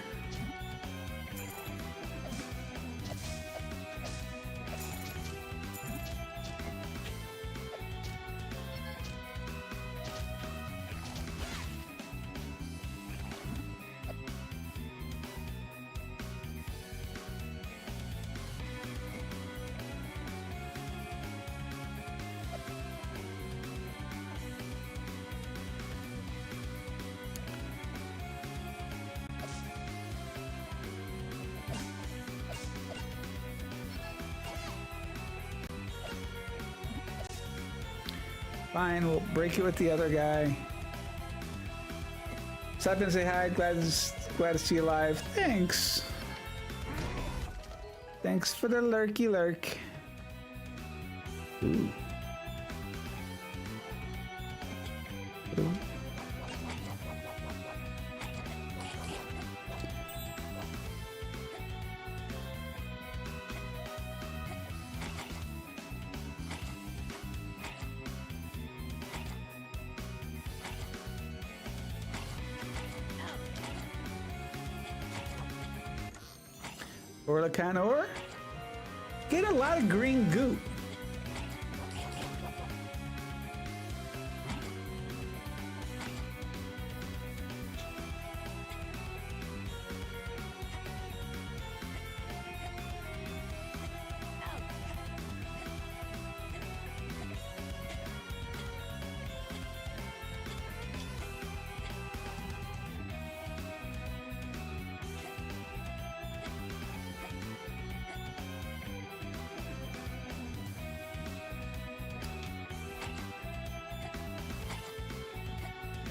Fine, we'll break it with the other guy. Stop in and say hi. Glad to see you live. Thanks. Thanks for the lurky lurk. Ooh. Ooh. Orlacanor? Get a lot of green goop.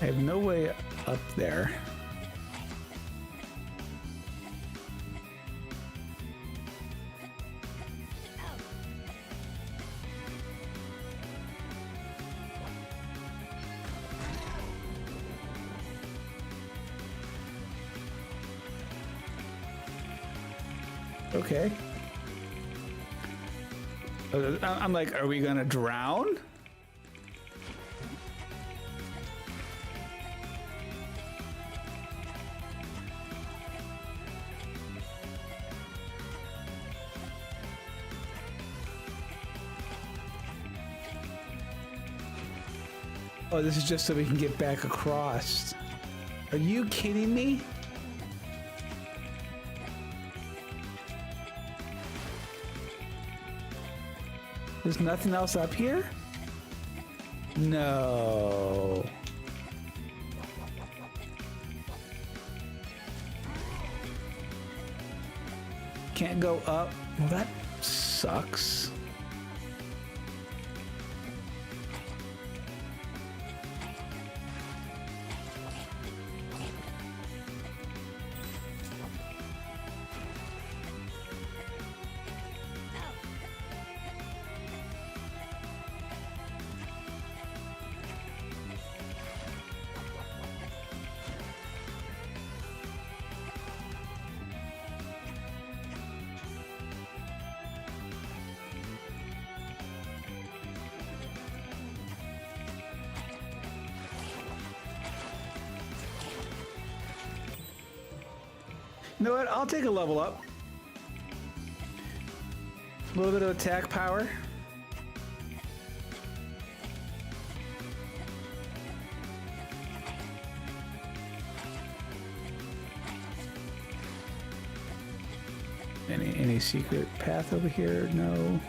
I have no way up there. Okay. I'm like, are we gonna drown? Oh, this is just so we can get back across. Are you kidding me? There's nothing else up here? No. Can't go up? Well, that sucks. You know what? I'll take a level up. A little bit of attack power. Any secret path over here? No.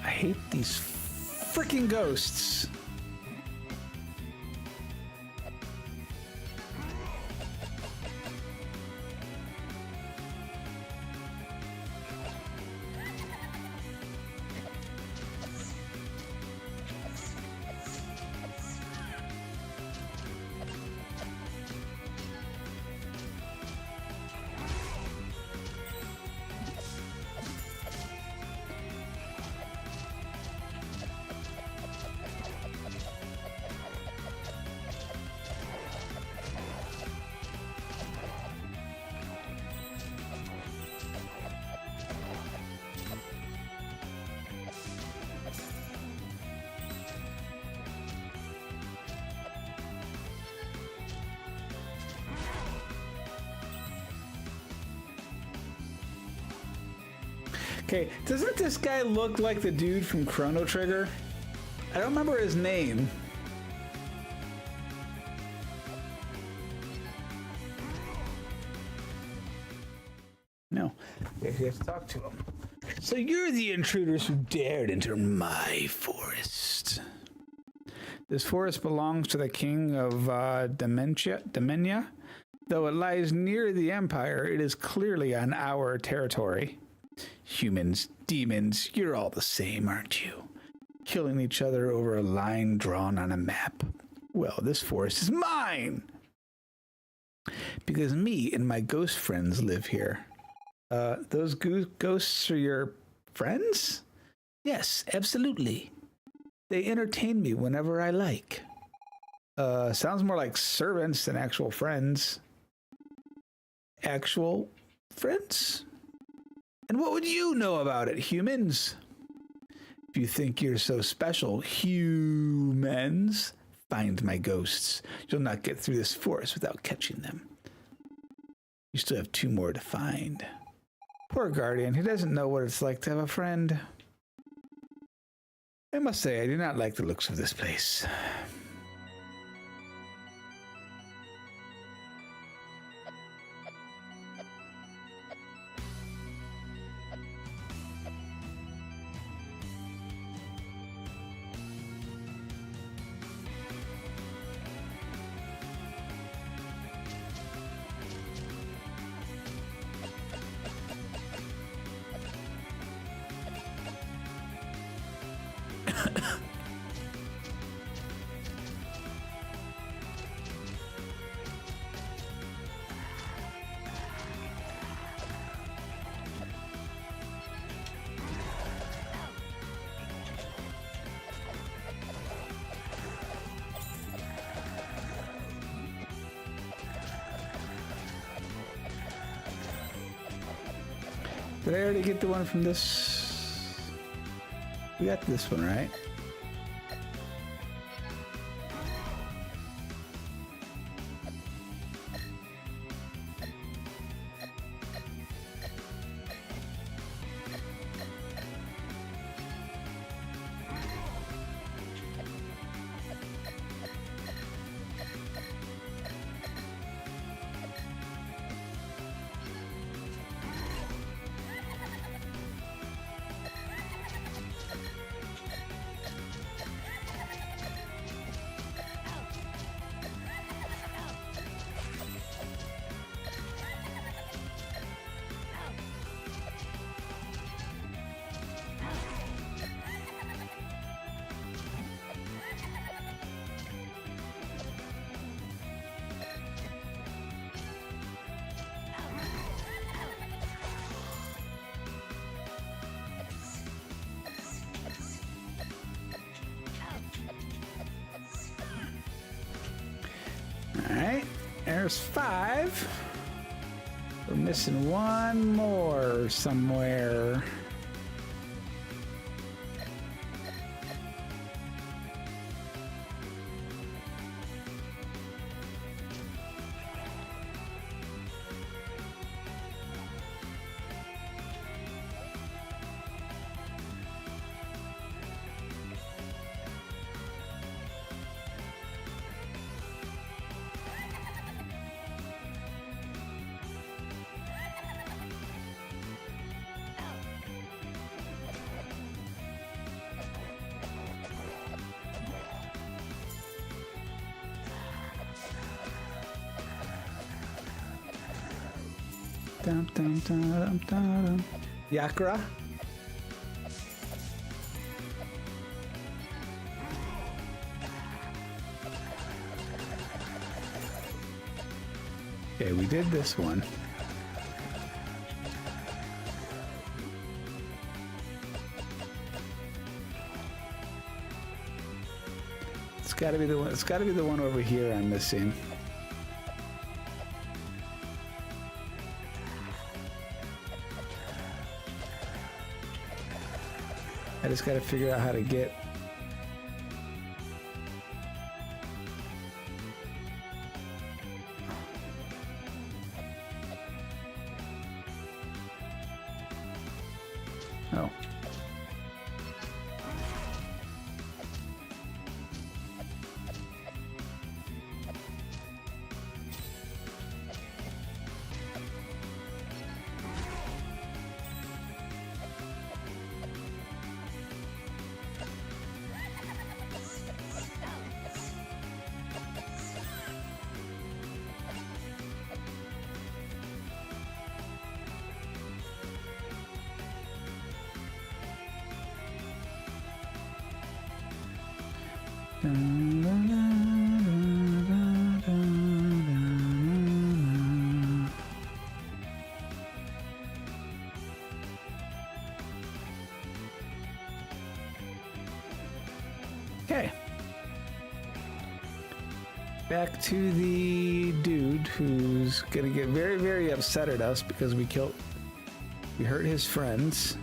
I hate these freaking ghosts. Okay, doesn't this guy look like the dude from Chrono Trigger? I don't remember his name. No, you have to talk to him. So you're the intruders who dared enter my forest. This forest belongs to the king of Demenia. Though it lies near the Empire, it is clearly on our territory. Humans, demons, you're all the same, aren't you? Killing each other over a line drawn on a map. Well, this forest is mine! Because me and my ghost friends live here. Those ghosts are your friends? Yes, absolutely. They entertain me whenever I like. Sounds more like servants than actual friends. Actual friends? And what would you know about it, humans? If you think you're so special, humans, find my ghosts. You'll not get through this forest without catching them. You still have 2 more to find. Poor Guardian, he doesn't know what it's like to have a friend. I must say, I do not like the looks of this place. Did I already get the one from this? We got this one, right? Alright, there's 5. We're missing one more somewhere. Dum, dum, dum, dum, dum. Yakra. Okay, we did this one. It's got to be the one. It's got to be the one over here I'm missing. I just got to figure out how to get. Okay. Back to the dude who's gonna get very, very upset at us because we hurt his friends.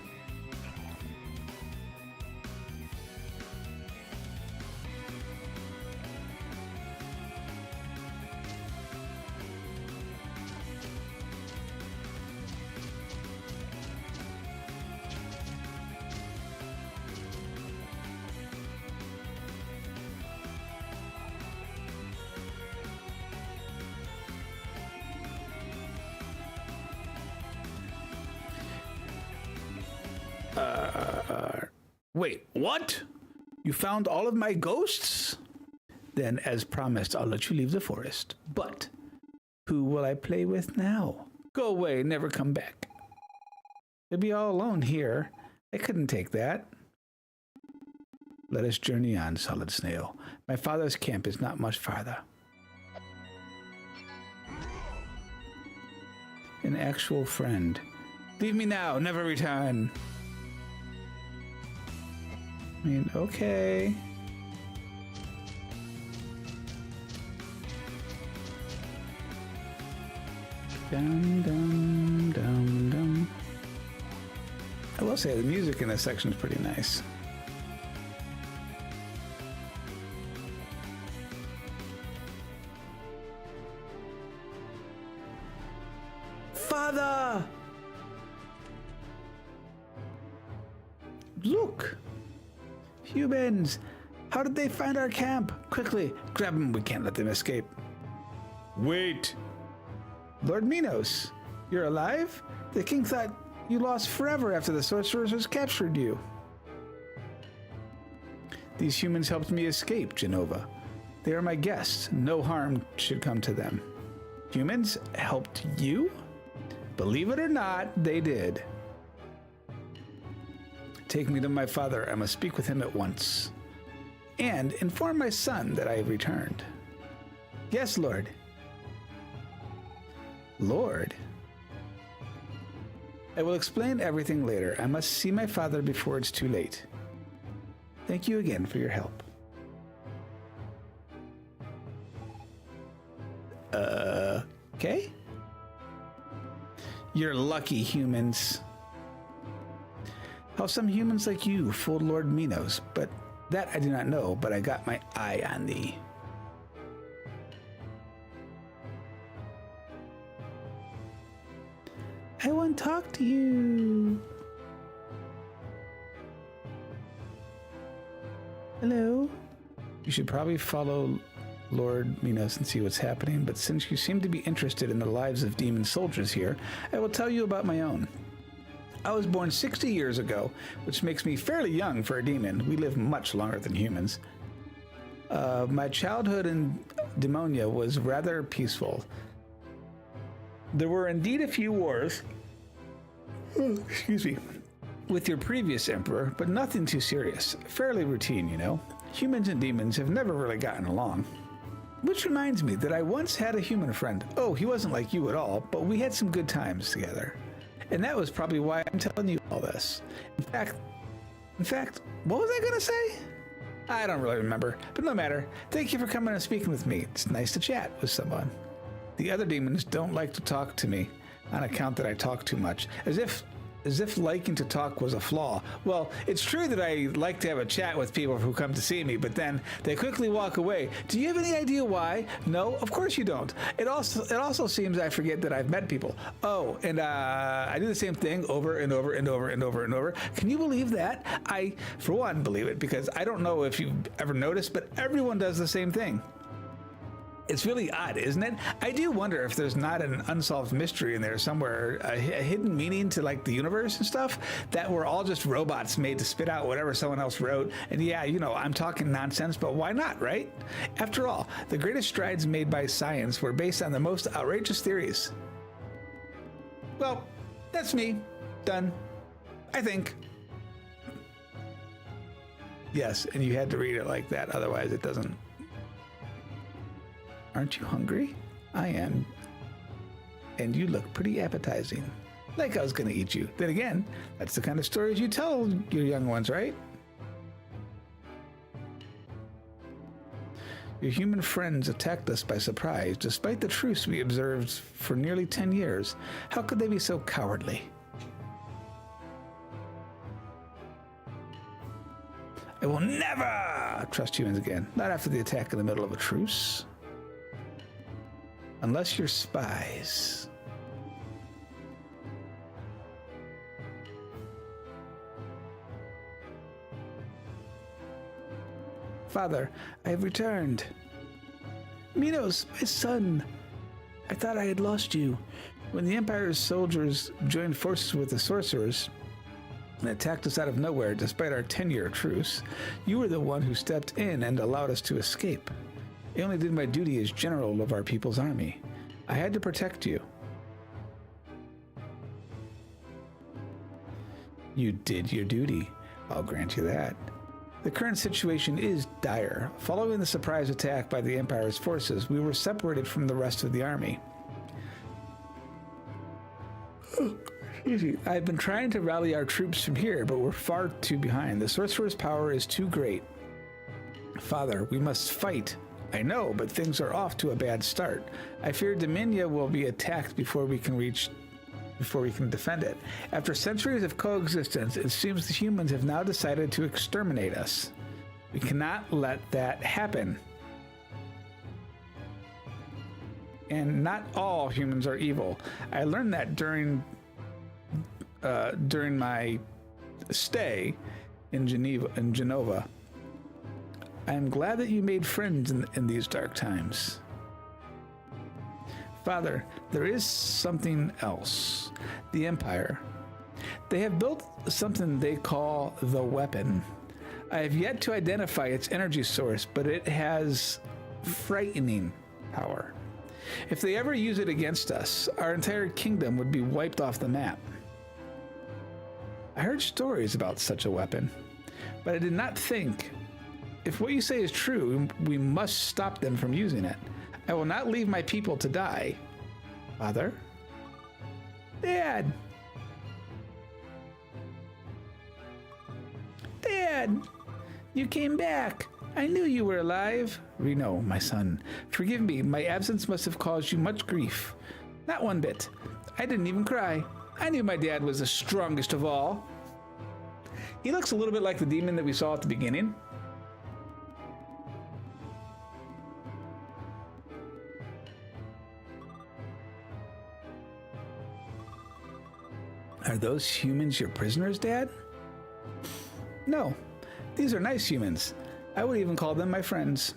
Wait, what? You found all of my ghosts? Then, as promised, I'll let you leave the forest. But who will I play with now? Go away, never come back. You'll be all alone here. I couldn't take that. Let us journey on, Solid Snail. My father's camp is not much farther. An actual friend. Leave me now, never return. I mean, okay. Dum, dum, dum, dum. I will say the music in this section is pretty nice. Father! Look! Humans! How did they find our camp? Quickly, grab them. We can't let them escape. Wait! Lord Minos, you're alive? The king thought you lost forever after the sorcerers captured you. These humans helped me escape, Genova. They are my guests. No harm should come to them. Humans helped you? Believe it or not, they did. Take me to my father. I must speak with him at once. And inform my son that I have returned. Yes, Lord. Lord? I will explain everything later. I must see my father before it's too late. Thank you again for your help. Okay? You're lucky, humans. How some humans like you fooled Lord Minos, but that I do not know, but I got my eye on thee. I want to talk to you. Hello? You should probably follow Lord Minos and see what's happening, but since you seem to be interested in the lives of demon soldiers here, I will tell you about my own. I was born 60 years ago, which makes me fairly young for a demon. We live much longer than humans. My childhood in Demonia was rather peaceful. There were indeed a few wars, excuse me, with your previous emperor, but nothing too serious. Fairly routine, you know. Humans and demons have never really gotten along. Which reminds me that I once had a human friend. Oh, he wasn't like you at all, but we had some good times together. And that was probably why I'm telling you all this. In fact, what was I going to say? I don't really remember, but no matter. Thank you for coming and speaking with me. It's nice to chat with someone. The other demons don't like to talk to me on account that I talk too much, as if liking to talk was a flaw. Well, it's true that I like to have a chat with people who come to see me, but then they quickly walk away. Do you have any idea why? No, of course you don't. It also seems I forget that I've met people. Oh, and I do the same thing over and over and over and over and over. Can you believe that? I, for one, believe it because I don't know if you've ever noticed, but everyone does the same thing. It's really odd, isn't it? I do wonder if there's not an unsolved mystery in there somewhere, a hidden meaning to like the universe and stuff, that we're all just robots made to spit out whatever someone else wrote. And yeah, you know, I'm talking nonsense, but why not, right? After all, the greatest strides made by science were based on the most outrageous theories. Well, that's me. Done. I think. Yes, and you had to read it like that, otherwise it doesn't. Aren't you hungry? I am. And you look pretty appetizing. Like I was gonna eat you. Then again, that's the kind of stories you tell your young ones, right? Your human friends attacked us by surprise, despite the truce we observed for nearly 10 years. How could they be so cowardly? I will never trust humans again. Not after the attack in the middle of a truce. Unless you're spies. Father, I have returned. Minos, my son. I thought I had lost you. When the Empire's soldiers joined forces with the sorcerers and attacked us out of nowhere despite our 10-year truce, you were the one who stepped in and allowed us to escape. I only did my duty as general of our people's army. I had to protect you. You did your duty. I'll grant you that. The current situation is dire. Following the surprise attack by the Empire's forces, we were separated from the rest of the army. I've been trying to rally our troops from here, but we're far too behind. The sorcerer's power is too great. Father, we must fight. I know, but things are off to a bad start. I fear Dominia will be attacked before we can defend it. After centuries of coexistence, it seems the humans have now decided to exterminate us. We cannot let that happen. And not all humans are evil. I learned that during my stay in Genova. I am glad that you made friends in these dark times. Father, there is something else. The Empire. They have built something they call the weapon. I have yet to identify its energy source, but it has frightening power. If they ever use it against us, our entire kingdom would be wiped off the map. I heard stories about such a weapon, but I did not think. If what you say is true, we must stop them from using it. I will not leave my people to die. Father? Dad! Dad! You came back! I knew you were alive. Reno, my son, forgive me. My absence must have caused you much grief. Not one bit. I didn't even cry. I knew my dad was the strongest of all. He looks a little bit like the demon that we saw at the beginning. Are those humans your prisoners, Dad? No, these are nice humans. I would even call them my friends.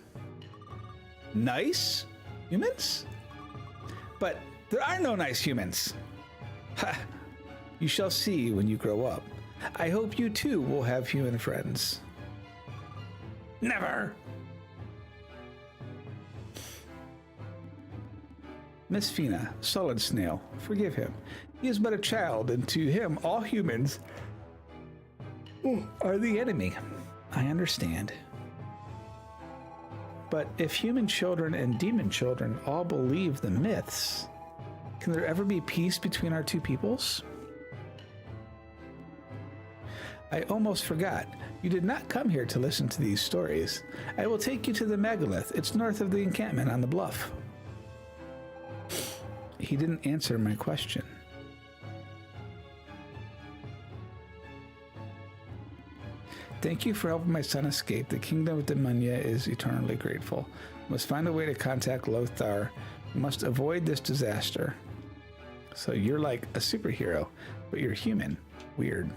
Nice humans? But there are no nice humans. Ha! You shall see when you grow up. I hope you too will have human friends. Never! Miss Fina, solid snail, forgive him. He is but a child, and to him all humans are the enemy. I understand. But if human children and demon children all believe the myths, can there ever be peace between our two peoples? I almost forgot. You did not come here to listen to these stories. I will take you to the megalith. It's north of the encampment on the bluff. He didn't answer my question. Thank you for helping my son escape. The kingdom of Demunia is eternally grateful. We must find a way to contact Lothar. We must avoid this disaster. So you're like a superhero, but you're human. Weird.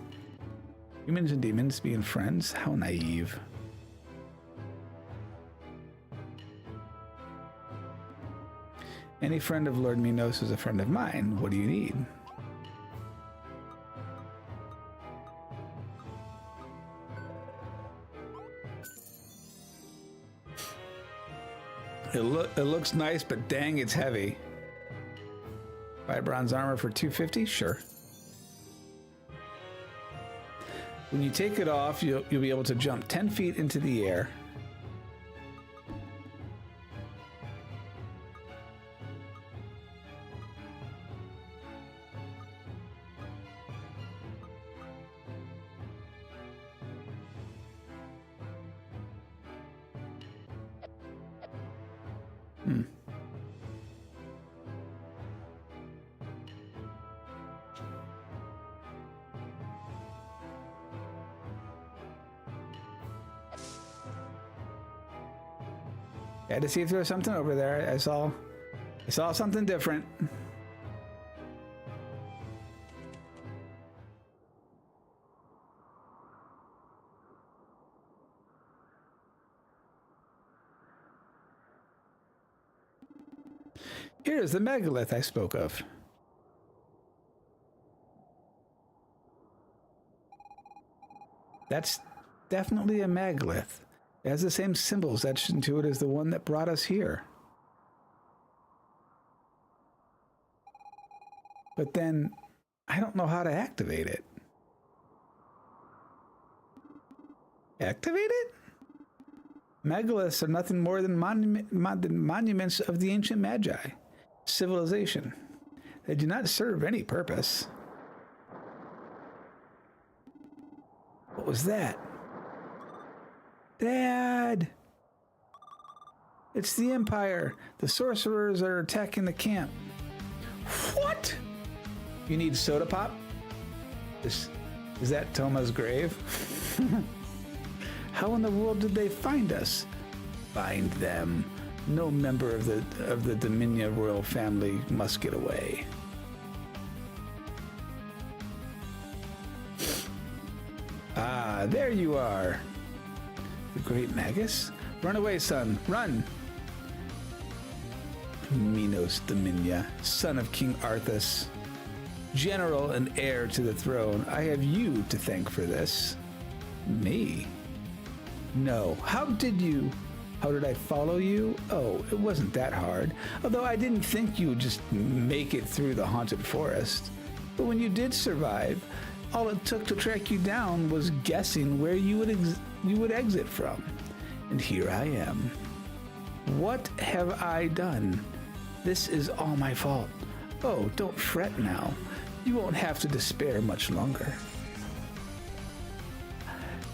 Humans and demons being friends? How naive. Any friend of Lord Minos is a friend of mine. What do you need? It looks nice, but dang, it's heavy. Buy bronze armor for $250? Sure. When you take it off, you'll be able to jump 10 feet into the air. Had to see if there was something over there. I saw something different. Here's the megalith I spoke of. That's definitely a megalith. It has the same symbols etched into it as the one that brought us here. But then, I don't know how to activate it. Activate it? Megaliths are nothing more than monuments of the ancient Magi civilization. They do not serve any purpose. What was that? Dad! It's the Empire. The sorcerers are attacking the camp. What? You need soda pop? Is that Toma's grave? How in the world did they find us? Find them. No member of the Dominia royal family must get away. Ah, there you are. The great Magus? Run away, son. Run! Minos Dominia, son of King Arthas, general and heir to the throne, I have you to thank for this. Me? No. How did I follow you? Oh, it wasn't that hard. Although I didn't think you would just make it through the haunted forest. But when you did survive, all it took to track you down was guessing where you would exit from. And here I am. What have I done? This is all my fault. Oh, don't fret now. You won't have to despair much longer.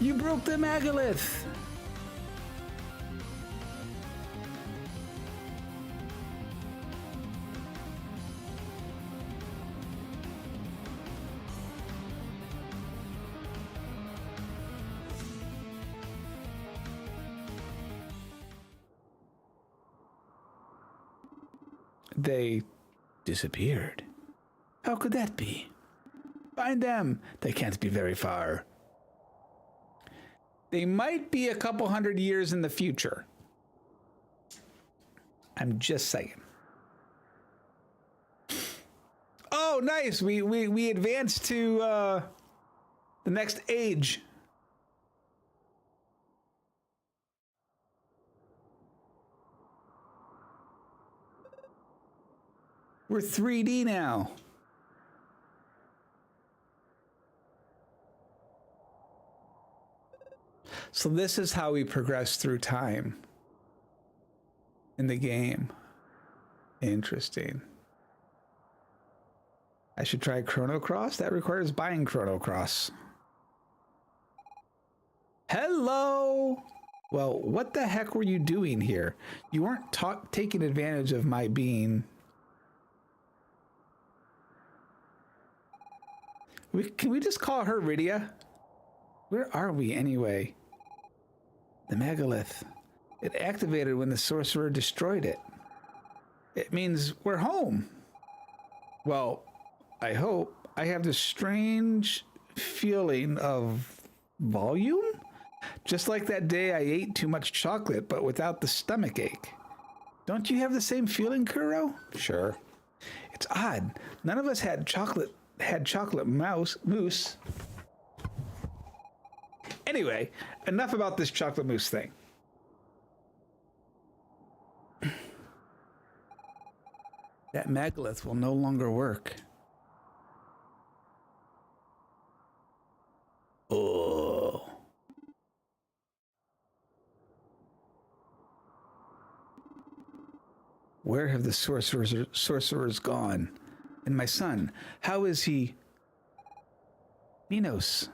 You broke the megalith! They disappeared. How could that be? Find them. They can't be very far. They might be a couple hundred years in the future. I'm just saying. Oh, nice. We advanced to the next age. We're 3D now. So this is how we progress through time in the game. Interesting. I should try Chrono Cross. That requires buying Chrono Cross. Hello! Well, what the heck were you doing here? You weren't taking advantage of my being... Can we just call her Rydia? Where are we anyway? The megalith. It activated when the sorcerer destroyed it. It means we're home. Well, I hope. I have this strange feeling of volume? Just like that day I ate too much chocolate, but without the stomach ache. Don't you have the same feeling, Kuro? Sure. It's odd. None of us had chocolate mousse. Anyway, enough about this chocolate mousse thing. That megalith will no longer work. Oh. Where have the sorcerers gone? And my son, how is he? Minos.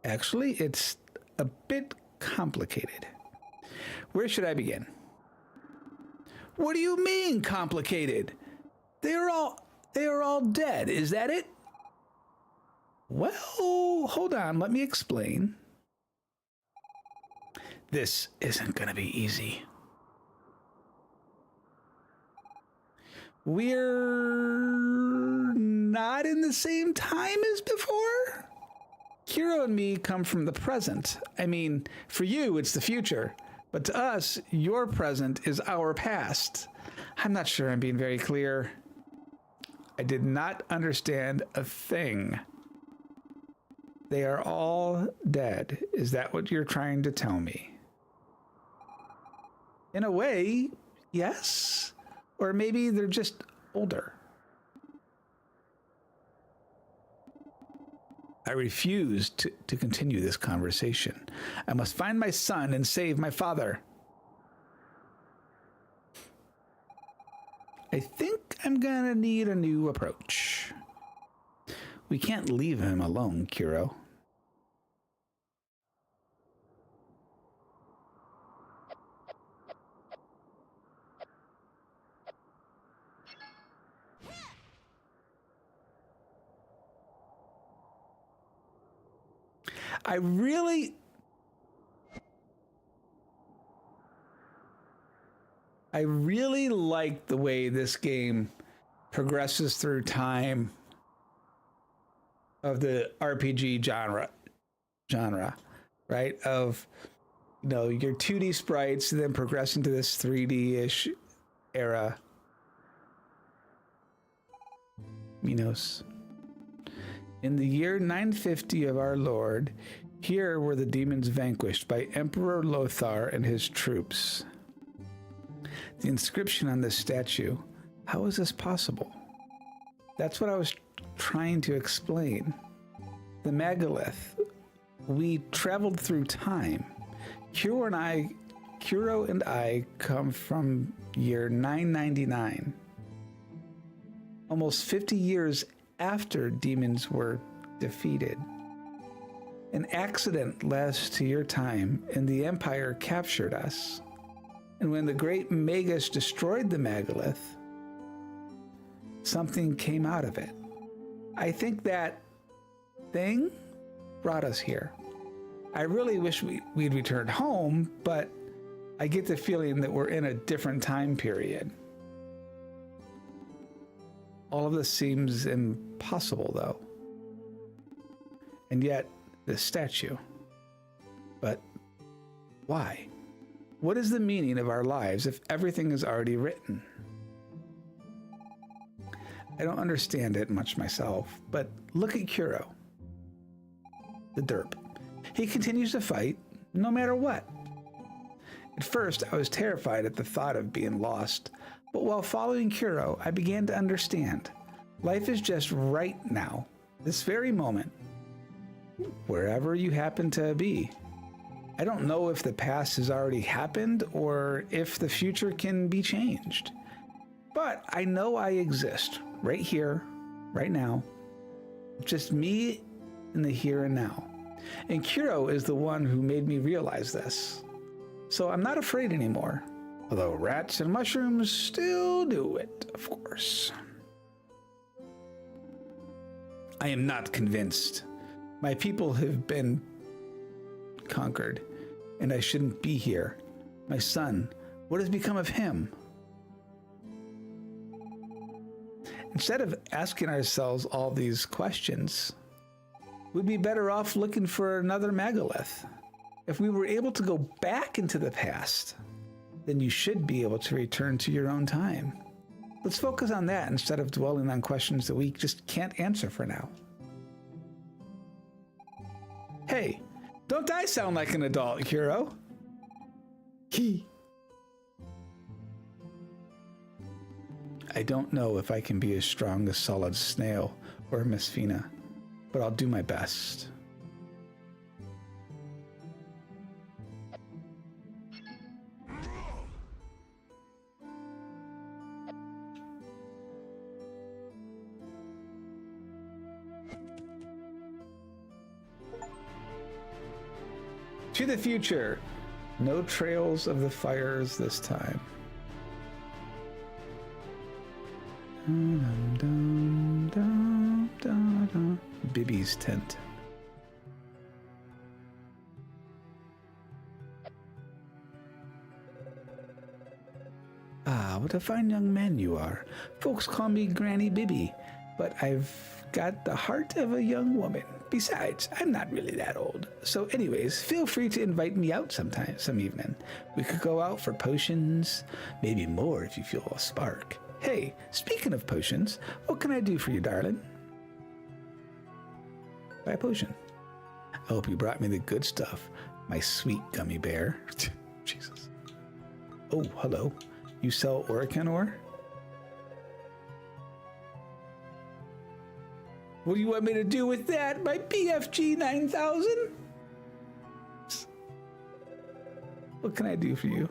Actually, it's a bit complicated. Where should I begin? What do you mean complicated? They are all dead. Is that it? Well, hold on. Let me explain. This isn't going to be easy. We're not in the same time as before? Kiro and me come from the present. I mean, for you, it's the future. But to us, your present is our past. I'm not sure I'm being very clear. I did not understand a thing. They are all dead. Is that what you're trying to tell me? In a way, yes. Or maybe they're just older. I refuse to continue this conversation. I must find my son and save my father. I think I'm gonna need a new approach. We can't leave him alone, Kiro. I really like the way this game progresses through time of the RPG genre, right? Of, you know, your 2D sprites and then progressing to this 3D-ish era. Minos. In the year 950 of our Lord, here were the demons vanquished by Emperor Lothar and his troops. The inscription on this statue, how is this possible? That's what I was trying to explain. The megalith. We traveled through time. Kuro and I come from year 999. Almost 50 years after demons were defeated. An accident led to your time, and the Empire captured us. And when the great Magus destroyed the megalith, something came out of it. I think that thing brought us here. I really wish we'd returned home, but I get the feeling that we're in a different time period. All of this seems impossible, though. And yet, this statue. But why? What is the meaning of our lives if everything is already written? I don't understand it much myself, but look at Kuro, the derp. He continues to fight no matter what. At first, I was terrified at the thought of being lost, but while following Kuro, I began to understand. Life is just right now, this very moment, wherever you happen to be. I don't know if the past has already happened or if the future can be changed, but I know I exist right here, right now, just me in the here and now. And Kuro is the one who made me realize this. So I'm not afraid anymore. Although rats and mushrooms still do it, of course. I am not convinced. My people have been conquered, and I shouldn't be here. My son, what has become of him? Instead of asking ourselves all these questions, we'd be better off looking for another megalith. If we were able to go back into the past, then you should be able to return to your own time. Let's focus on that instead of dwelling on questions that we just can't answer for now. Hey, don't I sound like an adult, Kuro? I don't know if I can be as strong as Solid Snail or Miss Fina, but I'll do my best. To the future. No trails of the fires this time. Bibby's tent. Ah, what a fine young man you are. Folks call me Granny Bibby, but I've got the heart of a young woman. Besides, I'm not really that old. So anyways, feel free to invite me out sometime, some evening. We could go out for potions, maybe more if you feel a spark. Hey, speaking of potions, what can I do for you, darling? Buy a potion. I hope you brought me the good stuff, my sweet gummy bear. Jesus. Oh, hello. You sell Orican ore? What do you want me to do with that? My BFG 9000? What can I do for you?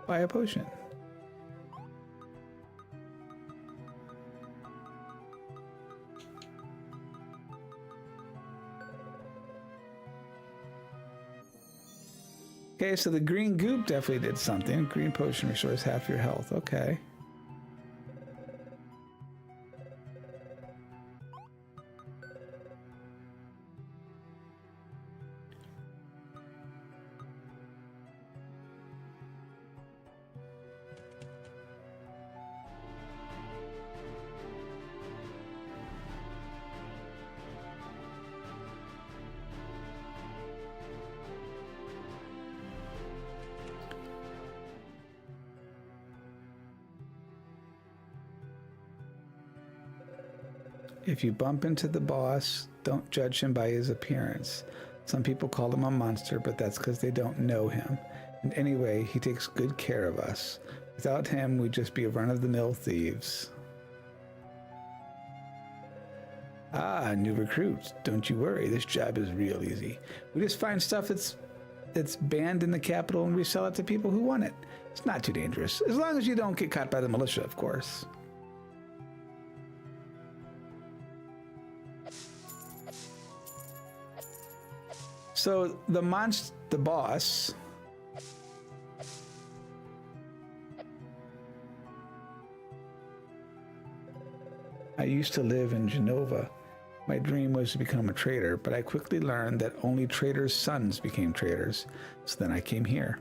Buy a potion. Okay, so the green goop definitely did something. Green potion restores half your health. Okay. If you bump into the boss, don't judge him by his appearance. Some people call him a monster, but that's because they don't know him. And anyway, he takes good care of us. Without him, we'd just be run-of-the-mill thieves. Ah, new recruits. Don't you worry, this job is real easy. We just find stuff that's banned in the capital and resell it to people who want it. It's not too dangerous, as long as you don't get caught by the militia, of course. So the boss, I used to live in Genova. My dream was to become a trader, but I quickly learned that only traders' sons became traders. So then I came here.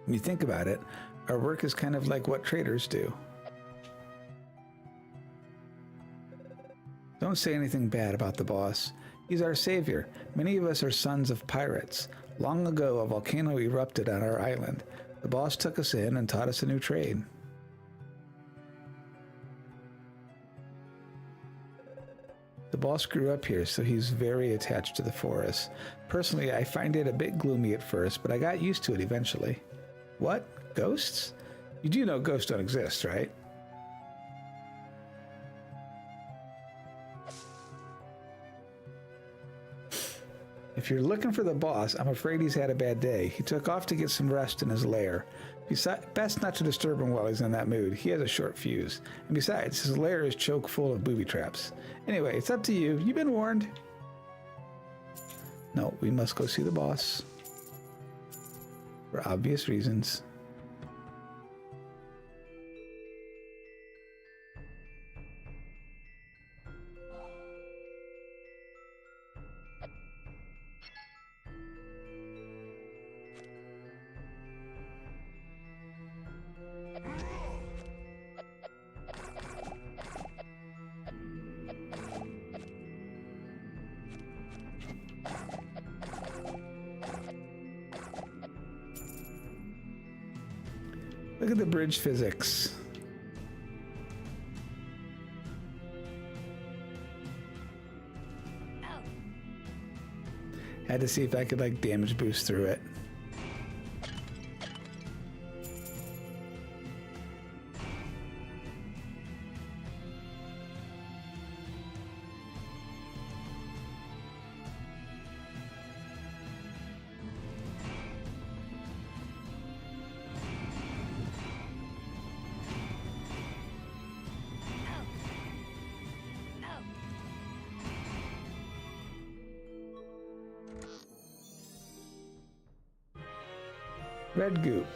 When you think about it, our work is kind of like what traders do. Don't say anything bad about the boss. He's our savior. Many of us are sons of pirates. Long ago, a volcano erupted on our island. The boss took us in and taught us a new trade. The boss grew up here, so he's very attached to the forest. Personally, I find it a bit gloomy at first, but I got used to it eventually. What? Ghosts? You do know ghosts don't exist, right? If you're looking for the boss, I'm afraid he's had a bad day. He took off to get some rest in his lair. Best not to disturb him while he's in that mood. He has a short fuse. And besides, his lair is chock full of booby traps. Anyway, it's up to you. You've been warned. No, we must go see the boss. For obvious reasons. Look at the bridge physics. Had to see if I could like damage boost through it. Red goop.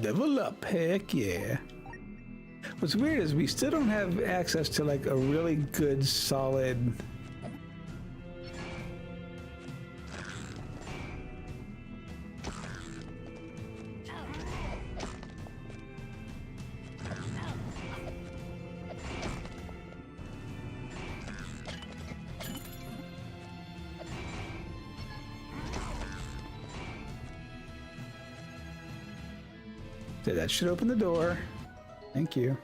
Level up, heck yeah. What's weird is we still don't have access to like a really good, solid... That should open the door. Thank you.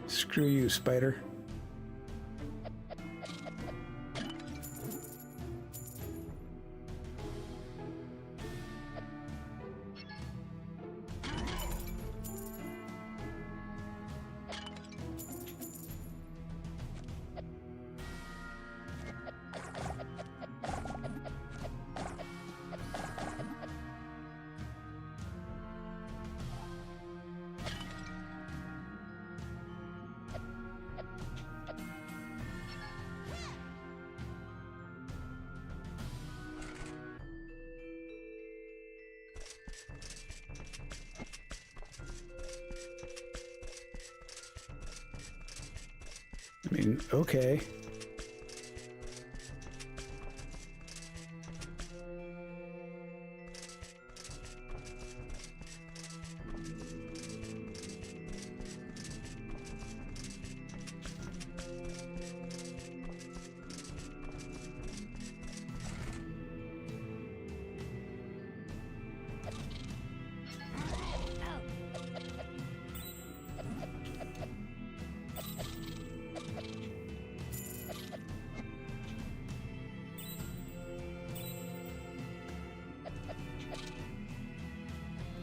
Screw you, spider. I mean, okay.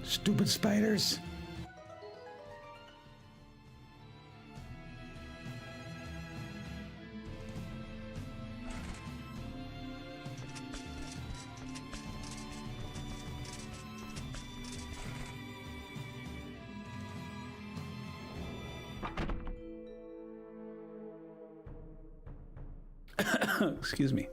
Stupid spiders. Excuse me.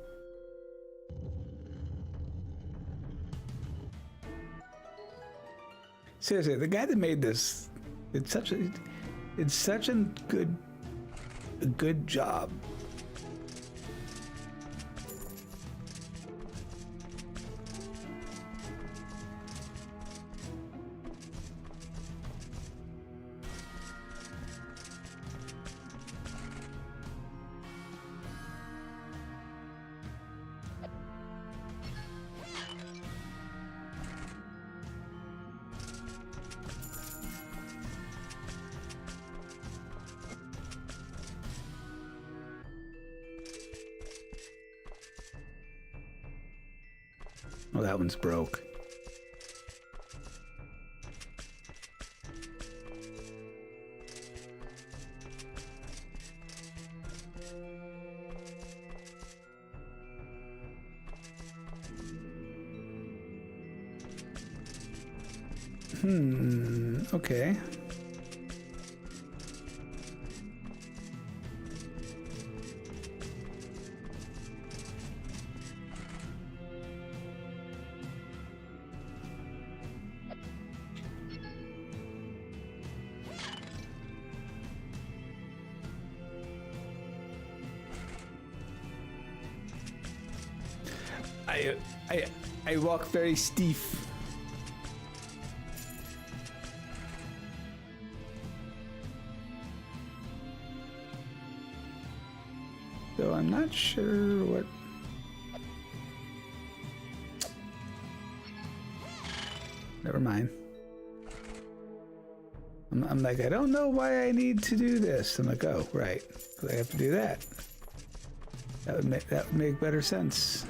Seriously, the guy that made this, it's such a good job. Oh, that one's broke. Okay. I walk very steep. So I'm not sure what. Never mind. I'm like, I don't know why I need to do this. I'm like, oh, right, because I have to do that. That would make better sense.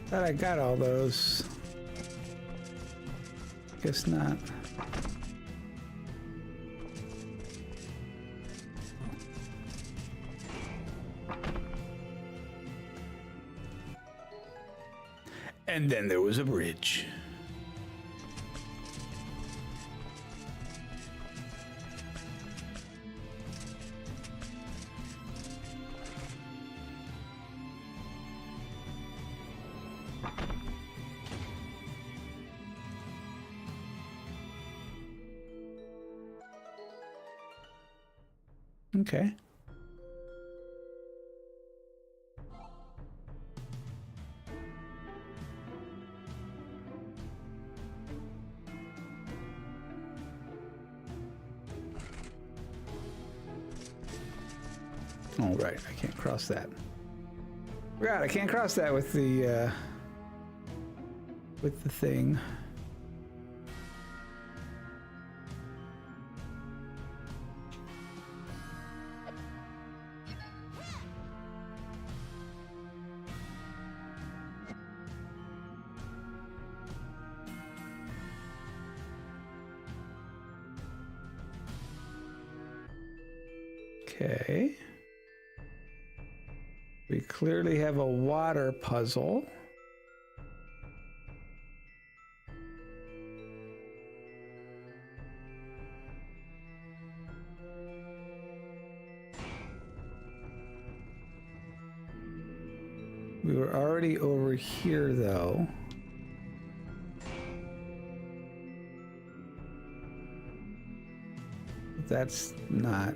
Thought I got all those. Guess not. And then there was a bridge. Okay. Oh, right. I can't cross that. God, I can't cross that with the thing. Okay. We clearly have a water puzzle. We were already over here, though. That's not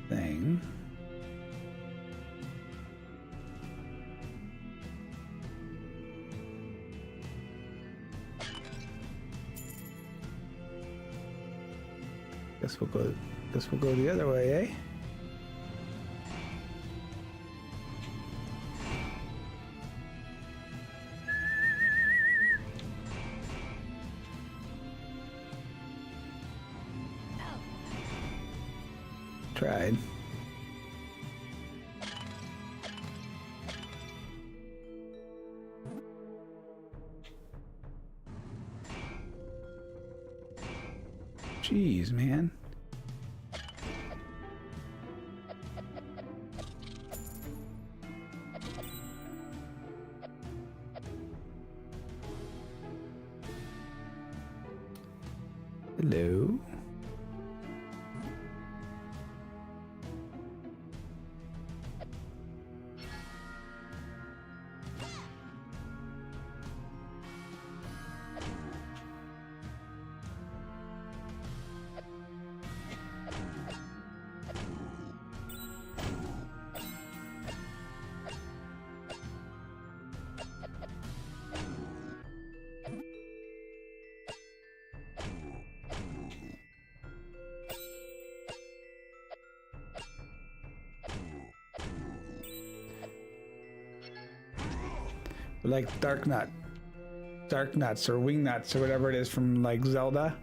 thing. Guess we'll go the other way, eh? Tried. Jeez, man. Hello. Like Dark Nuts or Wing Nuts or whatever it is from like Zelda.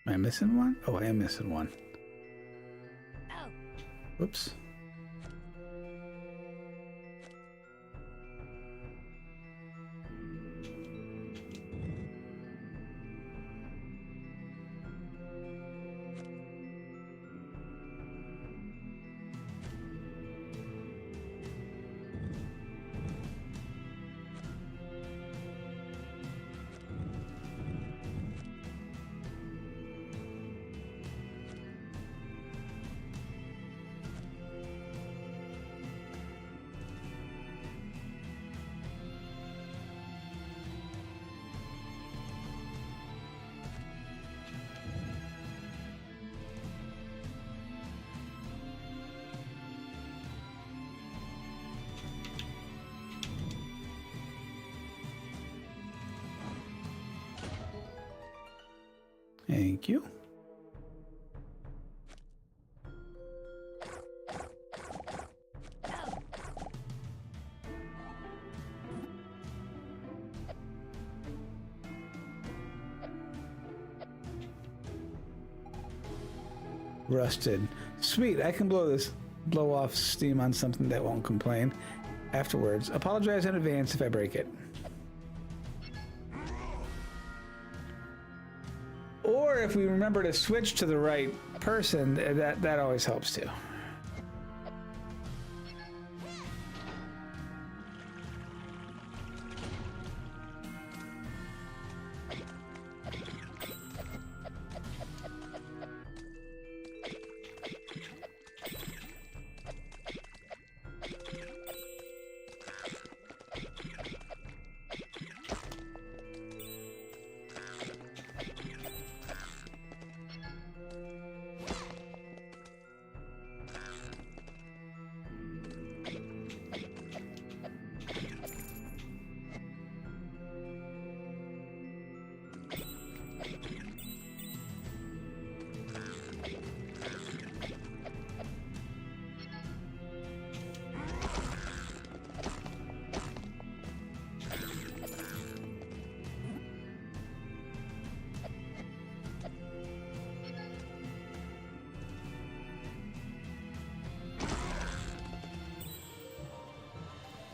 Am I missing one? Oh, I am missing one. Whoops. Thank you. Rusted. Sweet, I can blow off steam on something that won't complain afterwards. Apologize in advance if I break it. Or if we remember to switch to the right person, that always helps too.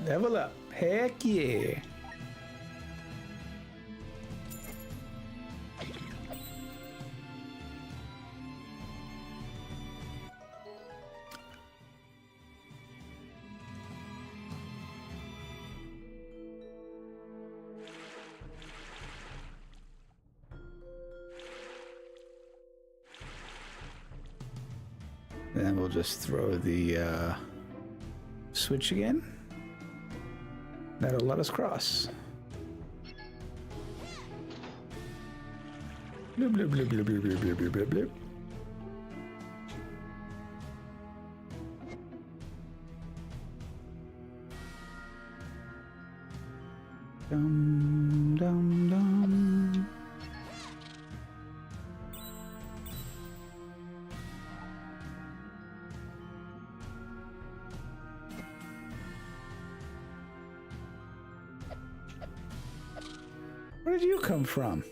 Level up. Heck yeah. Then we'll just throw the switch again. That'll let us cross. Bloop, bloop, bloop, bloop, bloop, bloop, bloop, bloop, bloop. Dum, dum, dum. Where did you come from?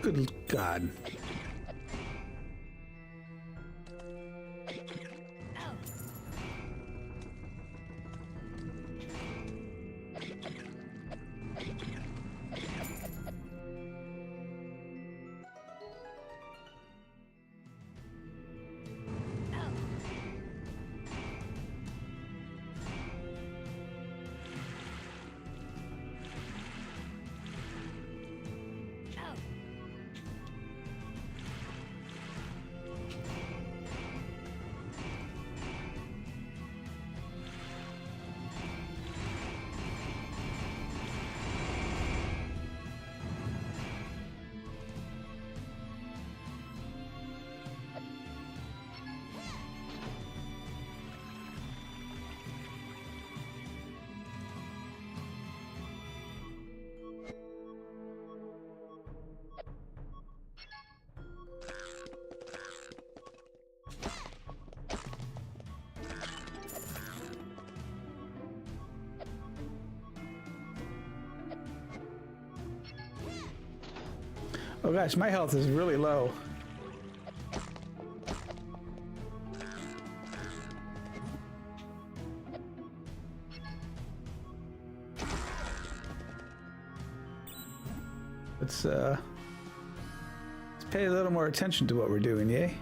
Good God. Oh gosh, my health is really low. Let's pay a little more attention to what we're doing, yay?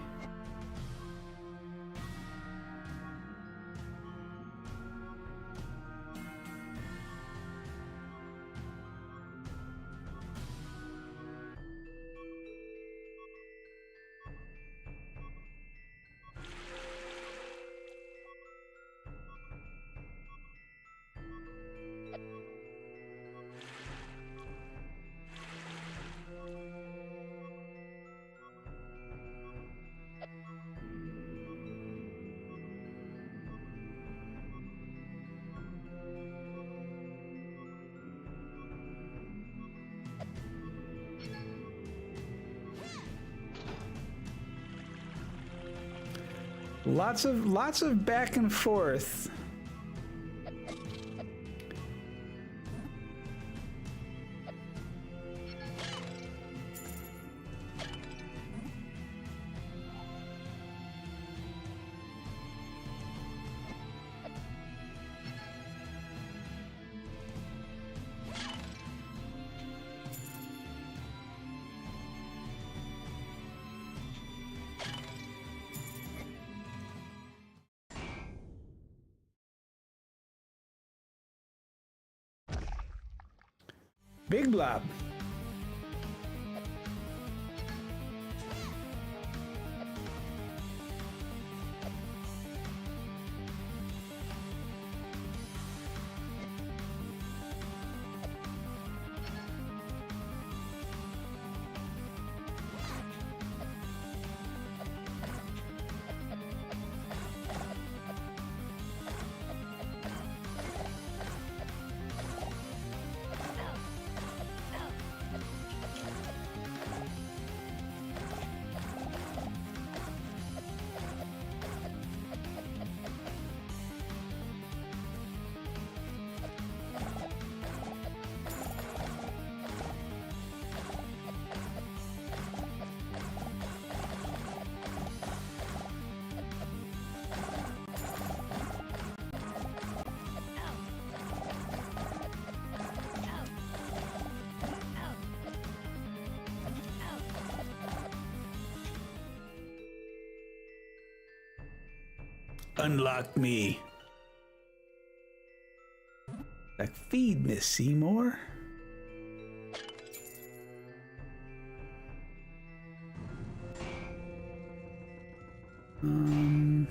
Lots of back and forth. Big blob. Unlock me. Like, feed Miss Seymour. Is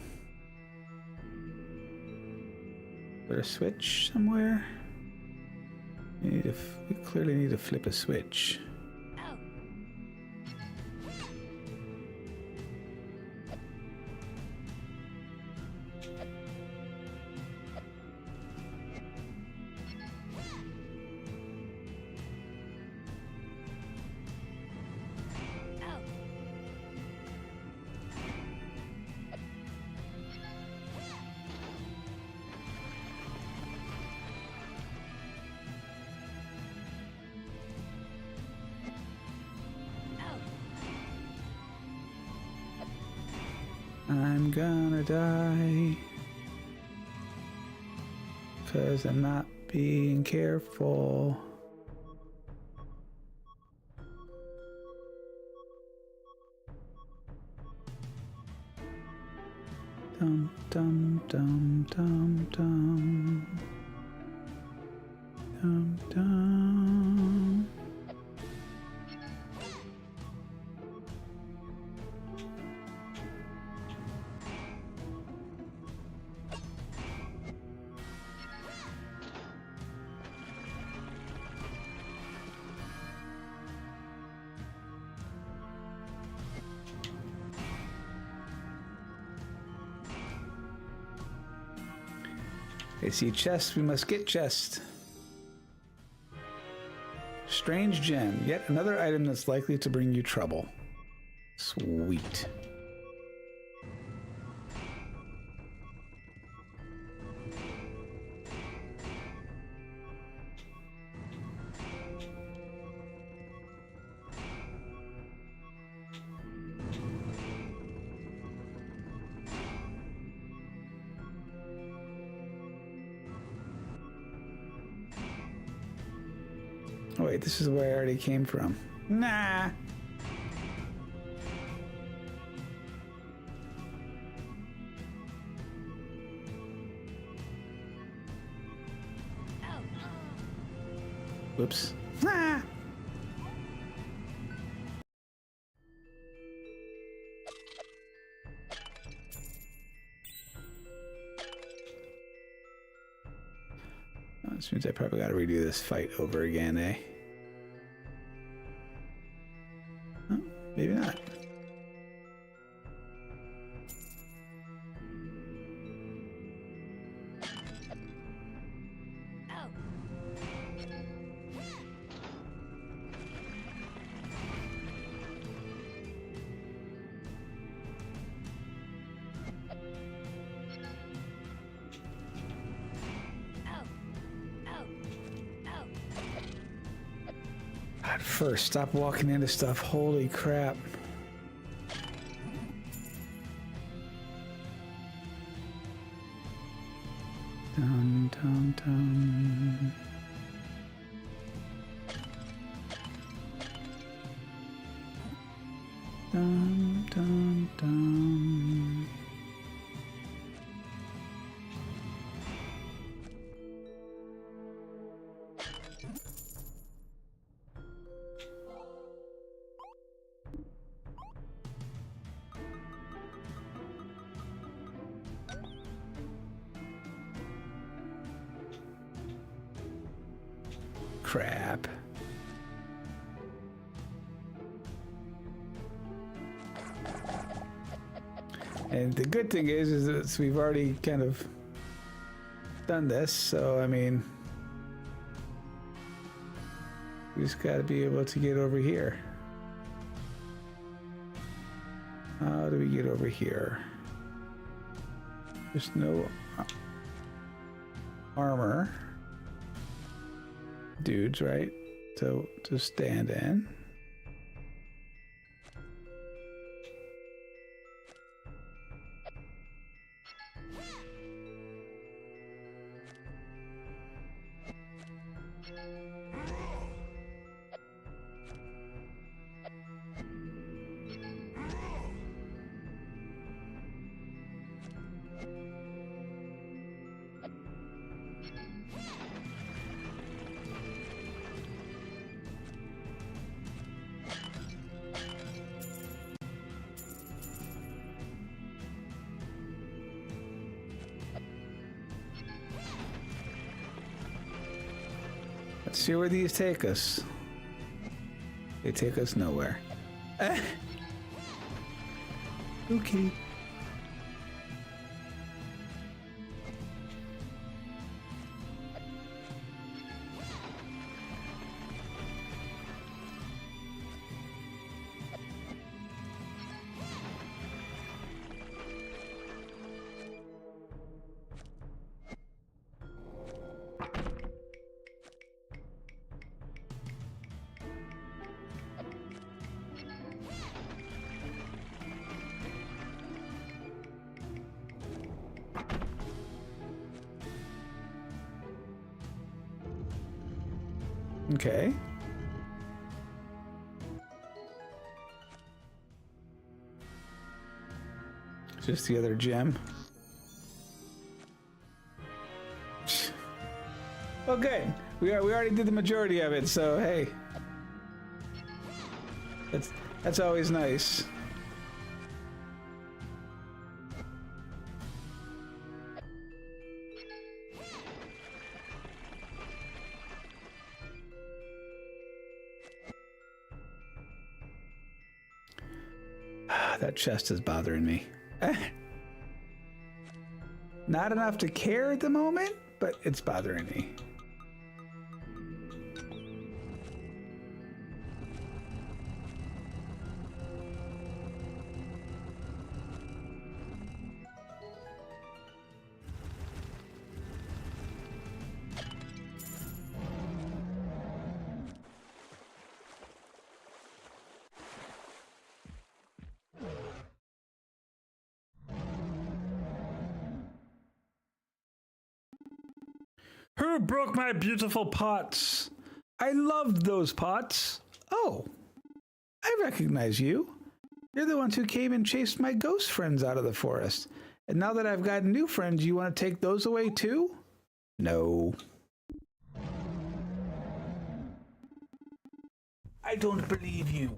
there a switch somewhere? We clearly need to flip a switch. I'm gonna die 'cause I'm not being careful. Dum dum dum dum dum dum dum. They see chest, we must get chest. Strange gem, yet another item that's likely to bring you trouble. Sweet. Oh wait, this is where I already came from. Nah. Whoops. Nah. Oh, this means I probably got to redo this fight over again, eh? Oh, maybe not. God, first, stop walking into stuff. Holy crap. Dum dum dum. Dum dum dum. Crap. And the good thing is that we've already kind of done this, so I mean, we just got to be able to get over here. How do we get over here? There's no armor. Dudes, right? So to stand in. Let's see where these take us. They take us nowhere. Okay. Okay. Just the other gem. Okay, we already did the majority of it, so hey, that's always nice. That chest is bothering me. Not enough to care at the moment, but it's bothering me. Who broke my beautiful pots? I loved those pots. Oh, I recognize you. You're the ones who came and chased my ghost friends out of the forest. And now that I've got new friends, you want to take those away too? No. I don't believe you.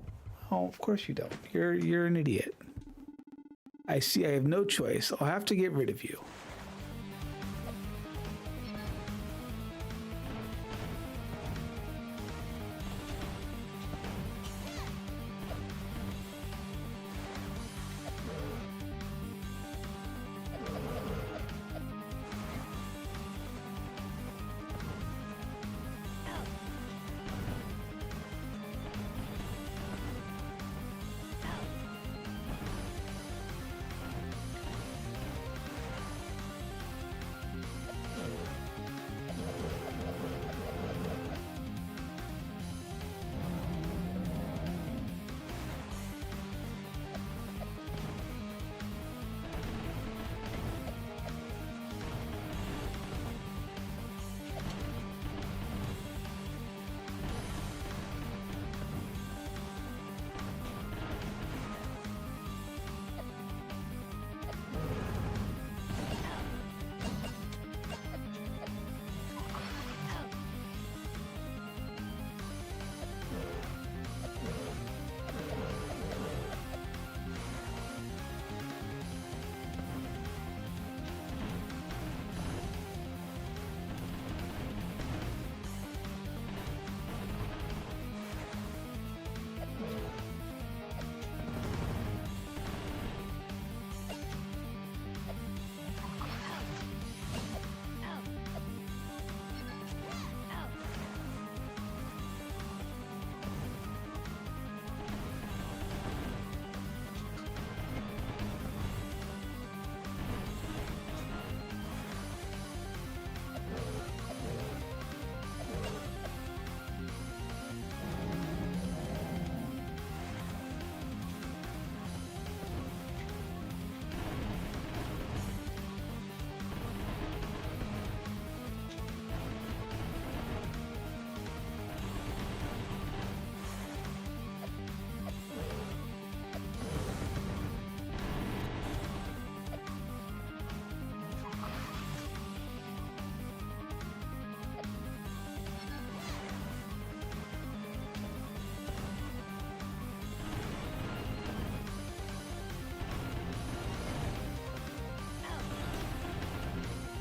Oh, of course you don't. You're an idiot. I see I have no choice. I'll have to get rid of you.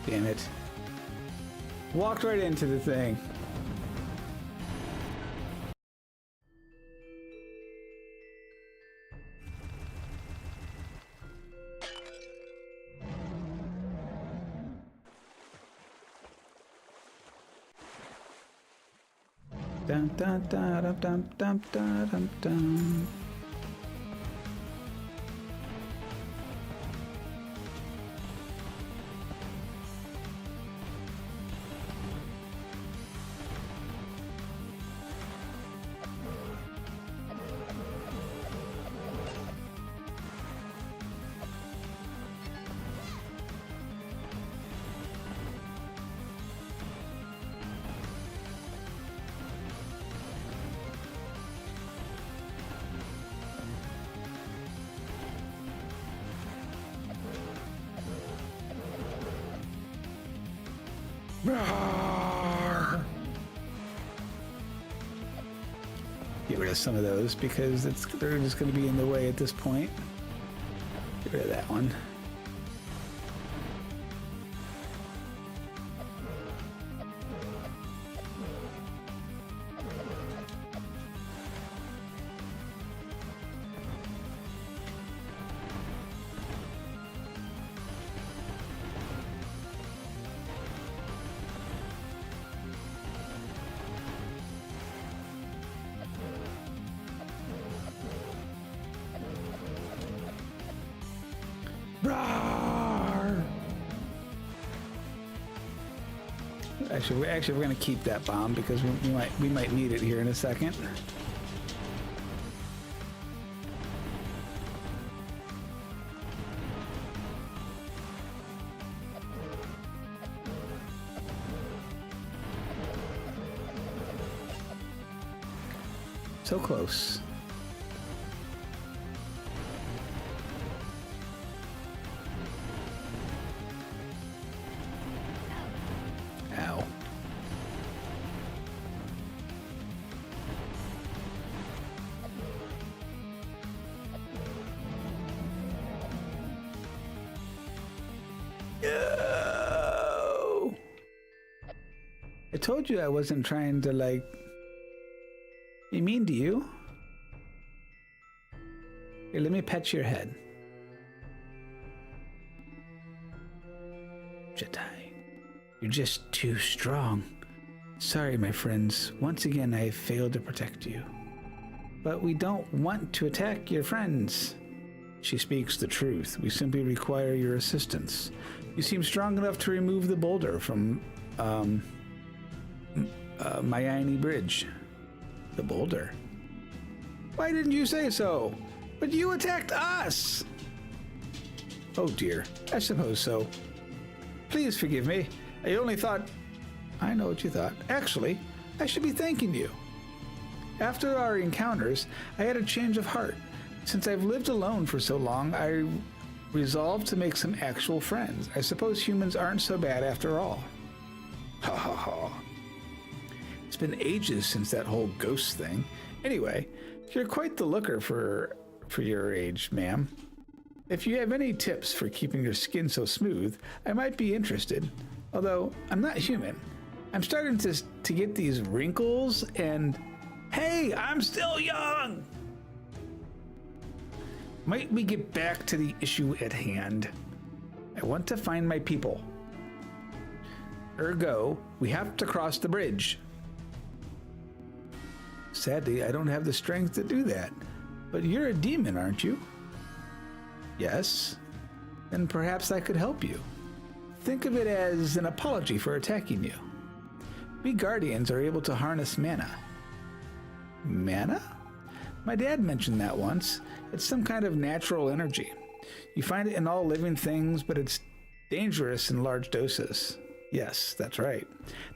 Damn it. Walked right into the thing. Dun dun dun dun dun dun dun dun dun. Roar! Get rid of some of those because they're just going to be in the way at this point. Get rid of that one. Roar! Actually, we're going to keep that bomb because we might need it here in a second. So close. Ow. No! I told you I wasn't trying to, like, be mean to you. Here, let me pet your head. Jedi, you're just too strong. Sorry, my friends. Once again, I failed to protect you. But we don't want to attack your friends. She speaks the truth. We simply require your assistance. You seem strong enough to remove the boulder from, Mayani Bridge. The boulder? Why didn't you say so? But you attacked us! Oh dear, I suppose so. Please forgive me. I only thought... I know what you thought. Actually, I should be thanking you. After our encounters, I had a change of heart. Since I've lived alone for so long, I resolved to make some actual friends. I suppose humans aren't so bad after all. Ha ha ha. It's been ages since that whole ghost thing. Anyway, you're quite the looker for your age, ma'am. If you have any tips for keeping your skin so smooth, I might be interested. Although, I'm not human. I'm starting to get these wrinkles and... Hey, I'm still young! Might we get back to the issue at hand? I want to find my people. Ergo, we have to cross the bridge. Sadly, I don't have the strength to do that. But you're a demon, aren't you? Yes. Then perhaps I could help you. Think of it as an apology for attacking you. We Guardians are able to harness mana. Mana? My dad mentioned that once. It's some kind of natural energy. You find it in all living things, but it's dangerous in large doses. Yes, that's right.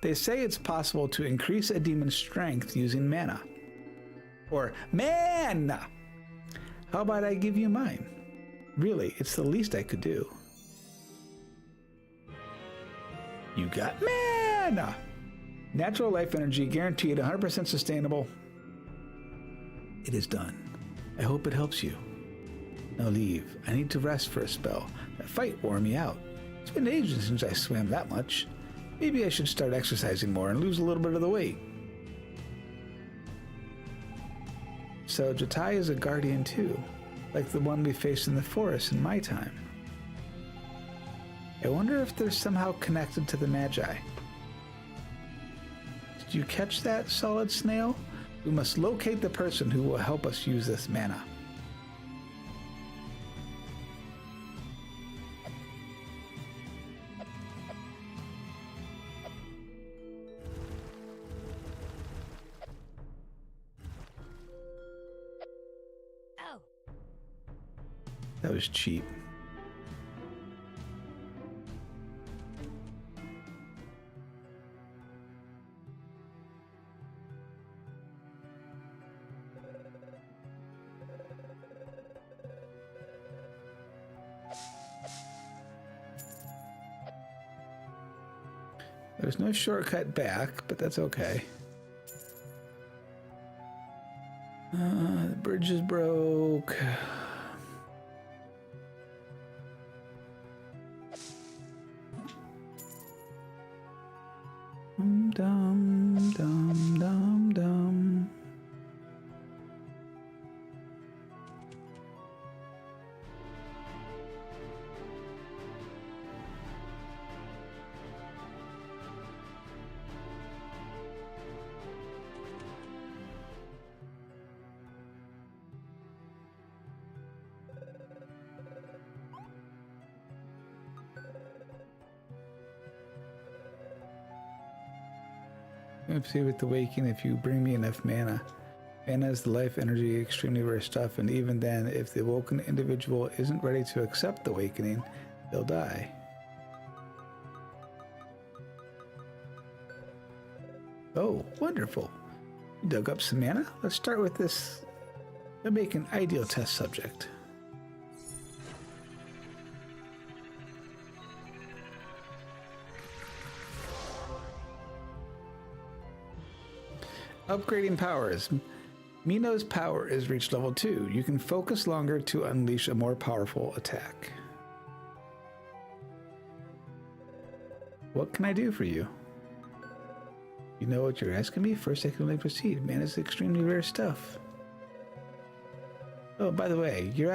They say it's possible to increase a demon's strength using mana. Or mana! How about I give you mine? Really, it's the least I could do. You got mana! Natural life energy, guaranteed 100% sustainable. It is done. I hope it helps you. Now leave. I need to rest for a spell. That fight wore me out. It's been ages since I swam that much. Maybe I should start exercising more and lose a little bit of the weight. So Jatai is a guardian too, like the one we faced in the forest in my time. I wonder if they're somehow connected to the Magi. Did you catch that, Solid Snail? We must locate the person who will help us use this mana. That was cheap. There's no shortcut back, but that's okay. The bridge is broke. Dum dum dum dum. Let's see with the waking if you bring me enough mana. Mana is the life energy, extremely rare stuff, and even then, if the awoken individual isn't ready to accept the awakening, they'll die. Oh, wonderful. You dug up some mana? Let's start with this. Let's make an ideal test subject. Upgrading powers. Mino's power is reached level 2. You can focus longer to unleash a more powerful attack. What can I do for you? You know what you're asking me? First, I can only proceed. Man, it's extremely rare stuff. Oh, by the way, you're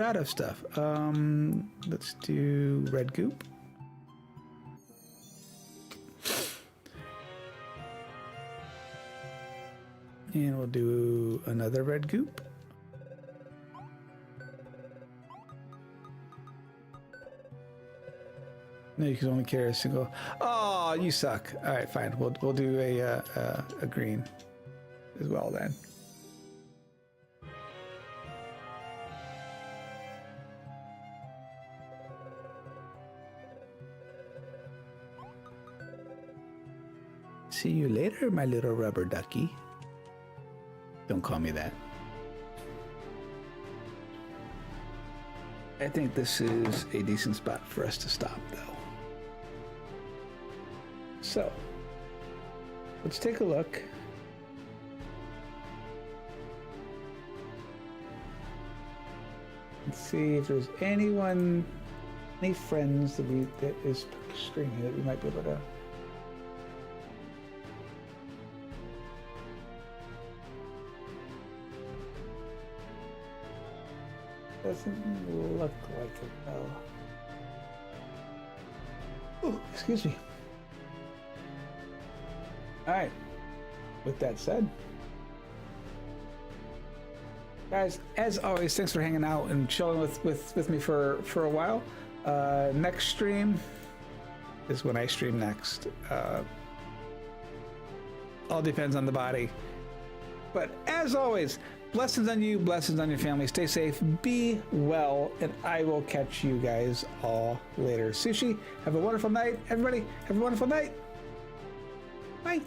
out of stuff. Let's do red goop. And we'll do another red goop. No, you can only carry a single. Oh, you suck. All right, fine. We'll do a green as well then. See you later, my little rubber ducky. Don't call me that. I think this is a decent spot for us to stop, though. So, let's take a look. Let's see if there's any friends that is streaming that we might be able to. Doesn't look like it though. Oh, excuse me. Alright. With that said, guys, as always, thanks for hanging out and chilling with me for a while. Next stream is when I stream next. All depends on the body. But as always, blessings on you, blessings on your family. Stay safe, be well, and I will catch you guys all later. Sushi, have a wonderful night. Everybody, have a wonderful night. Bye.